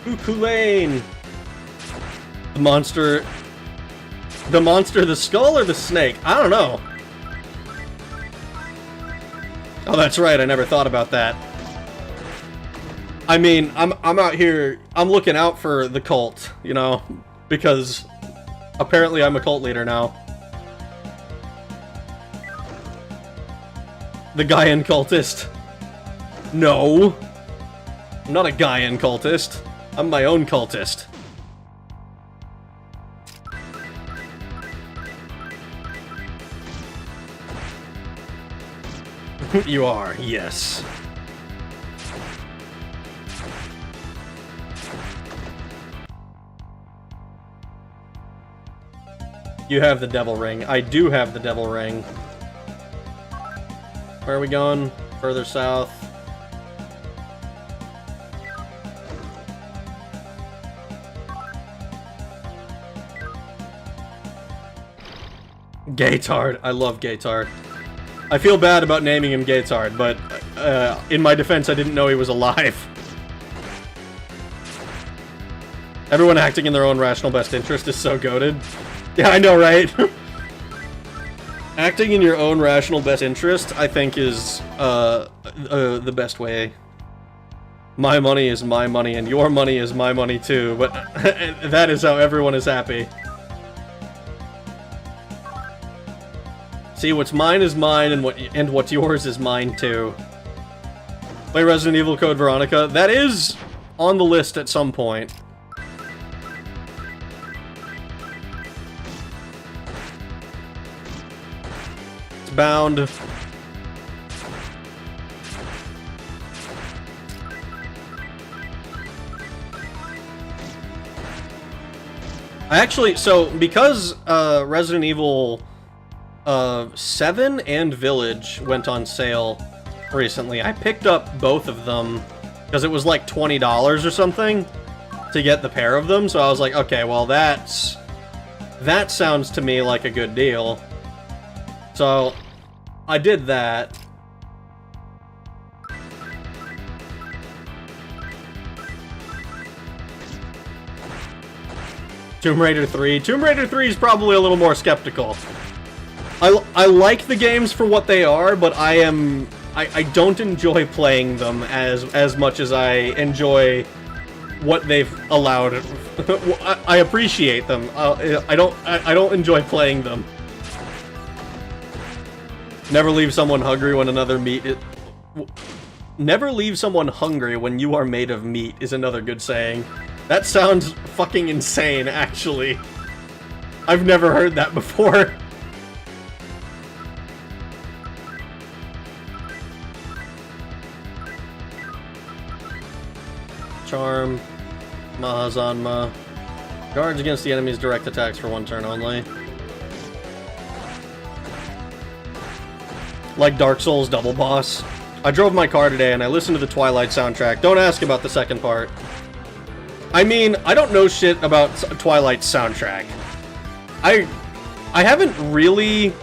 Ukulain! The monster... The monster, the skull, or the snake? I don't know. Oh, that's right, I never thought about that. I mean, I'm out here, I'm looking out for the cult, you know, because apparently I'm a cult leader now. The Gaian cultist. No. I'm not a Gaian cultist. I'm my own cultist. You are, yes. You have the devil ring. I do have the devil ring. Where are we going? Further south. Gaetard. I love Gaetard. I feel bad about naming him Gaetard, but in my defense, I didn't know he was alive. Everyone acting in their own rational best interest is so goated. Yeah, I know, right? Acting in your own rational best interest, I think, is the best way. My money is my money, and your money is my money too, but that is how everyone is happy. See, what's mine is mine, and what's yours is mine too. Play Resident Evil Code Veronica. That is on the list at some point. It's bound. I actually, so because Resident Evil 7 and Village went on sale recently, I picked up both of them because it was like $20 or something to get the pair of them, so I was like, okay, well that sounds to me like a good deal. So I did that. Tomb Raider 3. Tomb Raider 3 is probably a little more skeptical. I like the games for what they are, but I don't enjoy playing them as much as I enjoy what they've allowed. I appreciate them. I don't enjoy playing them. Never leave someone hungry when another meat is... Never leave someone hungry when you are made of meat is another good saying. That sounds fucking insane, actually. I've never heard that before. Charm, Mahazanma. Guards against the enemy's direct attacks for 1 turn only. Like Dark Souls Double Boss. I drove my car today and I listened to the Twilight soundtrack. Don't ask about the second part. I mean, I don't know shit about Twilight's soundtrack. I haven't really...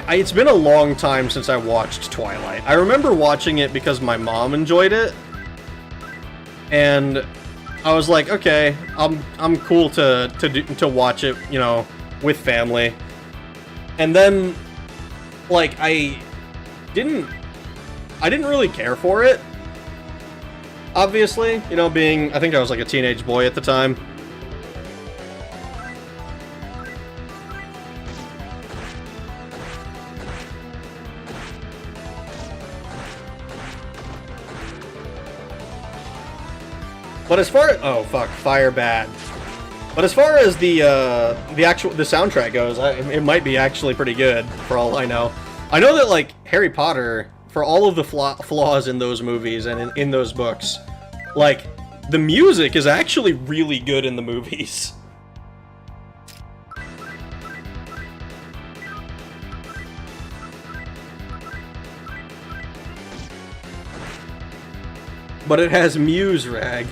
it's been a long time since I watched Twilight. I remember watching it because my mom enjoyed it. And I was like, okay, I'm cool to watch it, you know, with family. And then, like, I didn't really care for it. Obviously, you know, I think I was like a teenage boy at the time. But as far as, oh fuck, fire bad. But as far as the soundtrack goes, it might be actually pretty good, for all I know. I know that, like, Harry Potter, for all of the flaws in those movies and in those books, like, the music is actually really good in the movies. But it has Muse rag.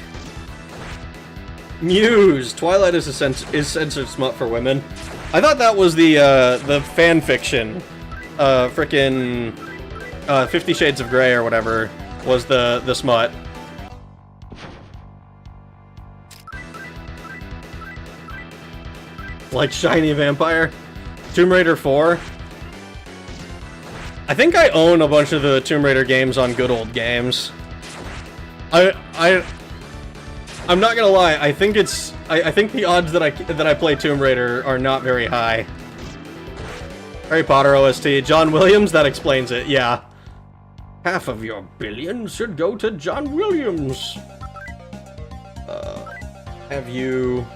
Muse! Twilight is censored smut for women. I thought that was the fan fiction. Frickin' 50 Shades of Grey or whatever was the smut. Like Shiny Vampire? Tomb Raider 4? I think I own a bunch of the Tomb Raider games on Good Old Games. I'm not gonna lie, I think the odds that I play Tomb Raider are not very high. Harry Potter OST, John Williams, that explains it, yeah. Half of your billions should go to John Williams. Have you...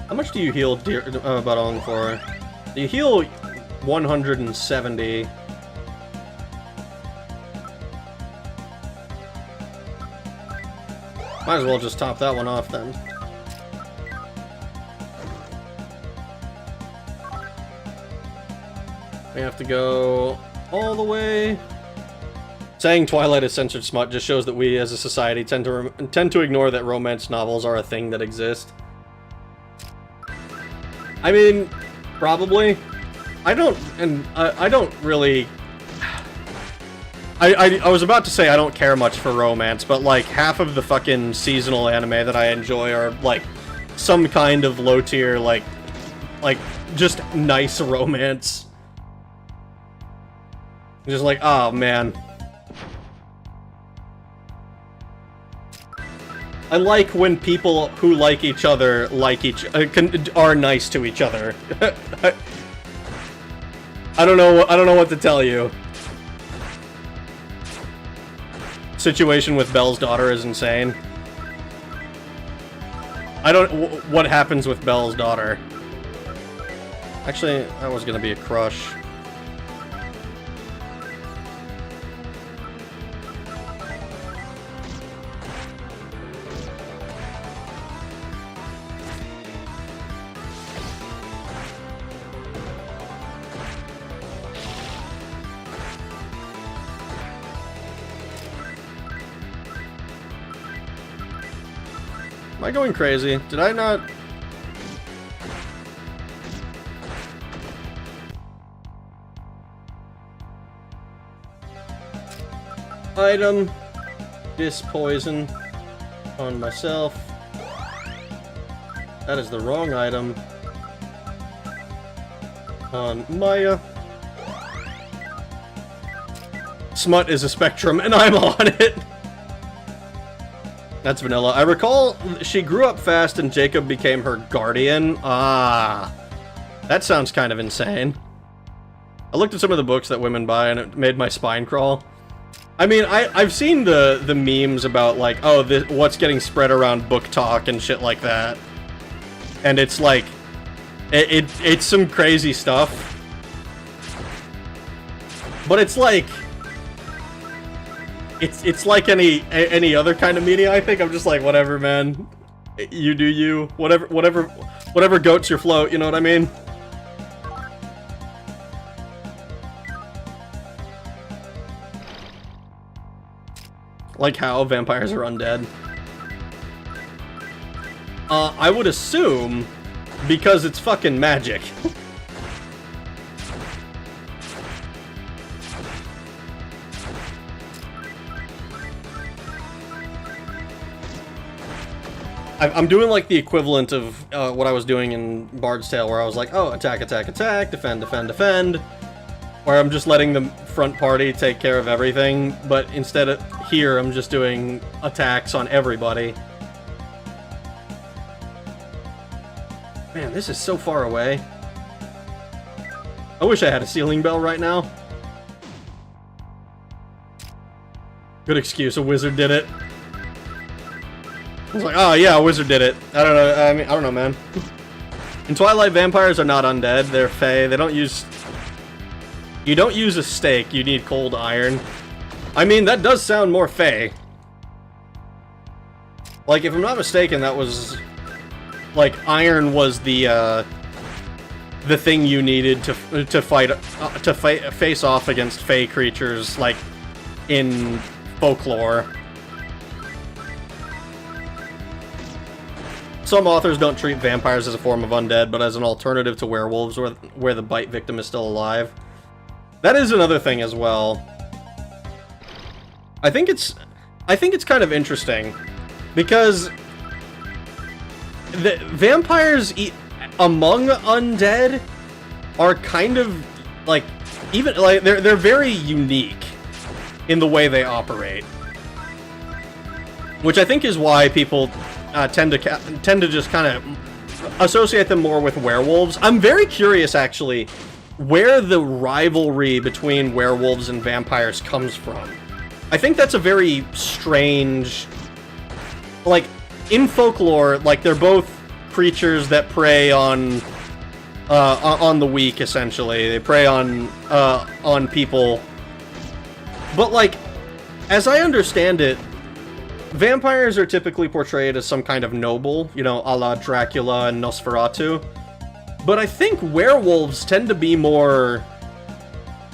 How much do you heal Barong for? You heal 170. Might as well just top that one off then. We have to go all the way. Saying Twilight is censored smut just shows that we as a society tend to ignore that romance novels are a thing that exist. I mean, probably. I don't really... I was about to say I don't care much for romance, but like half of the fucking seasonal anime that I enjoy are like some kind of low tier, like just nice romance. Just like, oh man. I like when people who like each other are nice to each other. I don't know what to tell you. Situation with Belle's daughter is insane. What happens with Belle's daughter? Actually, that was gonna be a crush. Am I going crazy? Did I not... Item. Dispoison. On myself. That is the wrong item. On Maya. Smut is a spectrum, and I'm on it! That's vanilla. I recall she grew up fast and Jacob became her guardian. Ah. That sounds kind of insane. I looked at some of the books that women buy and it made my spine crawl. I mean, I've seen the memes about like, oh, what's getting spread around book talk and shit like that. And it's like, it's some crazy stuff. But it's like... It's like any other kind of media, I think. I'm just like, whatever, man. You do you. Whatever goats your float, you know what I mean? Like how vampires are undead. I would assume because it's fucking magic. I'm doing like the equivalent of what I was doing in Bard's Tale, where I was like, oh, attack, attack, attack, defend, defend, defend. Where I'm just letting the front party take care of everything, but instead of here, I'm just doing attacks on everybody. Man, this is so far away. I wish I had a ceiling bell right now. Good excuse, a wizard did it. I was like, oh yeah, a wizard did it. I don't know, I don't know, man. In Twilight, vampires are not undead, they're fey. They don't use... You don't use a stake, you need cold iron. I mean, that does sound more fey. Like, if I'm not mistaken, that was... Like, iron was the thing you needed to face off against fey creatures, like, in folklore. Some authors don't treat vampires as a form of undead, but as an alternative to werewolves, where the bite victim is still alive. That is another thing as well. I think it's kind of interesting, because the vampires among undead are kind of like, even like they're very unique in the way they operate, which I think is why people tend to just kind of associate them more with werewolves. I'm very curious, actually, where the rivalry between werewolves and vampires comes from. I think that's a very strange... Like, in folklore, like, they're both creatures that prey on the weak, essentially. They prey on people. But, like, as I understand it, vampires are typically portrayed as some kind of noble, you know, a la Dracula and Nosferatu. But I think werewolves tend to be more,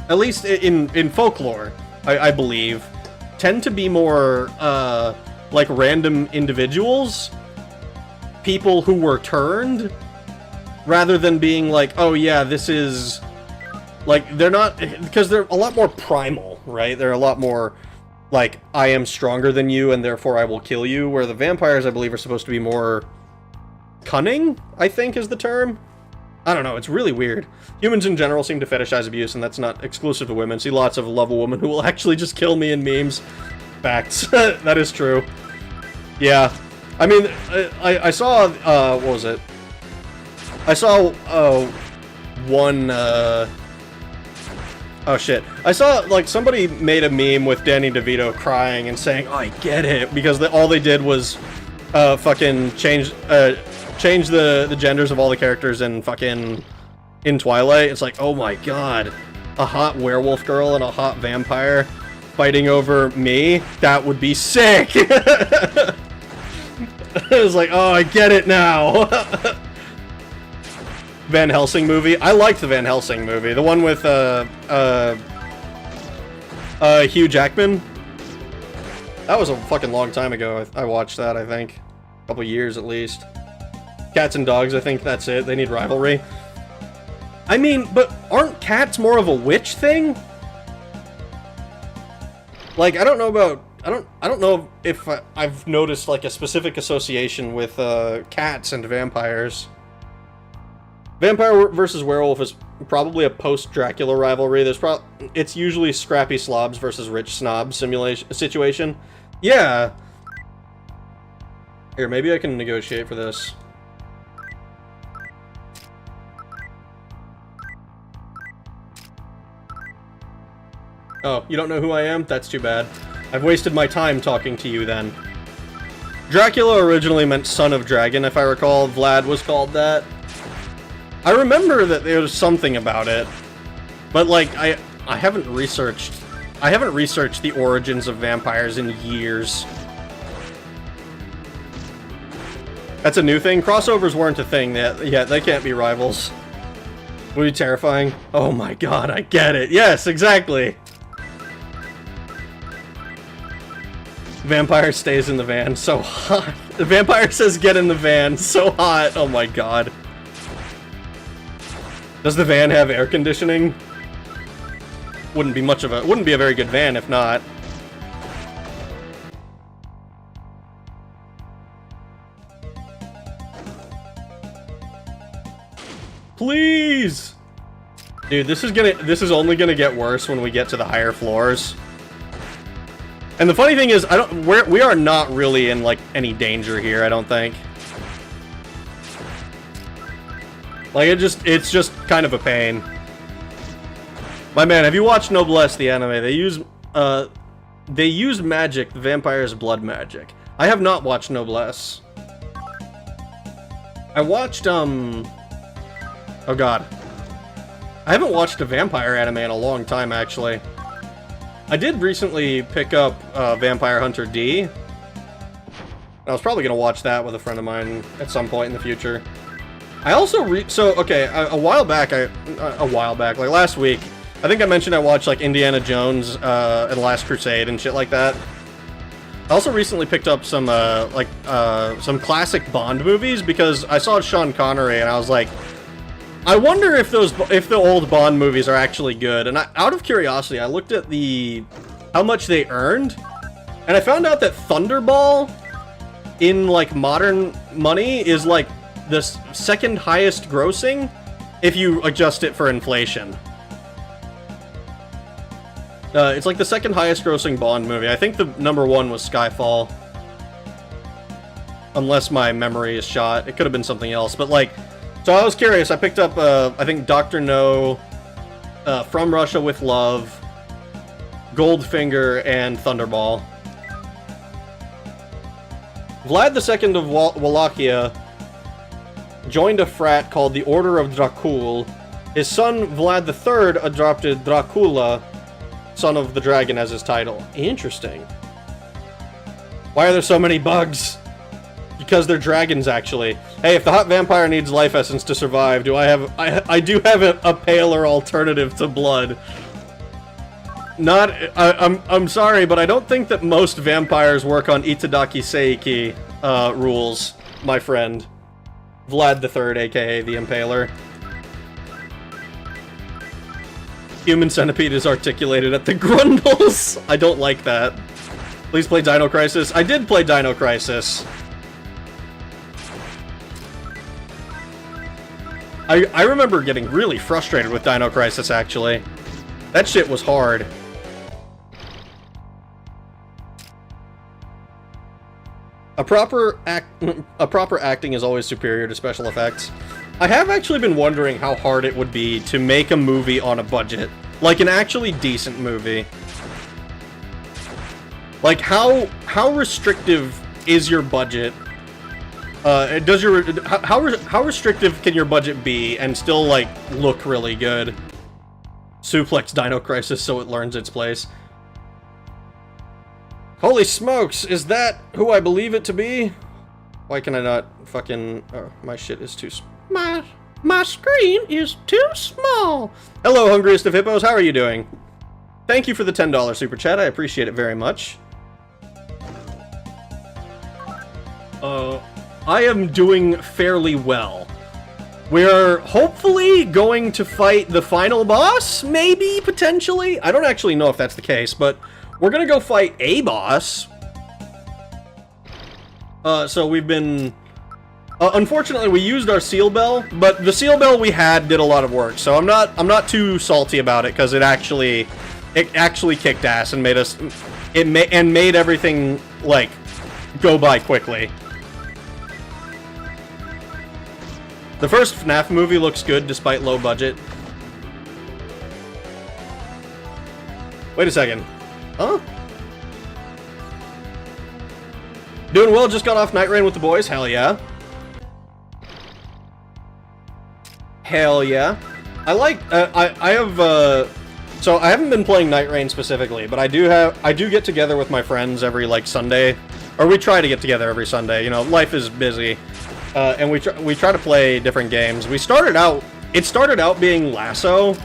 at least in folklore, I believe, tend to be more, like, random individuals. People who were turned, rather than being like, oh yeah, this is... Like, they're not... Because they're a lot more primal, right? They're a lot more... Like, I am stronger than you, and therefore I will kill you, where the vampires, I believe, are supposed to be more cunning, I think is the term. I don't know, it's really weird. Humans in general seem to fetishize abuse, and that's not exclusive to women. See lots of love a woman who will actually just kill me in memes. Facts. That is true. Yeah. I mean, I saw, what was it? I saw, one, oh shit. I saw, like, somebody made a meme with Danny DeVito crying and saying, oh, I get it, because all they did was, fucking change the genders of all the characters in Twilight. It's like, oh my god, a hot werewolf girl and a hot vampire fighting over me? That would be sick! It was like, oh, I get it now! Van Helsing movie. I liked the Van Helsing movie. The one with, Hugh Jackman. That was a fucking long time ago. I watched that, I think. A couple years, at least. Cats and dogs, I think that's it. They need rivalry. I mean, but aren't cats more of a witch thing? Like, I don't know about... I don't know if I've noticed, like, a specific association with, cats and vampires. Vampire versus werewolf is probably a post-Dracula rivalry. It's usually scrappy slobs versus rich snob situation. Yeah. Here, maybe I can negotiate for this. Oh, you don't know who I am? That's too bad. I've wasted my time talking to you then. Dracula originally meant son of dragon, if I recall. Vlad was called that. I remember that there was something about it, but like I haven't researched the origins of vampires in years. That's a new thing? Crossovers weren't a thing yet. Yeah, they can't be rivals. Would be terrifying. Oh my god, I get it. Yes, exactly. Vampire stays in the van. So hot. The vampire says get in the van. So hot. Oh my god. Does the van have air conditioning? Wouldn't be a very good van if not. Please! Dude, this is only gonna get worse when we get to the higher floors. And the funny thing is, we are not really in, like, any danger here, I don't think. Like, it's just kind of a pain. My man, have you watched Noblesse, the anime? They use magic, the vampire's blood magic. I have not watched Noblesse. I watched, oh god. I haven't watched a vampire anime in a long time, actually. I did recently pick up Vampire Hunter D. I was probably gonna watch that with a friend of mine at some point in the future. I also a while back, like last week, I think I mentioned I watched like Indiana Jones and Last Crusade and shit like that. I also recently picked up some some classic Bond movies because I saw Sean Connery and I was like, I wonder if the old Bond movies are actually good. And out of curiosity, I looked at how much they earned, and I found out that Thunderball in like modern money is like the second highest grossing if you adjust it for inflation. It's like the second highest grossing Bond movie. I think the number one was Skyfall. Unless my memory is shot. It could have been something else. But like, so I was curious. I picked up, I think, Dr. No, From Russia with Love, Goldfinger, and Thunderball. Vlad II of Wallachia joined a frat called the Order of Dracul. His son, Vlad III, adopted Dracula, Son of the Dragon, as his title. Interesting. Why are there so many bugs? Because they're dragons, actually. Hey, if the hot vampire needs life essence to survive, I do have a paler alternative to blood. I'm sorry, but I don't think that most vampires work on Itadaki Seiki rules, my friend. Vlad III, aka the Impaler. Human Centipede is articulated at the grundles. I don't like that. Please play Dino Crisis. I did play Dino Crisis. I remember getting really frustrated with Dino Crisis, actually. That shit was hard. A proper acting is always superior to special effects. I have actually been wondering how hard it would be to make a movie on a budget. Like an actually decent movie. Like how restrictive is your budget? How restrictive can your budget be and still like look really good? Suplex Dino Crisis so it learns its place. Holy smokes, is that who I believe it to be? Why can I not fucking... Oh, my shit is too... My screen is too small. Hello, hungriest of hippos, how are you doing? Thank you for the $10 super chat, I appreciate it very much. I am doing fairly well. We're hopefully going to fight the final boss, maybe, potentially? I don't actually know if that's the case, but we're gonna go fight a boss. So we've been... unfortunately, we used our seal bell, but the seal bell we had did a lot of work, so I'm not too salty about it, because it actually kicked ass and made us... made everything, like, go by quickly. The first FNAF movie looks good despite low budget. Wait a second. Huh? Doing well, just got off Night Rain with the boys. Hell yeah. Hell yeah. I like, I have, so I haven't been playing Night Rain specifically, but I do get together with my friends every, like, Sunday. Or we try to get together every Sunday, you know, life is busy. And we try to play different games. It started out being Lasso,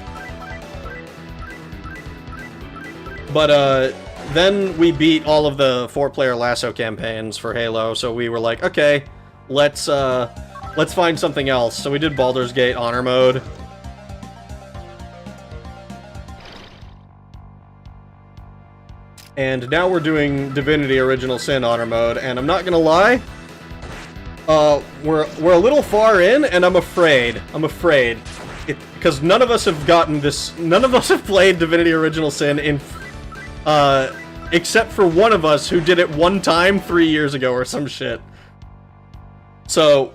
but then we beat all of the 4-player Lasso campaigns for Halo, so we were like, okay, let's find something else. So we did Baldur's Gate Honor Mode. And now we're doing Divinity Original Sin Honor Mode, and I'm not gonna lie, we're a little far in, and I'm afraid, because none of us have played Divinity Original Sin in, except for one of us who did it one time 3 years ago or some shit. So,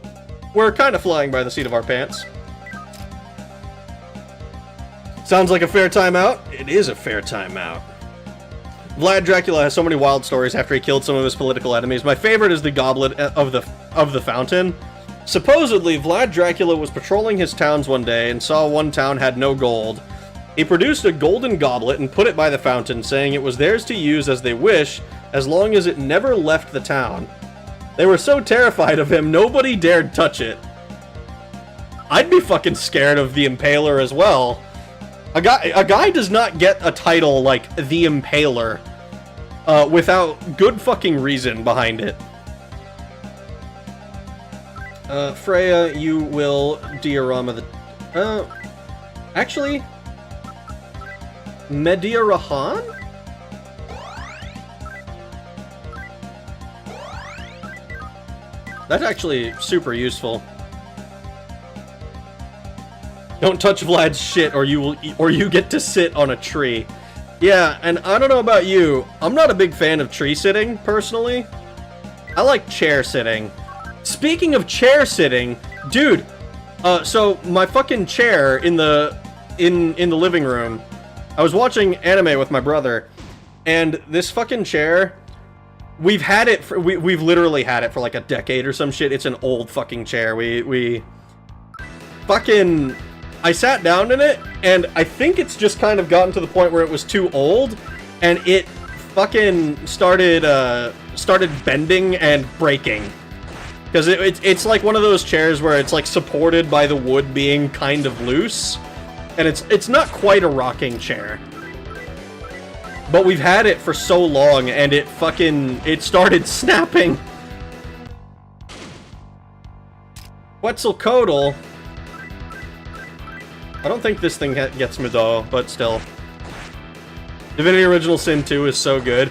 we're kind of flying by the seat of our pants. Sounds like a fair timeout? It is a fair timeout. Vlad Dracula has so many wild stories after he killed some of his political enemies. My favorite is the Goblet of the Fountain. Supposedly, Vlad Dracula was patrolling his towns one day and saw one town had no gold. He produced a golden goblet and put it by the fountain, saying it was theirs to use as they wish, as long as it never left the town. They were so terrified of him, nobody dared touch it. I'd be fucking scared of the Impaler as well. A guy does not get a title like the Impaler without good fucking reason behind it. Freya, you will diorama the... actually... Medirahan? That's actually super useful. Don't touch Vlad's shit, or you get to sit on a tree. Yeah, and I don't know about you, I'm not a big fan of tree sitting, personally. I like chair sitting. Speaking of chair sitting, dude, so my fucking chair in the living room, I was watching anime with my brother, and this fucking chair, we've literally had it for like a decade or some shit. It's an old fucking chair. I sat down in it, and I think it's just kind of gotten to the point where it was too old, and it fucking started bending and breaking. Because it's like one of those chairs where it's like supported by the wood being kind of loose, and it's not quite a rocking chair. But we've had it for so long, and it started snapping. Quetzalcoatl. I don't think this thing gets me though, but still. Divinity Original Sin 2 is so good.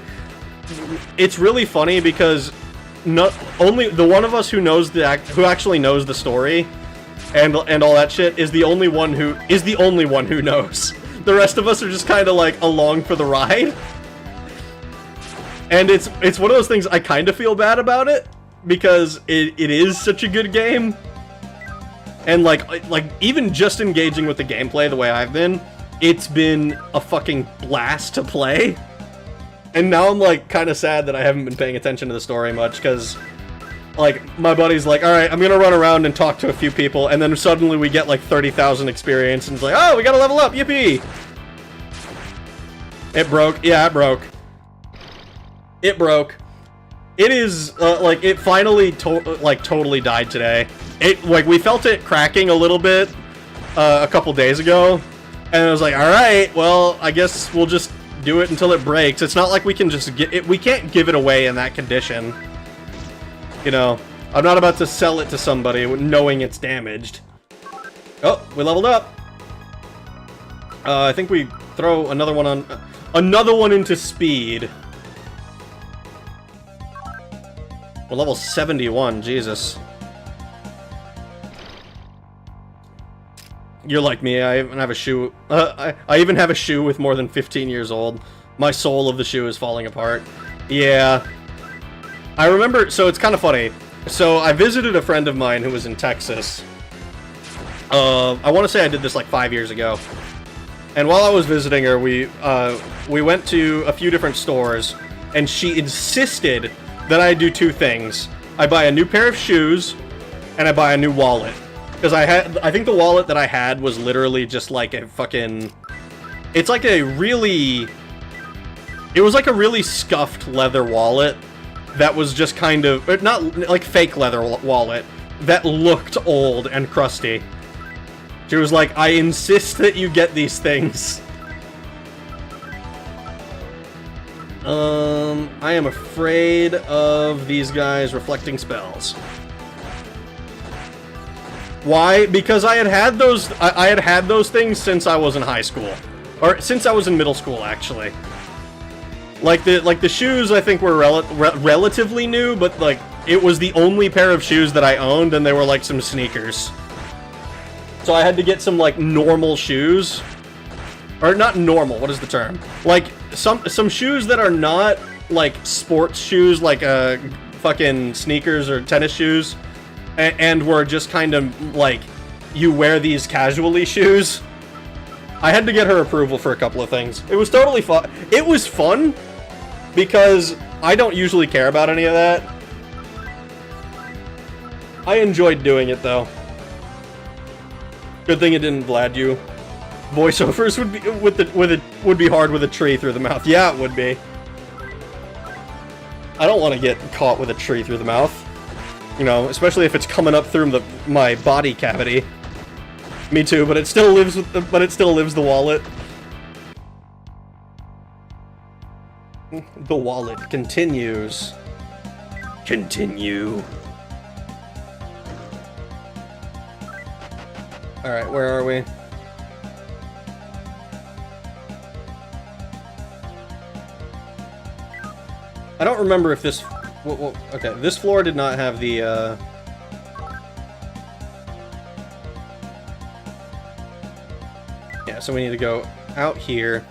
It's really funny because only the one of us who actually knows the story and all that shit is the only one who knows. The rest of us are just kind of like along for the ride. And it's one of those things I kind of feel bad about it because it is such a good game. And like even just engaging with the gameplay the way I've been, it's been a fucking blast to play. And now I'm like kind of sad that I haven't been paying attention to the story much, because like my buddy's like, alright, I'm gonna run around and talk to a few people, and then suddenly we get like 30,000 experience, and it's like, oh, we gotta level up, yippee! It broke. Yeah, it broke. It broke. It is, like, it finally totally died today. We felt it cracking a little bit a couple days ago, and I was like, alright, well, I guess we'll just do it until it breaks. It's not like we can just we can't give it away in that condition. You know, I'm not about to sell it to somebody knowing it's damaged. Oh, we leveled up. I think we throw another one into speed. We're level 71, Jesus. You're like me, I even have a shoe. I even have a shoe with more than 15 years old. My sole of the shoe is falling apart. Yeah. I remember, so it's kind of funny. So I visited a friend of mine who was in Texas. I want to say I did this like 5 years ago. And while I was visiting her, we went to a few different stores, and she insisted that I do two things. I buy a new pair of shoes, and I buy a new wallet. Because I think the wallet that I had was literally just like a fucking... It was like a really scuffed leather wallet that was just kind of... Not like fake leather wallet, that looked old and crusty. She was like, I insist that you get these things. I am afraid of these guys reflecting spells. Why? Because I had those things since I was in high school. Or since I was in middle school, actually. Like the shoes I think were relatively new, but like it was the only pair of shoes that I owned, and they were like some sneakers. So I had to get some like normal shoes. Or not normal, what is the term? Like some shoes that are not like sports shoes, like fucking sneakers or tennis shoes, and were just kind of like you wear these casually shoes. I had to get her approval for a couple of things. It was totally fun. It was fun because I don't usually care about any of that. I enjoyed doing it though. Good thing it didn't Vlad you. Voiceovers would be would be hard with a tree through the mouth. Yeah, it would be. I don't want to get caught with a tree through the mouth. You know, especially if it's coming up through my body cavity. Me too, but it still lives with the wallet. The wallet continues. Continue. Alright, where are we? I don't remember if this... Well, okay, this floor did not have the, Yeah, so we need to go out here.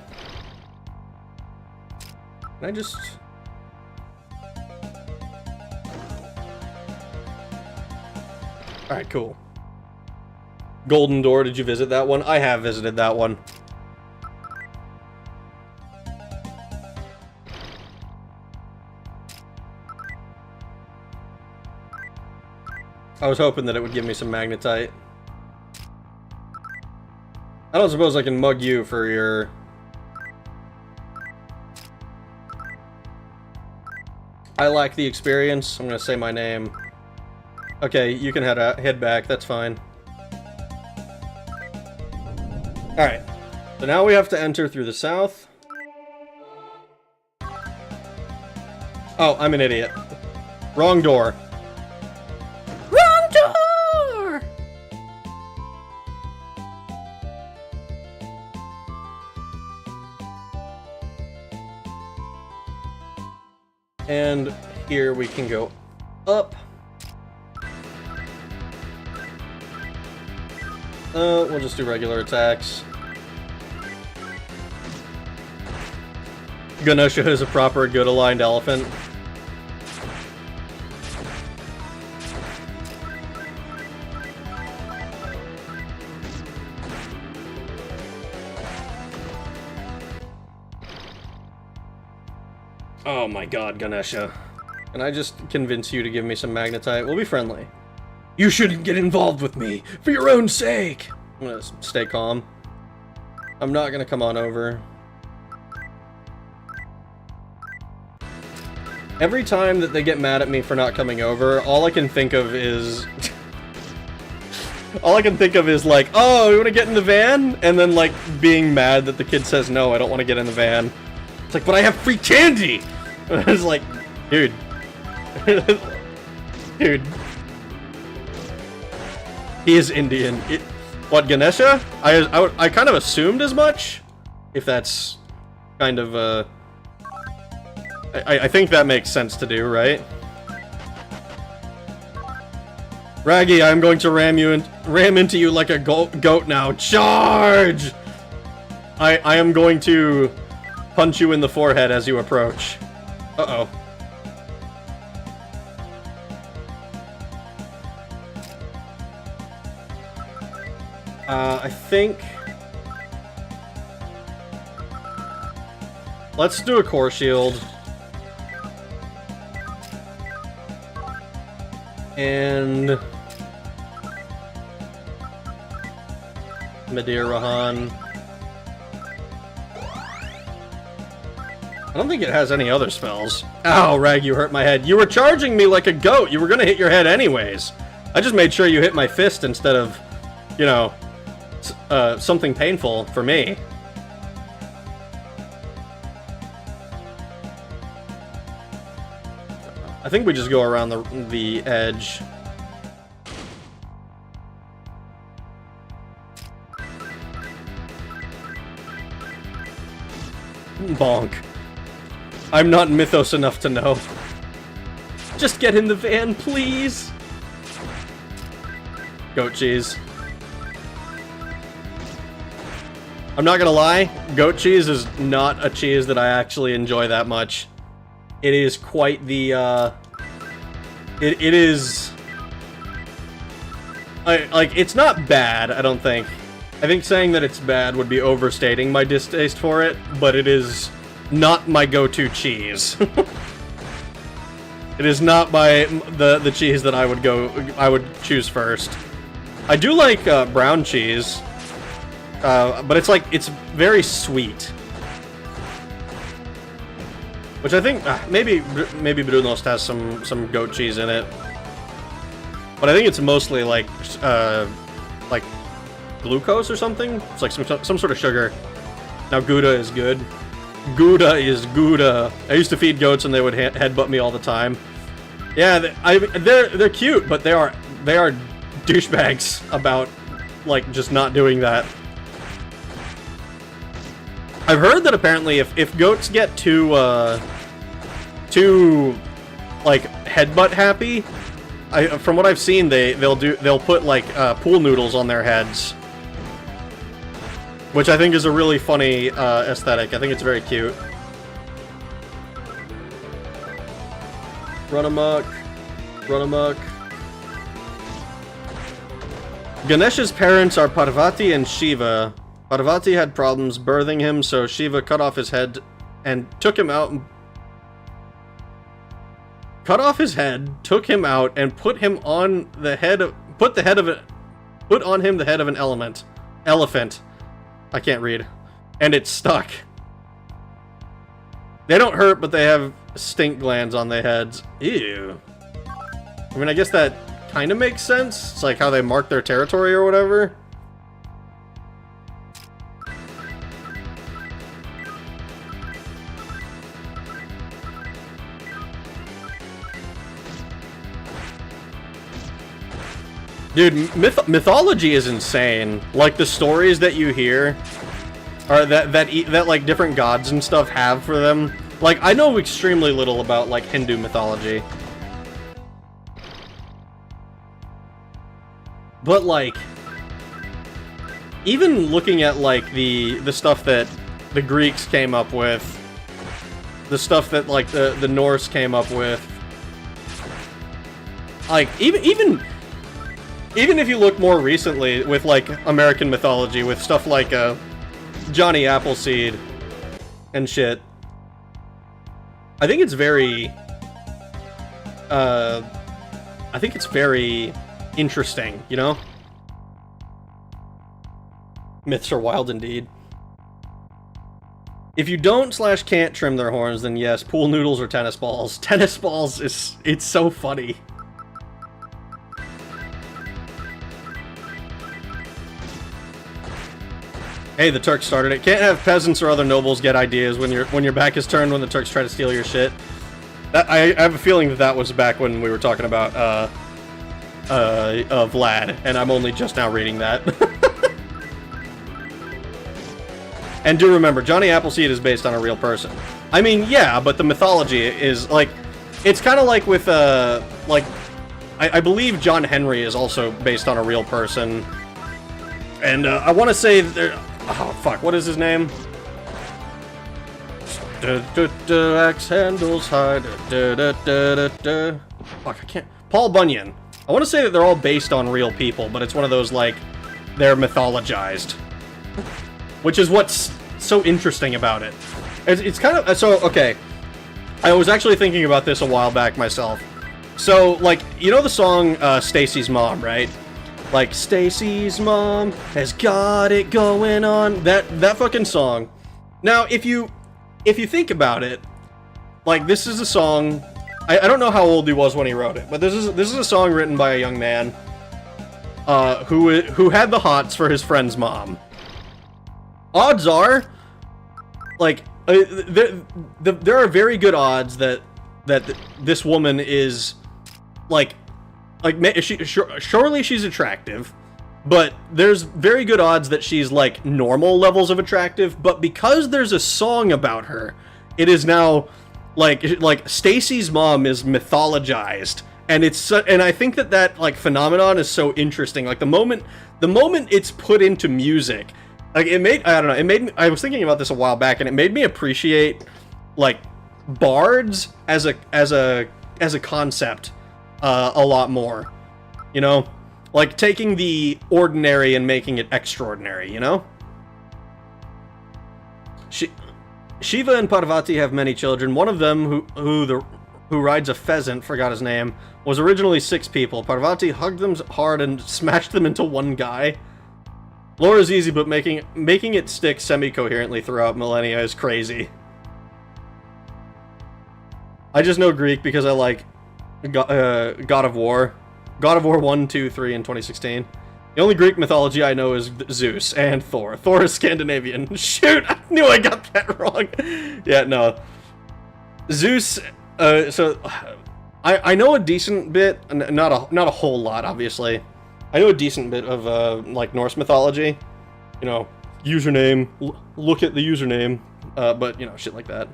Can I just... Alright, cool. Golden Door, did you visit that one? I have visited that one. I was hoping that it would give me some magnetite. I don't suppose I can mug you for your... I lack the experience. I'm gonna say my name. Okay, you can head back. That's fine. Alright. So now we have to enter through the south. Oh, I'm an idiot. Wrong door. Wrong door! And here we can go up. We'll just do regular attacks. Ganesha is a proper good aligned elephant. Oh my god, Ganesha. Can I just convince you to give me some magnetite? We'll be friendly. You shouldn't get involved with me, for your own sake! I'm gonna stay calm. I'm not gonna come on over. Every time that they get mad at me for not coming over, all I can think of is... all I can think of is like, oh, you wanna get in the van? And then like, being mad that the kid says, no, I don't wanna get in the van. It's like, but I have free candy! It's like, dude. Dude. He is Indian. What, Ganesha? I kind of assumed as much? If that's kind of, I think that makes sense to do, right? Raggy, I'm going to ram into you like a goat now. Charge! I am going to punch you in the forehead as you approach. Uh-oh. I think... Let's do a core shield. And... Medir Rahan. I don't think it has any other spells. Ow, Rag, you hurt my head. You were charging me like a goat. You were gonna hit your head anyways. I just made sure you hit my fist instead of, you know, something painful for me. I think we just go around the edge. Bonk. I'm not mythos enough to know. Just get in the van, please! Goat cheese. I'm not gonna lie, goat cheese is not a cheese that I actually enjoy that much. It is quite the, it is... like, it's not bad, I don't think. I think saying that it's bad would be overstating my distaste for it, but it is not my go-to cheese. It is not the cheese that I would choose first. I do like brown cheese, but it's very sweet, which I think maybe Brunost has some goat cheese in it, but I think it's mostly like glucose or something. It's like some sort of sugar. Now Gouda is good. Gouda is Gouda. I used to feed goats and they would headbutt me all the time. Yeah, they're cute, but they are douchebags about like just not doing that. I've heard that apparently if goats get too like headbutt happy, from what I've seen they'll put like pool noodles on their heads, which I think is a really funny aesthetic. I think it's very cute. Run amok. Run amok. Ganesh's parents are Parvati and Shiva. Parvati had problems birthing him, so Shiva cut off his head and took him out. Cut off his head, took him out, and put him on the head of put on him the head of an elephant. I can't read. And it's stuck. They don't hurt, but they have stink glands on their heads. Ew. I mean, I guess that kind of makes sense. It's like how they mark their territory or whatever. Dude, mythology is insane. Like, the stories that you hear, or that like different gods and stuff have for them. Like, I know extremely little about like Hindu mythology, but like, even looking at like the stuff that the Greeks came up with, the stuff that like the Norse came up with, like even if you look more recently with like American mythology, with stuff like Johnny Appleseed and shit, I think it's very interesting, you know? Myths are wild indeed. If you don't/can't trim their horns, then yes, pool noodles or tennis balls. Tennis balls it's so funny. Hey, the Turks started it. Can't have peasants or other nobles get ideas when your back is turned when the Turks try to steal your shit. I have a feeling that was back when we were talking about Vlad, and I'm only just now reading that. And do remember, Johnny Appleseed is based on a real person. I mean, yeah, but the mythology is like, it's kind of like with like, I believe John Henry is also based on a real person, and I want to say there. Oh, fuck, what is his name? Axe handles high. Fuck, I can't. Paul Bunyan. I want to say that they're all based on real people, but it's one of those, like, they're mythologized. Which is what's so interesting about it. It's kind of, so, okay. I was actually thinking about this a while back myself. So, like, you know the song, Stacy's Mom, right? Like, Stacy's mom has got it going on. That fucking song. Now, if you think about it, like, this is a song. I don't know how old he was when he wrote it, but this is a song written by a young man who had the hots for his friend's mom. Odds are, like, there are very good odds that this woman is surely she's attractive, but there's very good odds that she's like normal levels of attractive. But because there's a song about her, it is now like Stacy's mom is mythologized, and and I think that like phenomenon is so interesting. Like the moment it's put into music, like I was thinking about this a while back, and it made me appreciate like bards as a concept a lot more, you know, like taking the ordinary and making it extraordinary, you know. Shiva and Parvati have many children. One of them, who rides a pheasant, forgot his name, was originally 6 people. Parvati hugged them hard and smashed them into one guy. Lore is easy, but making it stick semi-coherently throughout millennia is crazy. I just know Greek because I like God of War. God of War 1, 2, 3 in 2016. The only Greek mythology I know is Zeus and Thor. Thor is Scandinavian. Shoot, I knew I got that wrong. Yeah, no. Zeus, so I know a decent bit, not a whole lot, obviously. I know a decent bit of like Norse mythology. You know, username, look at the username, but you know, shit like that.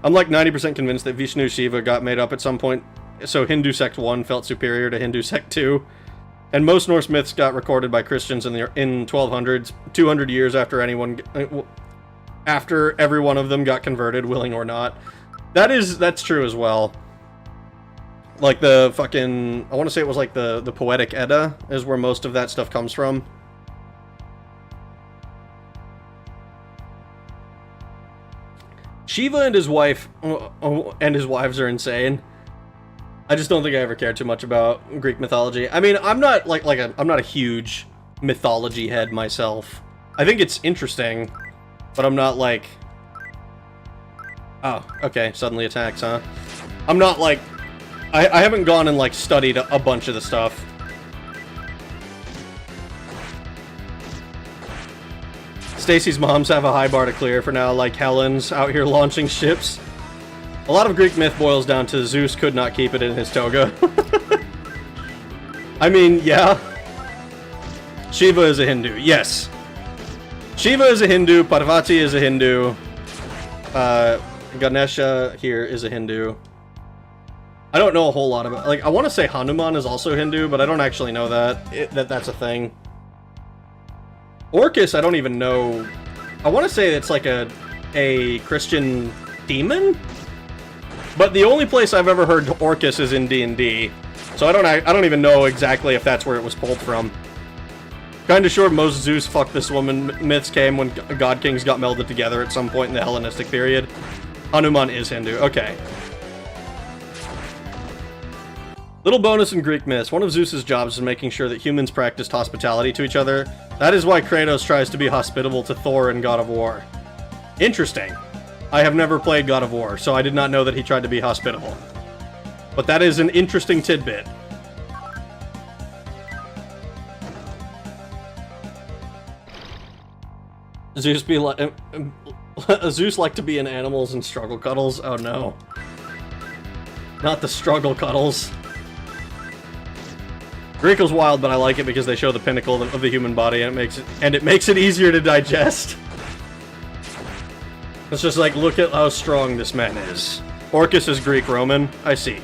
I'm like 90% convinced that Vishnu Shiva got made up at some point, so Hindu Sect 1 felt superior to Hindu Sect 2. And most Norse myths got recorded by Christians in 1200s, 200 years after every one of them got converted, willing or not. That's true as well. Like the fucking, I want to say it was like the Poetic Edda is where most of that stuff comes from. Shiva and his wife and his wives are insane. I just don't think I ever cared too much about Greek mythology. I mean, I'm not I'm not a huge mythology head myself. I think it's interesting, but I'm not like, oh, okay, suddenly attacks, huh? I'm not like, I haven't gone and like studied a bunch of the stuff. Stacy's moms have a high bar to clear for now, like Helen's out here launching ships. A lot of Greek myth boils down to Zeus could not keep it in his toga. I mean, yeah. Shiva is a Hindu, yes. Shiva is a Hindu, Parvati is a Hindu. Ganesha here is a Hindu. I don't know a whole lot about, like, I want to say Hanuman is also Hindu, but I don't actually know that that's a thing. Orcus, I don't even know. I want to say it's like a Christian demon? But the only place I've ever heard Orcus is in D&D, so I don't even know exactly if that's where it was pulled from. Kinda sure most Zeus fuck this woman myths came when God Kings got melded together at some point in the Hellenistic period. Hanuman is Hindu, okay. Little bonus in Greek myths, one of Zeus's jobs is making sure that humans practiced hospitality to each other. That is why Kratos tries to be hospitable to Thor in God of War. Interesting. I have never played God of War, so I did not know that he tried to be hospitable. But that is an interesting tidbit. Zeus liked to be in animals and struggle cuddles? Oh no. Not the struggle cuddles. Greek was wild, but I like it because they show the pinnacle of the human body and it makes it easier to digest. It's just like, look at how strong this man is. Orcus is Greek-Roman. I see.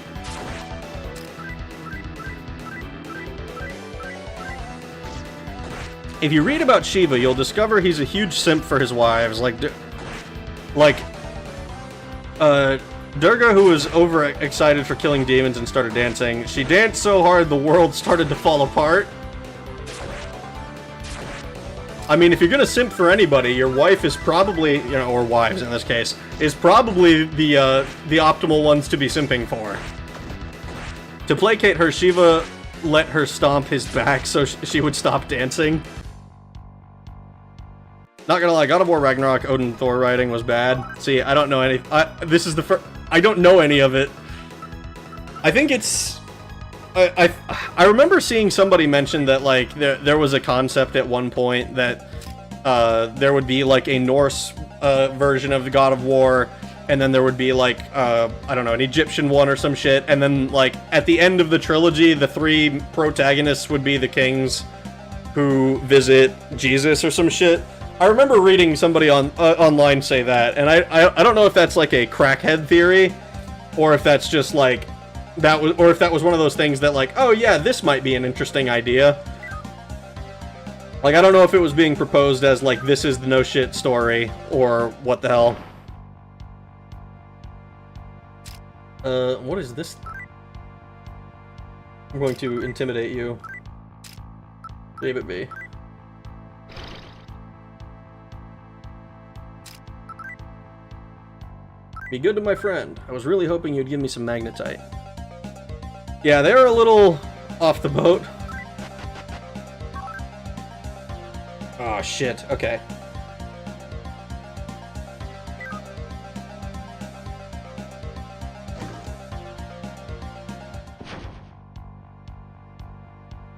If you read about Shiva, you'll discover he's a huge simp for his wives. Durga, who was overexcited for killing demons and started dancing. She danced so hard the world started to fall apart. I mean, if you're gonna simp for anybody, your wife is probably, you know, or wives in this case, is probably the optimal ones to be simping for. To placate her, Shiva let her stomp his back so she would stop dancing. Not gonna lie, God of War Ragnarok, Odin Thor writing was bad. See, I don't know any. This is the first. I don't know any of it. I think it's... I remember seeing somebody mention that, like, there was a concept at one point that there would be, like, a Norse version of the God of War, and then there would be, like, I don't know, an Egyptian one or some shit, and then, like, at the end of the trilogy, the three protagonists would be the kings who visit Jesus or some shit. I remember reading somebody online say that, and I don't know if that's, like, a crackhead theory, or if that's just, like, or if that was one of those things that, like, oh yeah, this might be an interesting idea. Like, I don't know if it was being proposed as, like, this is the no shit story, or what the hell. What is this? I'm going to intimidate you. Leave it be. Be good to my friend. I was really hoping you'd give me some magnetite. Yeah, they're a little off the boat. Oh, shit. Okay.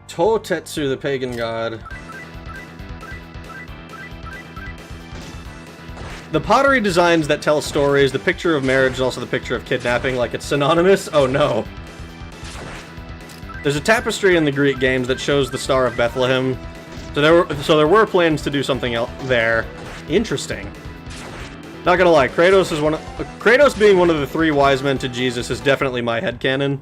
Totetsu, the pagan god. The pottery designs that tell stories, the picture of marriage, and also the picture of kidnapping, like it's synonymous? Oh no. There's a tapestry in the Greek games that shows the Star of Bethlehem. So there were plans to do something else there. Interesting. Not gonna lie, Kratos being one of the three wise men to Jesus is definitely my headcanon.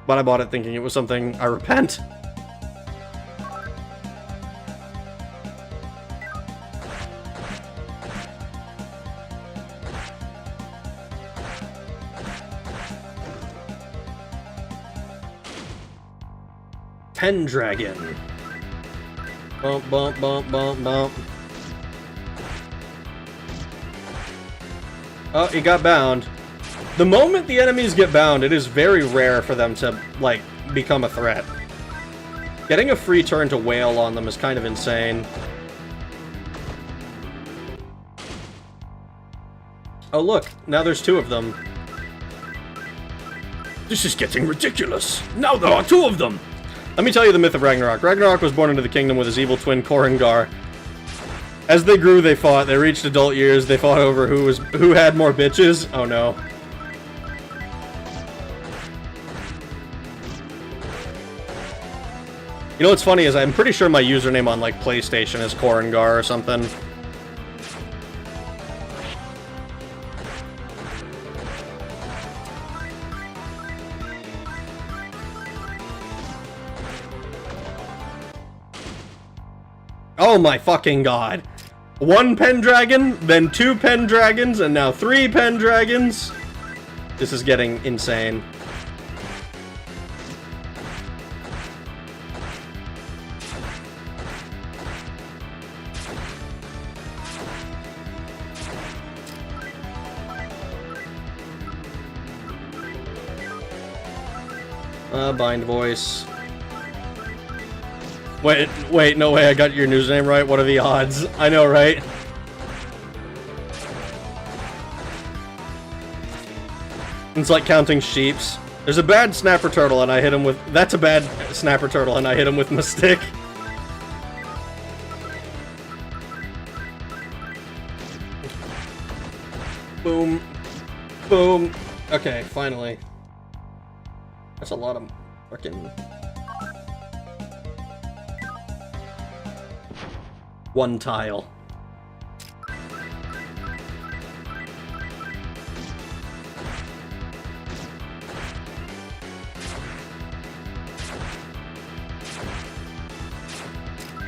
But I bought it thinking it was something. I repent. Pendragon. Bump, bump, bump, bump, bump. Oh, he got bound. The moment the enemies get bound, it is very rare for them to, like, become a threat. Getting a free turn to wail on them is kind of insane. Oh look, now there's two of them. This is getting ridiculous. Now there are two of them. Let me tell you the myth of Ragnarok. Ragnarok was born into the kingdom with his evil twin Korengar. As they grew, they fought. They reached adult years. They fought over who had more bitches. Oh no. You know what's funny is I'm pretty sure my username on, like, PlayStation is Korengar or something. Oh my fucking god. One Pendragon, then two Pendragons, and now three Pendragons. This is getting insane. Bind voice. Wait, no way, I got your username right? What are the odds? I know, right? It's like counting sheeps. There's a bad snapper turtle and I hit him with... That's a bad snapper turtle and I hit him with my stick. Boom. Boom. Okay, finally. That's a lot of frickin'... One tile.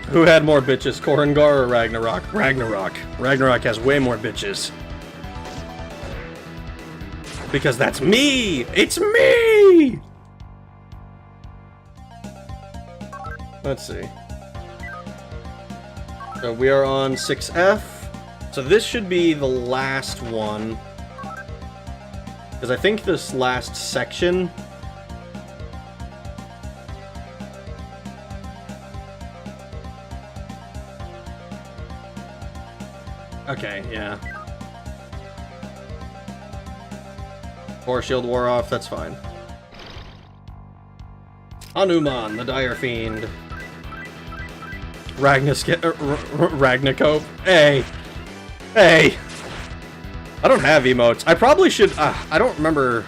Who had more bitches, Korengar or Ragnarok? Ragnarok. Ragnarok has way more bitches. Because that's me! It's me! Let's see. So we are on 6F. So this should be the last one. Because I think this last section... Okay, yeah. Force shield wore off, that's fine. Hanuman, the Dire Fiend. Ragnacope. Hey! Hey! I don't have emotes. I probably should, I don't remember.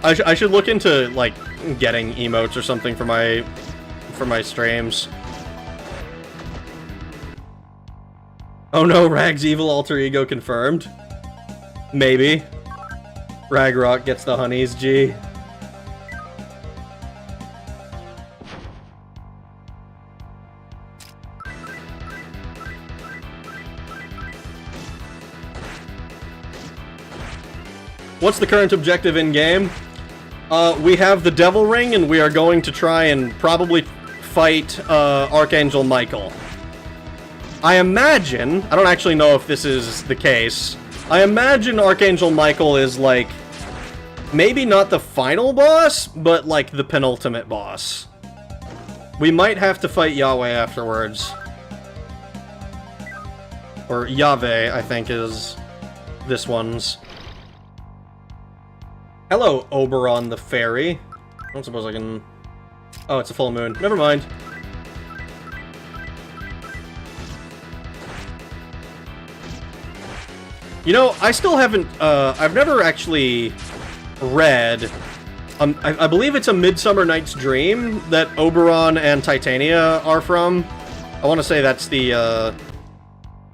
I should look into, like, getting emotes or something for my streams. Oh no, Rag's evil alter ego confirmed. Maybe. Ragnarok gets the honeys, G. What's the current objective in-game? We have the Devil Ring, and we are going to try and probably fight Archangel Michael. I imagine, I don't actually know if this is the case, I imagine Archangel Michael is, like, maybe not the final boss, but, like, the penultimate boss. We might have to fight Yahweh afterwards. Or Yahweh, I think, is this one's. Hello, Oberon the Fairy. I don't suppose I can... Oh, it's a full moon. Never mind. You know, I still haven't, I've never actually read, I believe it's A Midsummer Night's Dream that Oberon and Titania are from. I want to say that's the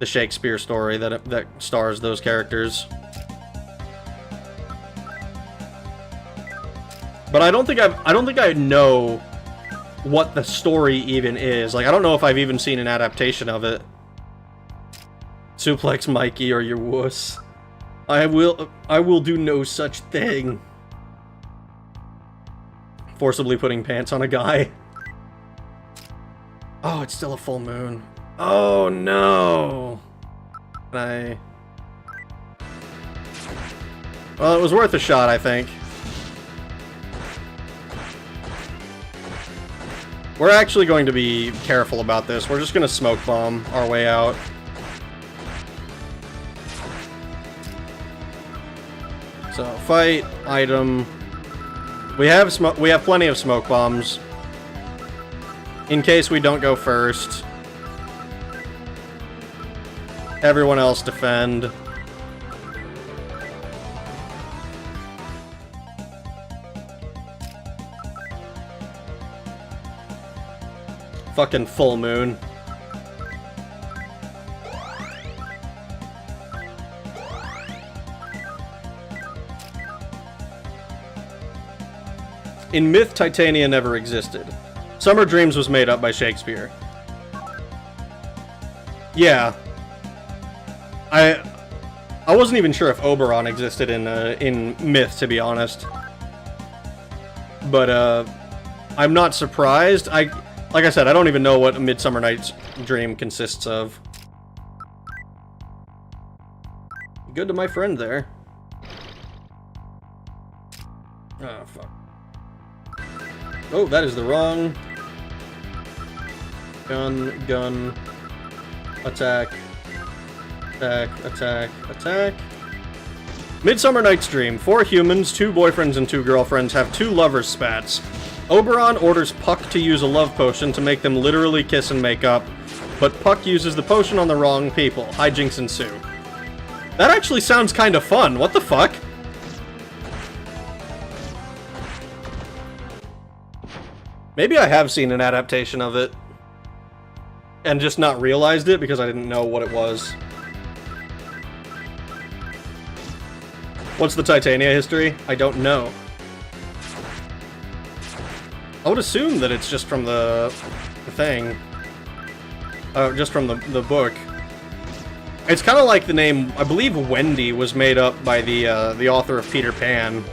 Shakespeare story that stars those characters. But I don't think I know what the story even is. Like, I don't know if I've even seen an adaptation of it. Suplex Mikey or your wuss. I will do no such thing. Forcibly putting pants on a guy. Oh, it's still a full moon. Oh no. Well, it was worth a shot, I think. We're actually going to be careful about this. We're just going to smoke bomb our way out. So, fight, item. We have plenty of smoke bombs. In case we don't go first. Everyone else defend. Fucking full moon. In myth, Titania never existed. Summer Dreams was made up by Shakespeare. Yeah. I wasn't even sure if Oberon existed in myth, to be honest. But I'm not surprised. Like I said, I don't even know what A Midsummer Night's Dream consists of. Good to my friend there. Oh, fuck. Oh, that is the wrong... Gun, attack, attack. Midsummer Night's Dream. 4 humans, 2 boyfriends, and 2 girlfriends have 2 lovers' spats. Oberon orders Puck to use a love potion to make them literally kiss and make up, but Puck uses the potion on the wrong people. Hijinks ensue. That actually sounds kind of fun. What the fuck? Maybe I have seen an adaptation of it, and just not realized it because I didn't know what it was. What's the Titania history? I don't know. I would assume that it's just from the thing. Just from the book. It's kind of like the name, I believe Wendy was made up by the author of Peter Pan.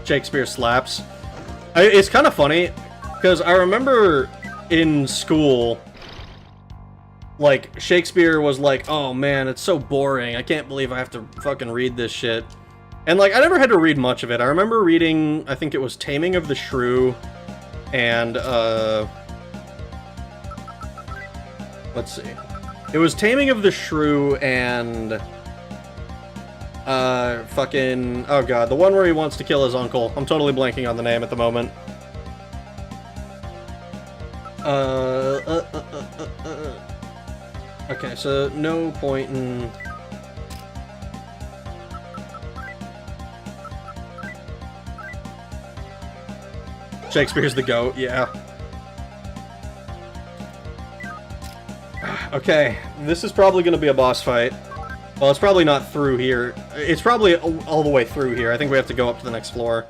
Shakespeare slaps. It's kind of funny, because I remember in school, like, Shakespeare was like, oh man, it's so boring, I can't believe I have to fucking read this shit. And, like, I never had to read much of it. I remember reading, I think it was Taming of the Shrew, and, let's see. It was Taming of the Shrew and, fucking, oh god, the one where he wants to kill his uncle. I'm totally blanking on the name at the moment. Okay, so no point in... Shakespeare's the goat, yeah. Okay, this is probably going to be a boss fight. Well, it's probably not through here. It's probably all the way through here. I think we have to go up to the next floor.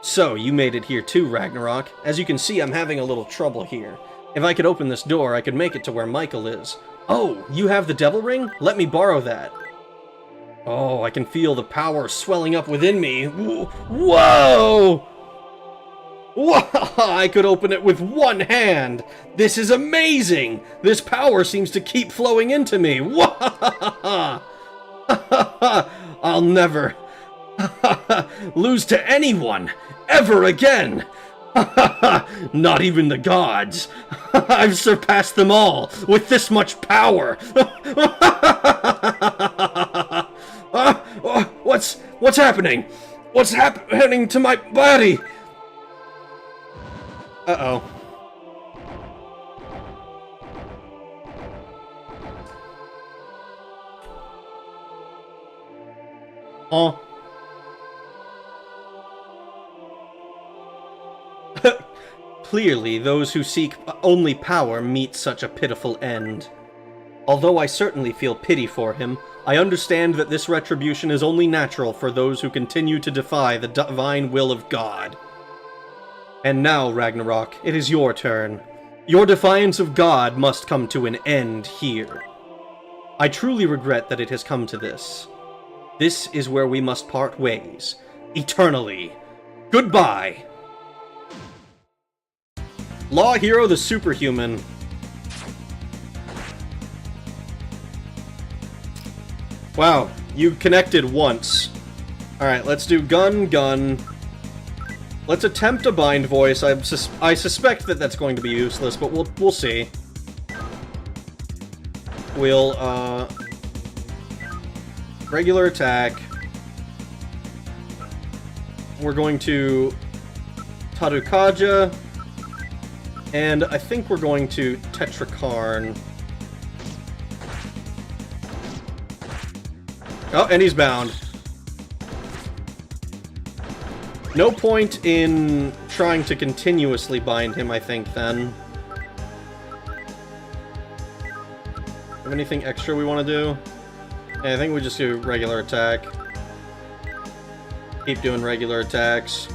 So, you made it here too, Ragnarok. As you can see, I'm having a little trouble here. If I could open this door, I could make it to where Michael is. Oh, you have the devil ring? Let me borrow that. Oh, I can feel the power swelling up within me. Whoa! Whoa! I could open it with one hand! This is amazing! This power seems to keep flowing into me. Whoa! I'll never lose to anyone ever again! Not even the gods! I've surpassed them all with this much power! What's happening? What's happening to my body? Uh-oh. Oh. Clearly, those who seek only power meet such a pitiful end. Although I certainly feel pity for him, I understand that this retribution is only natural for those who continue to defy the divine will of God. And now, Ragnarok, it is your turn. Your defiance of God must come to an end here. I truly regret that it has come to this. This is where we must part ways. Eternally. Goodbye! Law Hero the Superhuman. Wow, you connected once. Alright, let's do gun. Let's attempt a bind voice. I suspect that that's going to be useless, but we'll see. We'll, regular attack. We're going to Tarukaja. And I think we're going to Tetrakarn. Oh, and he's bound. No point in trying to continuously bind him, I think, then. Have anything extra we want to do? Yeah, I think we just do regular attack. Keep doing regular attacks.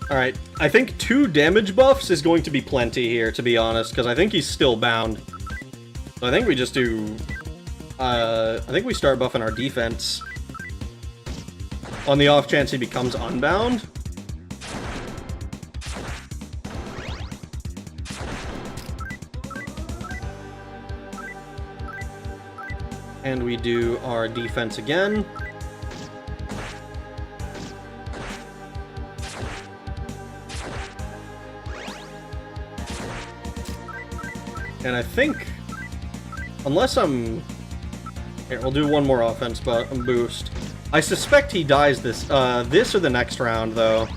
Alright, I think 2 damage buffs is going to be plenty here, to be honest, because I think he's still bound. So I think we just do... I think we start buffing our defense. On the off chance he becomes unbound. And we do our defense again. And I think, unless I'm... Here, we'll do one more offense boost. I suspect he dies this or the next round, though.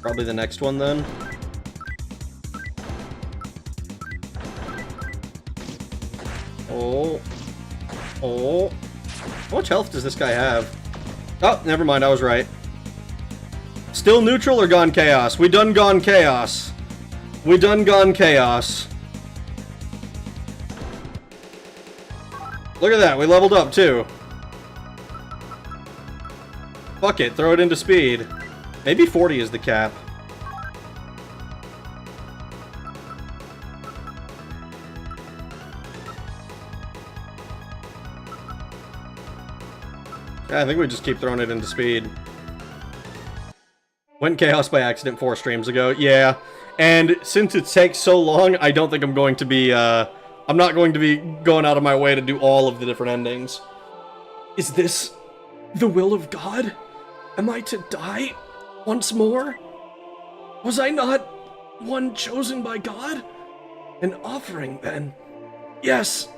Probably the next one, then. Oh. Oh. How much health does this guy have? Oh, never mind, I was right. Still neutral or gone chaos? We done gone chaos. We done gone chaos. Look at that, we leveled up too. Fuck it, throw it into speed. Maybe 40 is the cap. Yeah, I think we just keep throwing it into speed. Went Chaos by accident 4 streams ago. Yeah, and since it takes so long, I don't think I'm going to be, I'm not going to be going out of my way to do all of the different endings. Is this the will of God? Am I to die once more? Was I not one chosen by God? An offering, then? Yes!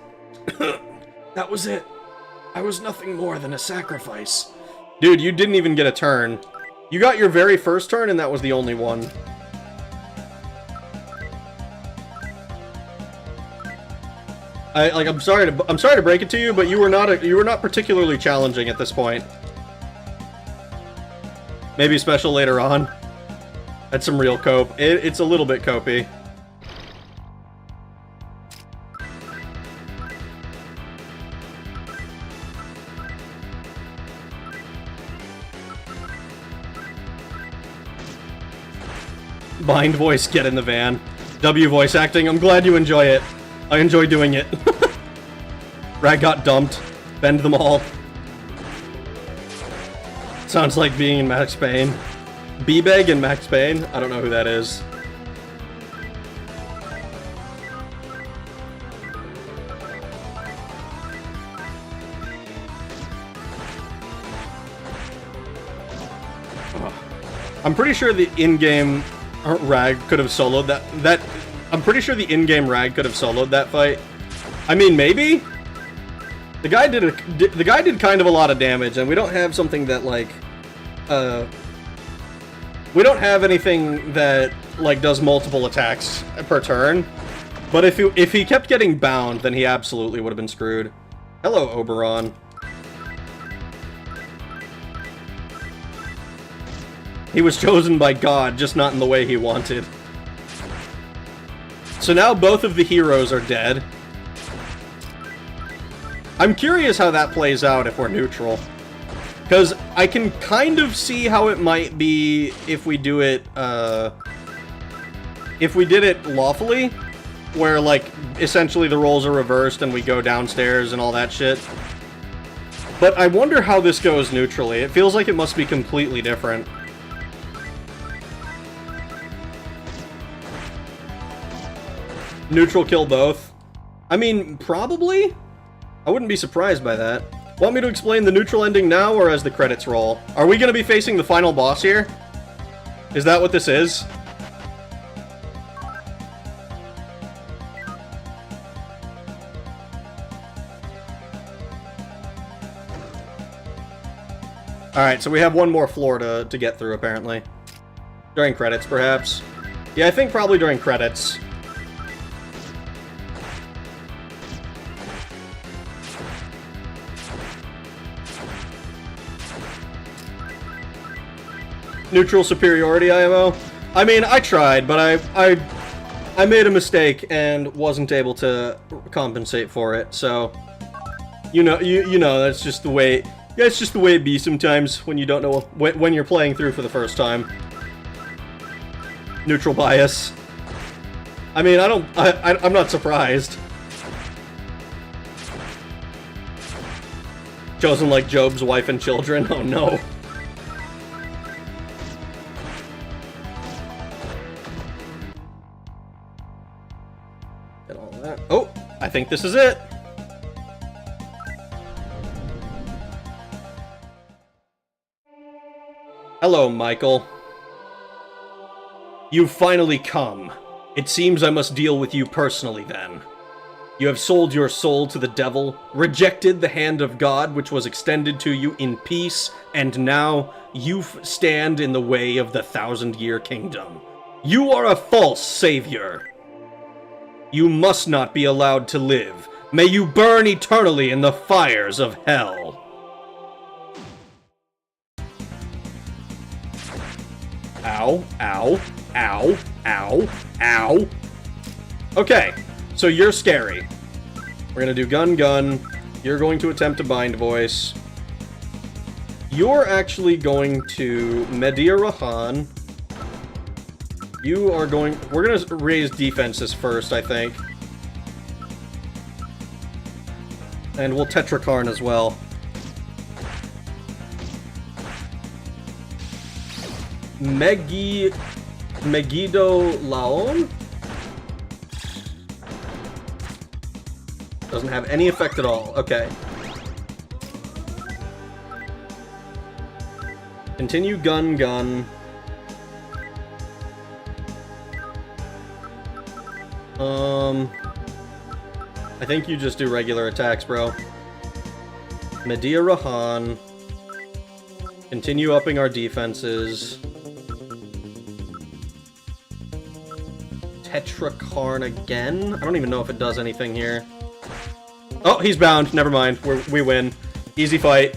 That was it. I was nothing more than a sacrifice. Dude, you didn't even get a turn. You got your very first turn, and that was the only one. I'm sorry to break it to you, but you were not particularly challenging at this point. Maybe special later on. That's some real cope. It's a little bit copey. Bind voice, get in the van. W voice acting, I'm glad you enjoy it. I enjoy doing it. Rag got dumped. Bend them all. Sounds like being in Max Payne. B-Beg in Max Payne? I don't know who that is. I'm pretty sure the in-game Rag could have soloed that. I'm pretty sure the in-game Rag could have soloed that fight. I mean, maybe? The guy did kind of a lot of damage, and we don't have something that, like, we don't have anything that, like, does multiple attacks per turn. But if he kept getting bound, then he absolutely would have been screwed. Hello, Oberon. He was chosen by God, just not in the way he wanted. So now both of the heroes are dead. I'm curious how that plays out if we're neutral. Because I can kind of see how it might be if we do it, if we did it lawfully, where, like, essentially the roles are reversed and we go downstairs and all that shit. But I wonder how this goes neutrally. It feels like it must be completely different. Neutral kill both? I mean, probably? I wouldn't be surprised by that. Want me to explain the neutral ending now, or as the credits roll? Are we gonna be facing the final boss here? Is that what this is? Alright, so we have one more floor to get through, apparently. During credits, perhaps? Yeah, I think probably during credits. Neutral superiority IMO? I mean, I tried, but I made a mistake and wasn't able to compensate for it, so... You know, that's just the way... Yeah, it's just the way it be sometimes when you don't know... When you're playing through for the first time. Neutral bias. I mean, I'm not surprised. Chosen like Job's wife and children? Oh no. Oh, I think this is it. Hello, Michael. You've finally come. It seems I must deal with you personally, then. You have sold your soul to the devil, rejected the hand of God which was extended to you in peace, and now you stand in the way of the 1,000-year kingdom. You are a false savior. You must not be allowed to live. May you burn eternally in the fires of hell. Ow, ow, ow, ow, ow. Okay, so you're scary. We're gonna do gun, gun. You're going to attempt to bind voice. You're actually going to Media Rahan. You are going... We're gonna raise defenses first, I think. And we'll Tetrakarn as well. Megiddo Laon? Doesn't have any effect at all. Okay. Continue gun. I think you just do regular attacks, bro. Medea Rahan. Continue upping our defenses. Tetrakarn again? I don't even know if it does anything here. Oh, he's bound. Never mind. We win. Easy fight.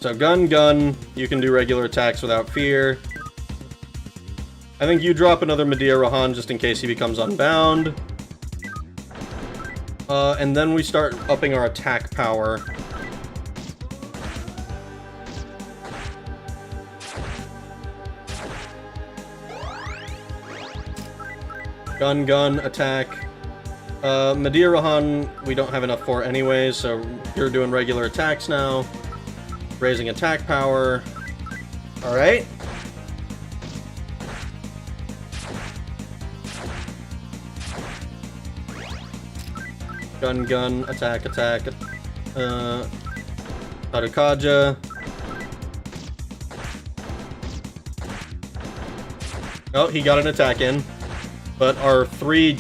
So gun. You can do regular attacks without fear. I think you drop another Medea Rahan just in case he becomes unbound. And then we start upping our attack power. Gun, attack. Medea Rahan, we don't have enough for anyways, so you're doing regular attacks now. Raising attack power. Alright. Gun, attack. Tarukaja. Oh, he got an attack in. But our three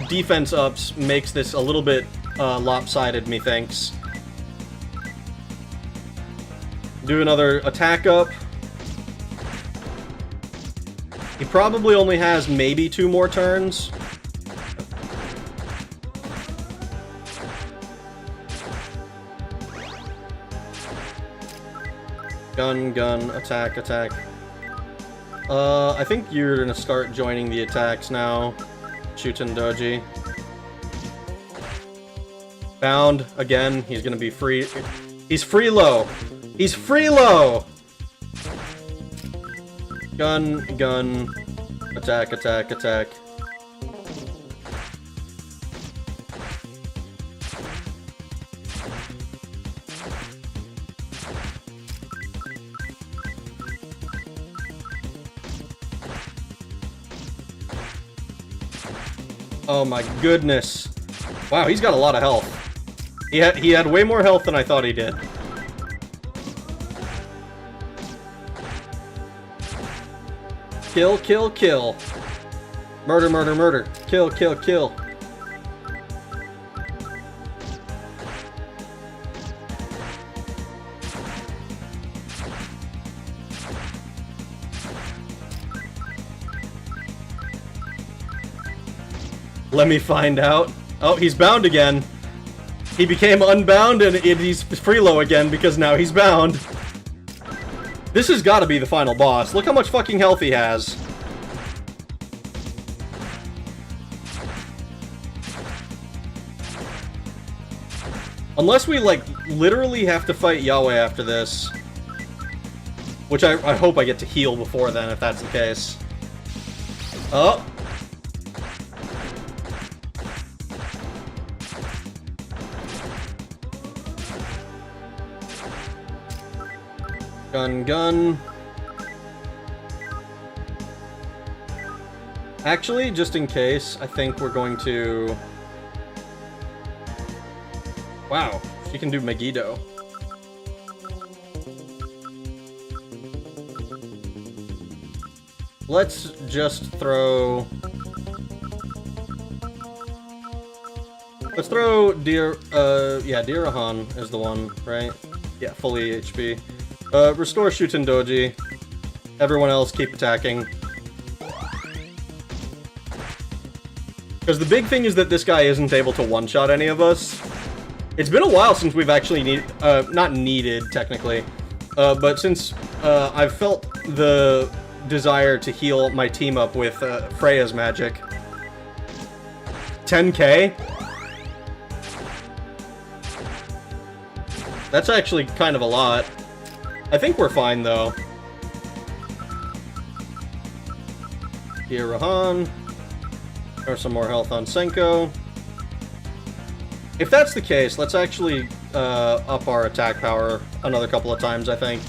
defense ups makes this a little bit lopsided, methinks. Do another attack up. He probably only has maybe 2 more turns. Gun, attack. I think you're gonna start joining the attacks now. Shuten Doji. Bound, again, he's gonna be free. He's free low! He's free low! Gun, attack. Oh my goodness. Wow, he's got a lot of health. He had way more health than I thought he did. Kill. Murder. Kill. Let me find out. Oh, he's bound again. He became unbound and he's freelo again because now he's bound. This has got to be the final boss. Look how much fucking health he has. Unless we, like, literally have to fight Yahweh after this. Which I hope I get to heal before then, if that's the case. Oh. Gun. Actually, just in case, I think we're going to... Wow, she can do Megiddo. Let's just throw... Let's throw Deer Rahan is the one, right? Yeah, fully HP. Restore Shuten Doji. Everyone else keep attacking. Because the big thing is that this guy isn't able to one-shot any of us. It's been a while since we've actually not needed, technically. But since I've felt the desire to heal my team up with Freya's magic. 10k? That's actually kind of a lot. I think we're fine, though. Here, Rahan. Or some more health on Senko. If that's the case, let's actually up our attack power another couple of times, I think.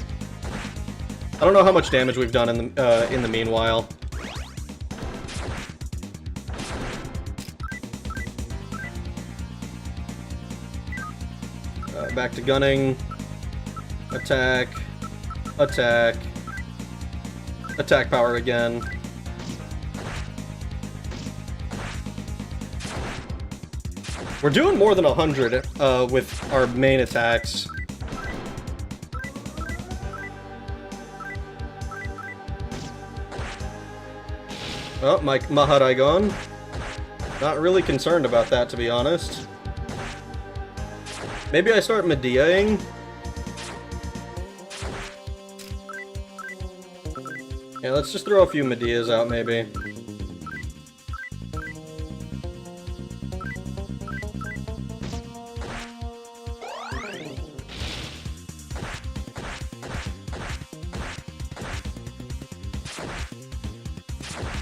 I don't know how much damage we've done in the meanwhile. Back to gunning. Attack. Attack. Attack power again. We're doing more than 100 with our main attacks. Oh, my Maharaigon. Not really concerned about that, to be honest. Maybe I start Medeaing. Yeah, let's just throw a few Medeas out, maybe.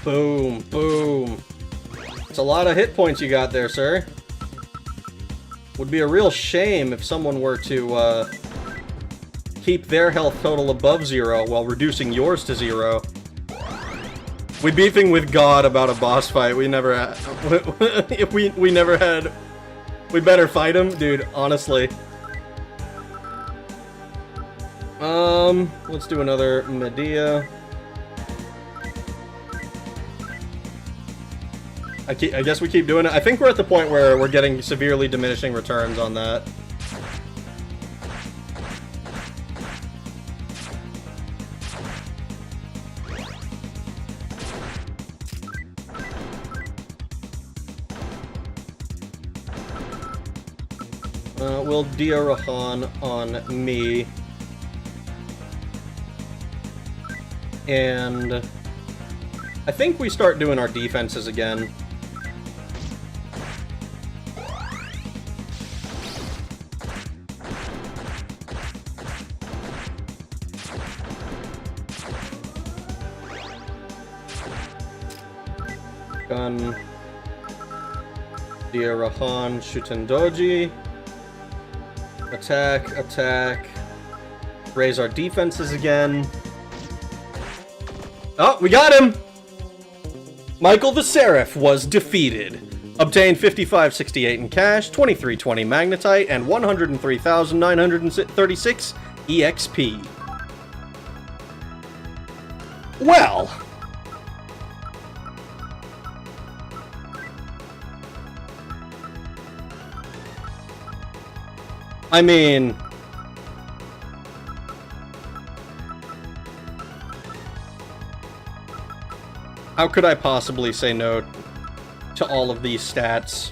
Boom, boom. It's a lot of hit points you got there, sir. Would be a real shame if someone were to, keep their health total above 0 while reducing yours to 0. We beefing with God about a boss fight we never had. If we never had... We better fight him? Dude, honestly. Let's do another Medea. I guess we keep doing it. I think we're at the point where we're getting severely diminishing returns on that. We'll Dia Rahan on me. And I think we start doing our defenses again. Gun. Dia Rahan, Shutendoji. Attack, attack. Raise our defenses again. Oh, we got him! Michael the Seraph was defeated. Obtained 5568 in cash, 2320 magnetite, and 103,936 EXP. Well... I mean... how could I possibly say no to all of these stats?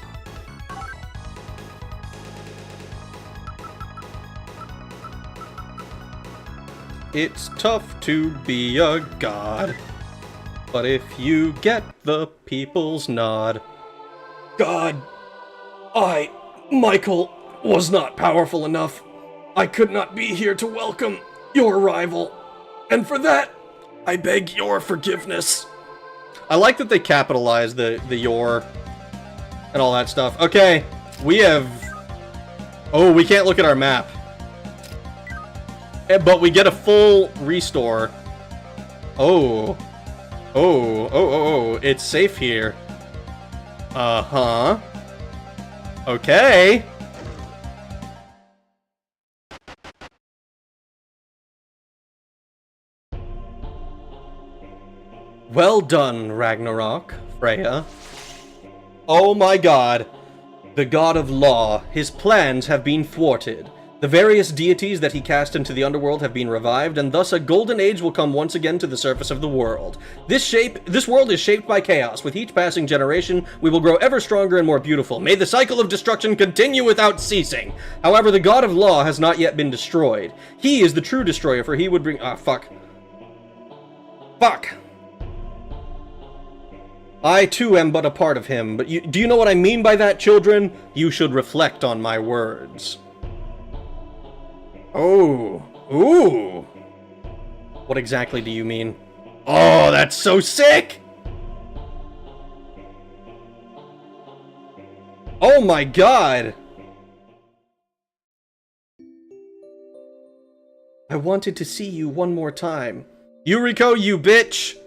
It's tough to be a god, but if you get the people's nod... God, Michael, was not powerful enough. I could not be here to welcome your arrival, and for that, I beg your forgiveness. I like that they capitalize the your and all that stuff. Okay, we have... Oh, we can't look at our map. But we get a full restore. Oh, it's safe here. Uh-huh. Okay. Well done, Ragnarok, Freya. Oh my god. The god of law, his plans have been thwarted. The various deities that he cast into the underworld have been revived, and thus a golden age will come once again to the surface of the world. This world is shaped by chaos. With each passing generation, we will grow ever stronger and more beautiful. May the cycle of destruction continue without ceasing. However, the god of law has not yet been destroyed. He is the true destroyer, for he would bring... Ah, fuck. Fuck. I, too, am but a part of him, but do you know what I mean by that, children? You should reflect on my words. Oh. Ooh. What exactly do you mean? Oh, that's so sick! Oh my god! I wanted to see you one more time. Yuriko, you bitch!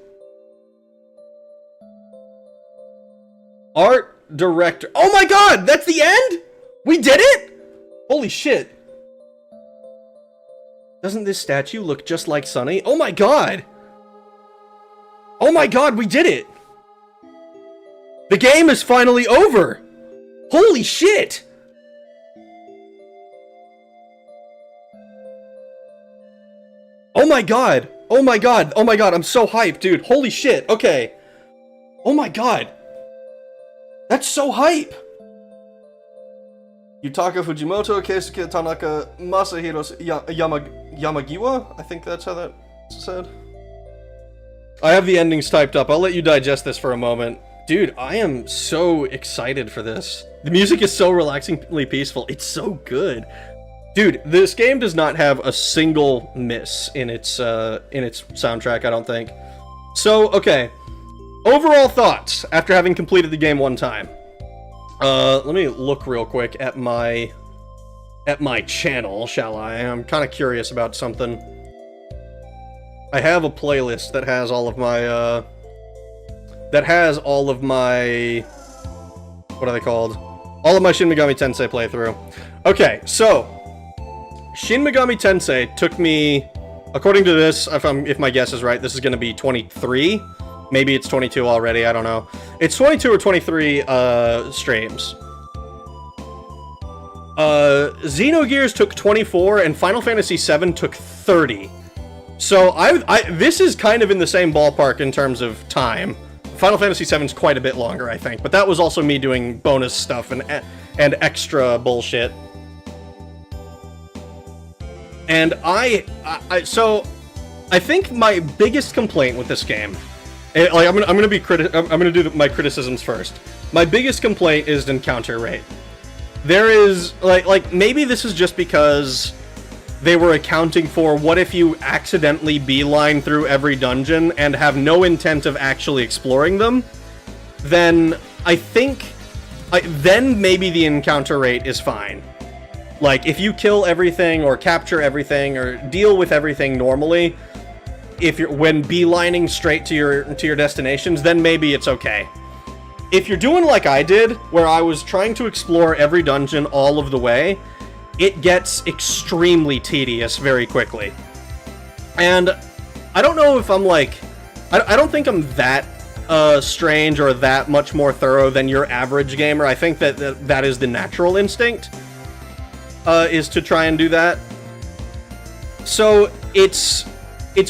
Art director. Oh my god! That's the end?! We did it?! Holy shit. Doesn't this statue look just like Sunny? Oh my god! Oh my god, we did it! The game is finally over! Holy shit! Oh my god! Oh my god! Oh my god, I'm so hyped, dude. Holy shit, okay. Oh my god. That's so hype! Yutaka Fujimoto, Keisuke Tanaka, Masahiro Yamagiwa? I think that's how that's said. I have the endings typed up. I'll let you digest this for a moment. Dude, I am so excited for this. The music is so relaxingly peaceful. It's so good. Dude, this game does not have a single miss in its soundtrack, I don't think. So, okay. Overall thoughts after having completed the game one time. Let me look real quick at my channel, shall I? I'm kind of curious about something. I have a playlist that has all of my what are they called? All of my Shin Megami Tensei playthrough. Okay, so Shin Megami Tensei took me, according to this, if my guess is right, this is going to be 23. Maybe it's 22 already, I don't know. It's 22 or 23 streams. Xenogears took 24, and Final Fantasy VII took 30. So this is kind of in the same ballpark in terms of time. Final Fantasy VII is quite a bit longer, I think, but that was also me doing bonus stuff and extra bullshit. And so I think my biggest complaint with this game, like I'm gonna do my criticisms first. My biggest complaint is encounter rate. There is like maybe this is just because they were accounting for what if you accidentally beeline through every dungeon and have no intent of actually exploring them. Then I think then maybe the encounter rate is fine. Like if you kill everything or capture everything or deal with everything normally, when beelining straight to your destinations, then maybe it's okay. If you're doing like I did, where I was trying to explore every dungeon all of the way, it gets extremely tedious very quickly. And I don't know if I'm like, I don't think I'm that strange or that much more thorough than your average gamer. I think that is the natural instinct, is to try and do that. So it's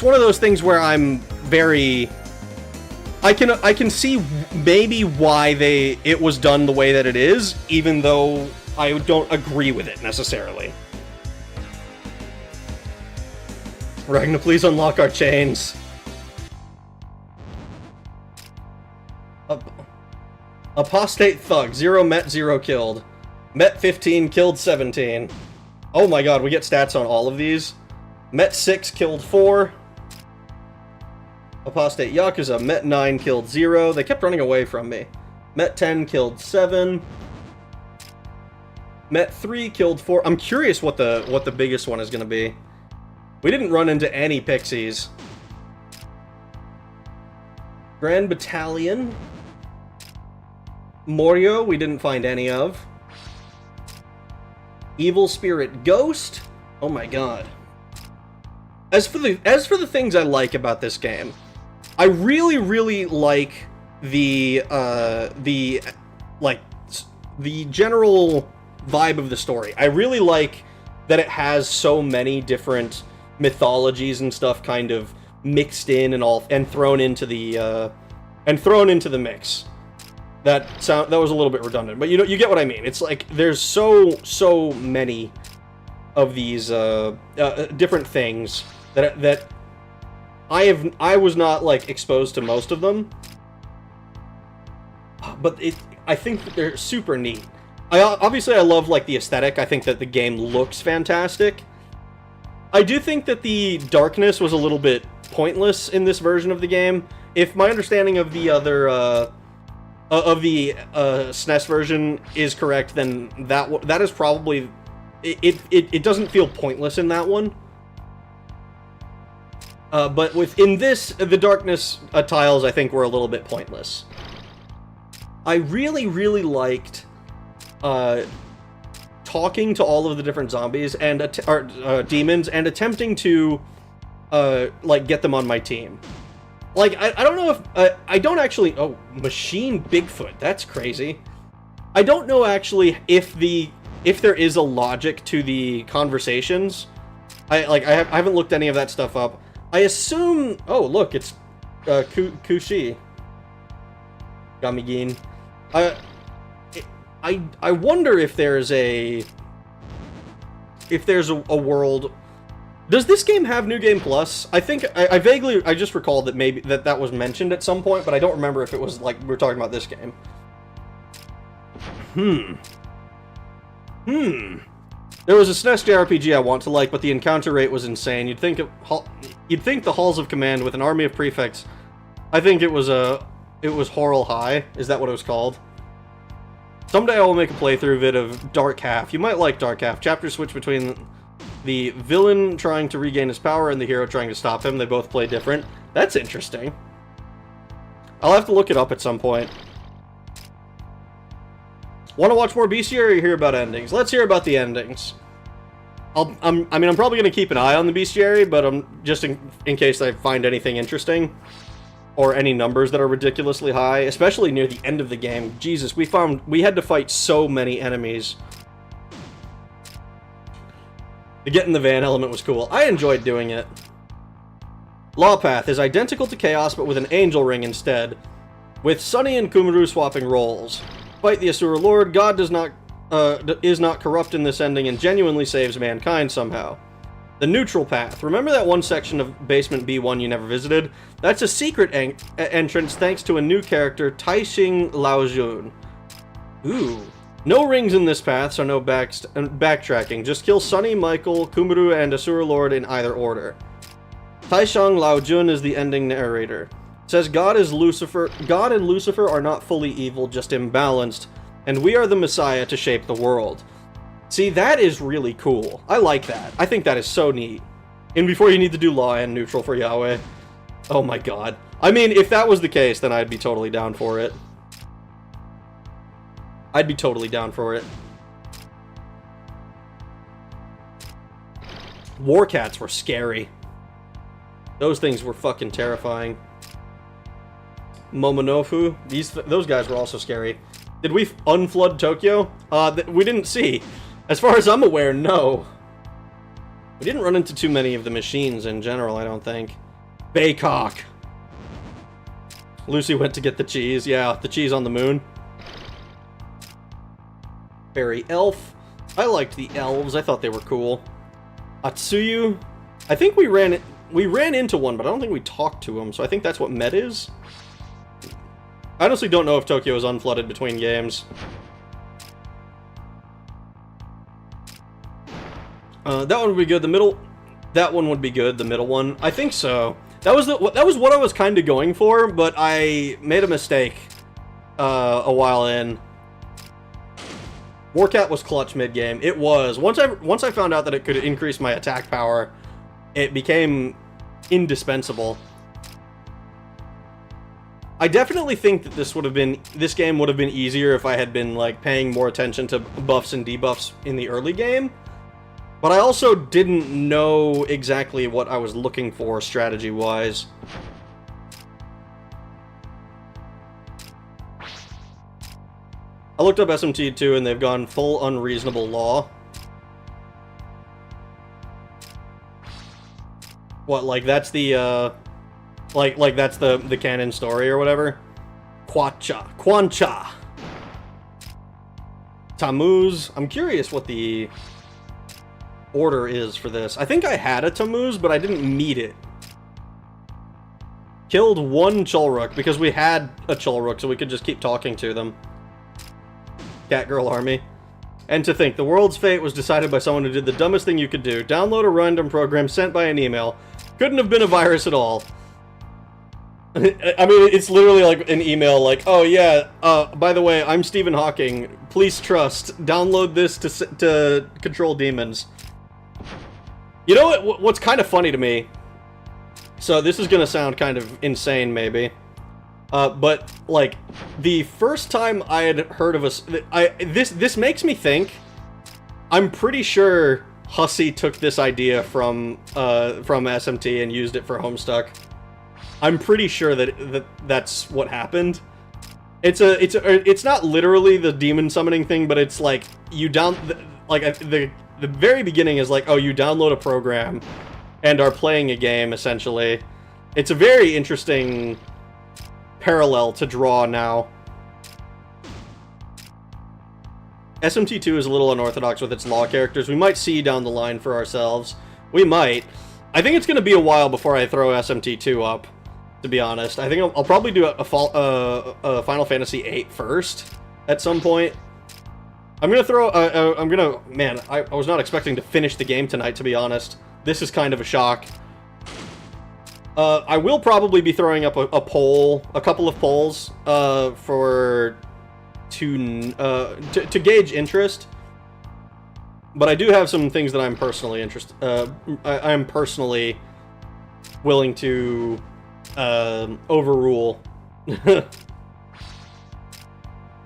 one of those things where I'm very, I can see maybe why it was done the way that it is, even though I don't agree with it necessarily. Ragna, please unlock our chains. Apostate Thug, 0 met, 0 killed. Met 15, killed 17. Oh my god, we get stats on all of these. Met 6, killed 4. Apostate Yakuza, met 9, killed 0. They kept running away from me. Met 10, killed 7. Met 3, killed 4. I'm curious what the biggest one is going to be. We didn't run into any pixies. Grand Battalion. Morio, we didn't find any of. Evil Spirit Ghost. Oh my god. As for the things I like about this game, I really, really like the general vibe of the story. I really like that it has so many different mythologies and stuff kind of mixed in and thrown into the mix. That was a little bit redundant, but you get what I mean. It's like there's so many of these different things that I was not like exposed to most of them, but I think that they're super neat. Obviously I love like the aesthetic. I think that the game looks fantastic. I do think that the darkness was a little bit pointless in this version of the game. If my understanding of the other SNES version is correct, then that is probably it doesn't feel pointless in that one. But within this, the darkness tiles, I think, were a little bit pointless. I really, really liked talking to all of the different zombies and demons and attempting to like get them on my team. Like I don't know if I don't actually. Oh, machine Bigfoot. That's crazy. I don't know actually if there is a logic to the conversations. I haven't looked any of that stuff up. I assume. Oh, look, it's Kushi. Gamigin. I wonder if there's a world. Does this game have New Game Plus? I think I just recalled that maybe that was mentioned at some point, but I don't remember if it was like we were talking about this game. There was a SNES JRPG I want to like, but the encounter rate was insane. You'd think the halls of command with an army of prefects. I think it was Horrell High. Is that what it was called? Someday I will make a playthrough vid of Dark Half. You might like Dark Half. Chapters switch between the villain trying to regain his power and the hero trying to stop him. They both play different. That's interesting. I'll have to look it up at some point. Want to watch more bestiary or hear about endings? Let's hear about the endings. I'm probably going to keep an eye on the bestiary, but just in case I find anything interesting. Or any numbers that are ridiculously high, especially near the end of the game. Jesus, we had to fight so many enemies. The get in the van element was cool. I enjoyed doing it. Law Path is identical to Chaos, but with an angel ring instead. With Sunny and Kumuru swapping roles. Fight the Asura Lord, God is not corrupt in this ending and genuinely saves mankind somehow. The Neutral Path. Remember that one section of Basement B1 you never visited? That's a secret entrance thanks to a new character, Taixing Laojun. Ooh. No rings in this path, so no backtracking. Just kill Sunny, Michael, Kumuru, and Asura Lord in either order. Taishang Laojun is the ending narrator. It says God and Lucifer are not fully evil, just imbalanced, and we are the Messiah to shape the world. See, that is really cool. I like that. I think that is so neat. And before you need to do law and neutral for Yahweh. Oh my god. I mean, if that was the case, then I'd be totally down for it. I'd be totally down for it. War cats were scary. Those things were fucking terrifying. Momonofu, those guys were also scary. Did we unflood Tokyo? We didn't see. As far as I'm aware, no. We didn't run into too many of the machines in general, I don't think. Baycock. Lucy went to get the cheese. Yeah, the cheese on the moon. Fairy Elf. I liked the elves. I thought they were cool. Atsuyu. I think we ran into one, but I don't think we talked to him, so I think that's what Met is. I honestly don't know if Tokyo is unflooded between games. That one would be good. That one would be good. The middle one, I think so. That was what I was kind of going for, but I made a mistake a while in. Warcat was clutch mid game. It was once I found out that it could increase my attack power, it became indispensable. I definitely think that this game would have been easier if I had been like paying more attention to buffs and debuffs in the early game. But I also didn't know exactly what I was looking for strategy-wise. I looked up SMT2 and they've gone full unreasonable law. What, like that's the, like that's the canon story or whatever? Quancha. Tammuz. I'm curious what the order is for this. I think I had a Tammuz, but I didn't meet it. Killed one Cholruk because we had a Cholruk, so we could just keep talking to them. Catgirl army. And to think, the world's fate was decided by someone who did the dumbest thing you could do. Download a random program sent by an email. Couldn't have been a virus at all. I mean, it's literally like an email like, oh yeah, by the way, I'm Stephen Hawking. Please trust. Download this to control demons. You know what's kind of funny to me So this is gonna sound kind of insane, maybe. But, like, the first time I had heard of this makes me think, I'm pretty sure Hussey took this idea from SMT and used it for Homestuck. I'm pretty sure that's what happened. It's not literally the demon summoning thing, but it's like, the very beginning is like, oh, you download a program and are playing a game, essentially. It's a very interesting parallel to draw now. SMT2 is a little unorthodox with its law characters. We might see down the line for ourselves. We might. I think it's going to be a while before I throw SMT2 up, to be honest. I think I'll probably do a Final Fantasy VIII first at some point. I'm going to throw... Man, I was not expecting to finish the game tonight, to be honest. This is kind of a shock. I will probably be throwing up a couple of polls, to gauge interest. But I do have some things that I'm personally interested. I'm personally willing to overrule.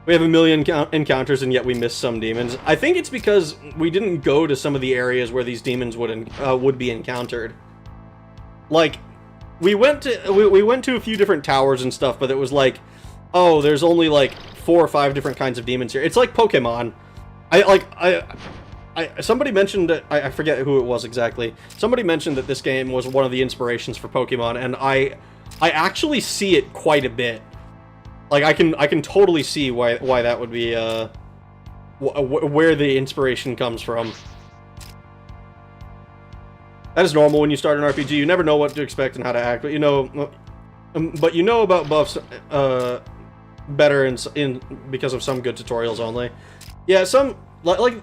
We have a million encounters, and yet we missed some demons. I think it's because we didn't go to some of the areas where these demons would be encountered. Like, we went to a few different towers and stuff, but it was like, oh, there's only like 4 or 5 different kinds of demons here. It's like Pokemon. Somebody mentioned that, I forget who it was exactly. Somebody mentioned that this game was one of the inspirations for Pokemon, and I actually see it quite a bit. Like, I can totally see why that would be where the inspiration comes from. That is normal when you start an RPG. You never know what to expect and how to act, but you know about buffs better because of some good tutorials only. Yeah, some like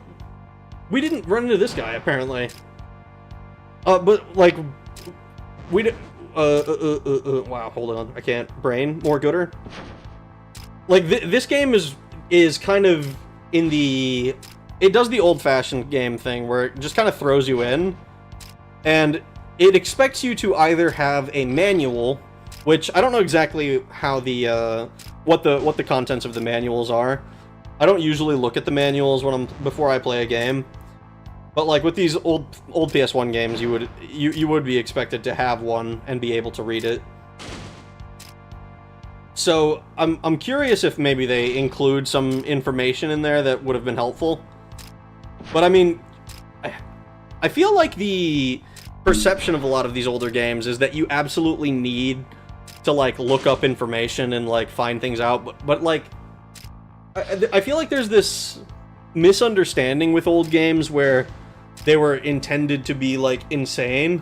we didn't run into this guy apparently. But like we did. Wow, hold on, I can't. Brain more gooder. Like this game is kind of in the. It does the old-fashioned game thing where it just kind of throws you in. And it expects you to either have a manual, which I don't know exactly how what the contents of the manuals are. I don't usually look at the manuals before I play a game, but like with these old PS1 games, you would be expected to have one and be able to read it. So I'm curious if maybe they include some information in there that would have been helpful. But I mean, I feel like the perception of a lot of these older games is that you absolutely need to like look up information and like find things out, but like I feel like there's this misunderstanding with old games where they were intended to be like insane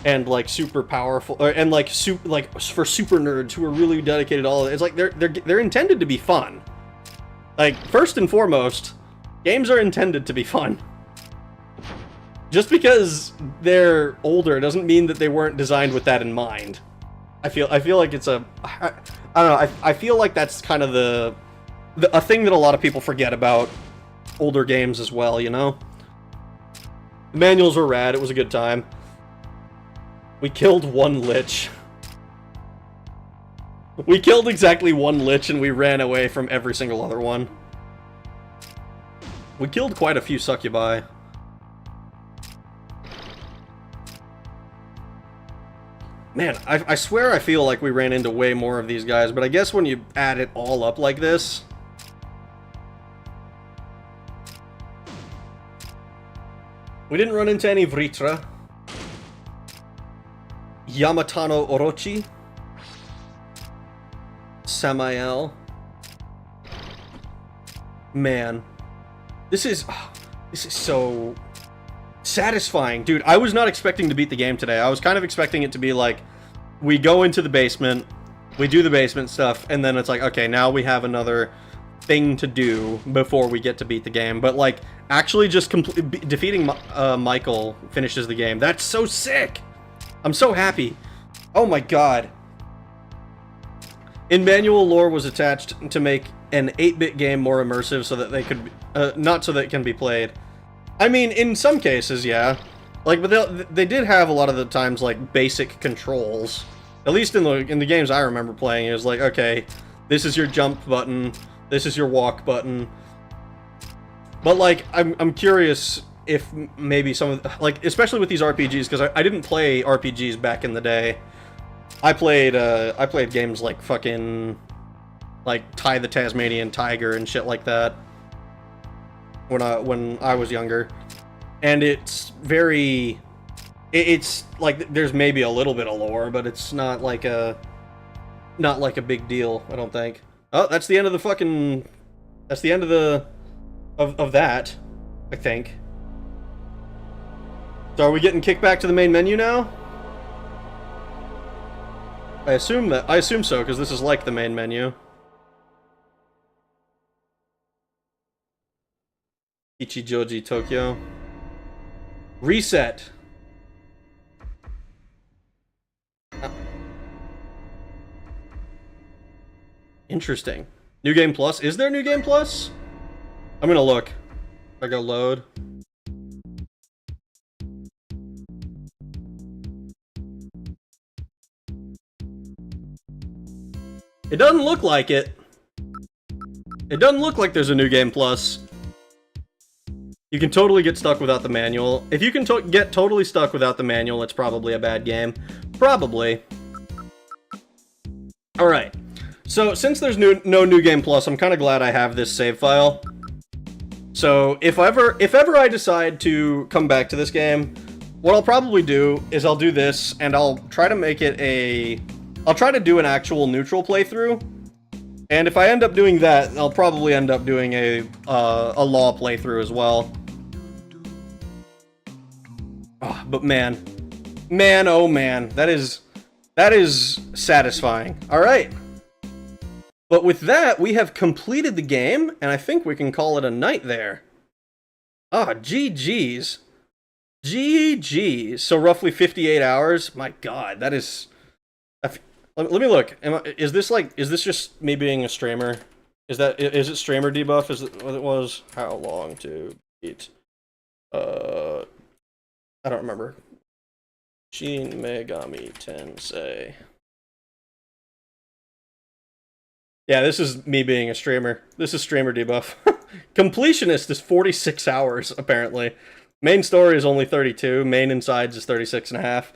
and like super powerful, and like for super nerds who are really dedicated to all of it. It's like they're intended to be fun. Like, first and foremost, games are intended to be fun. Just because they're older doesn't mean that they weren't designed with that in mind. I feel like it's I don't know. I feel like that's kind of a thing that a lot of people forget about older games as well. You know, the manuals were rad. It was a good time. We killed one lich. We killed exactly one lich, and we ran away from every single other one. We killed quite a few succubi. Man, I swear I feel like we ran into way more of these guys, but I guess when you add it all up like this... We didn't run into any Vritra. Yamatano Orochi. Samael. Man. This is so... satisfying. Dude, I was not expecting to beat the game today. I was kind of expecting it to be like, we go into the basement, we do the basement stuff, and then it's like, okay, now we have another thing to do before we get to beat the game. But like, actually just defeating Michael finishes the game. That's so sick! I'm so happy. Oh my god. In manual lore was attached to make an 8-bit game more immersive so that they could, not so that it can be played. I mean, in some cases, yeah. Like, but they did have a lot of the times, like, basic controls. At least in the games I remember playing, it was like, okay, this is your jump button, this is your walk button. But, like, I'm curious if maybe some of, like, especially with these RPGs, because I didn't play RPGs back in the day. I played games like fucking, like, Ty the Tasmanian Tiger and shit like that when I was younger. And it's very, it's like there's maybe a little bit of lore, but it's not like a big deal, I don't think. Oh, that's the end of the fucking, that's the end of the of that, I think. So are we getting kicked back to the main menu now? I assume so, because this is like the main menu. Ichijoji Tokyo. Reset. Interesting. New Game Plus? Is there New Game Plus? I'm gonna look. If I go load. It doesn't look like it. It doesn't look like there's a New Game Plus. You can totally get stuck without the manual. If you can get totally stuck without the manual, it's probably a bad game. Probably. Alright. So, since there's no New Game Plus, I'm kind of glad I have this save file. So, if ever I decide to come back to this game, what I'll probably do is I'll do this, and I'll try to make it I'll try to do an actual neutral playthrough. And if I end up doing that, I'll probably end up doing a law playthrough as well. Oh, but man, oh man, that is satisfying. All right. But with that, we have completed the game, and I think we can call it a night there. Ah, GG's. GG's. So roughly 58 hours. My God, that is. Let me look. Is this just me being a streamer? Is it streamer debuff? Is it what it was? How long to beat? I don't remember. Shin Megami Tensei. Yeah, this is me being a streamer. This is streamer debuff. Completionist is 46 hours, apparently. Main story is only 32. Main insides is 36 and a half.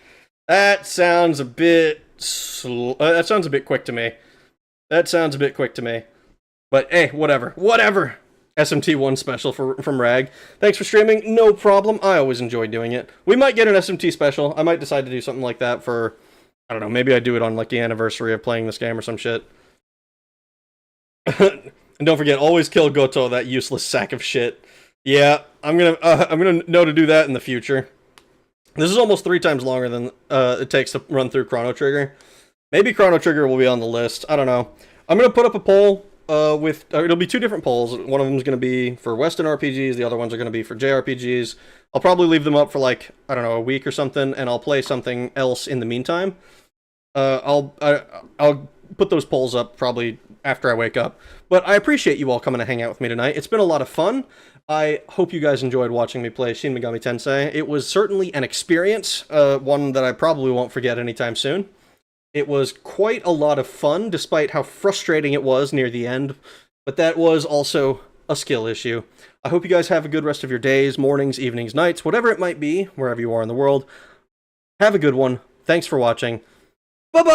That sounds a bit slow. That sounds a bit quick to me. But hey, whatever. SMT1 special from Rag. Thanks for streaming. No problem. I always enjoy doing it. We might get an SMT special. I might decide to do something like that for, I don't know, maybe I do it on like the anniversary of playing this game or some shit. And don't forget, always kill Goto, that useless sack of shit. Yeah, I'm gonna know to do that in the future. This is almost 3 times longer than it takes to run through Chrono Trigger. Maybe Chrono Trigger will be on the list. I don't know. I'm gonna put up a poll it'll be 2 different polls. One of them is gonna be for Western RPGs. The other ones are gonna be for JRPGs. I'll probably leave them up for like, I don't know, a week or something, and I'll play something else in the meantime. I'll put those polls up probably after I wake up. But I appreciate you all coming to hang out with me tonight. It's been a lot of fun. I hope you guys enjoyed watching me play Shin Megami Tensei. It was certainly an experience, one that I probably won't forget anytime soon. It was quite a lot of fun, despite how frustrating it was near the end, but that was also a skill issue. I hope you guys have a good rest of your days, mornings, evenings, nights, whatever it might be, wherever you are in the world. Have a good one. Thanks for watching. Bye-bye!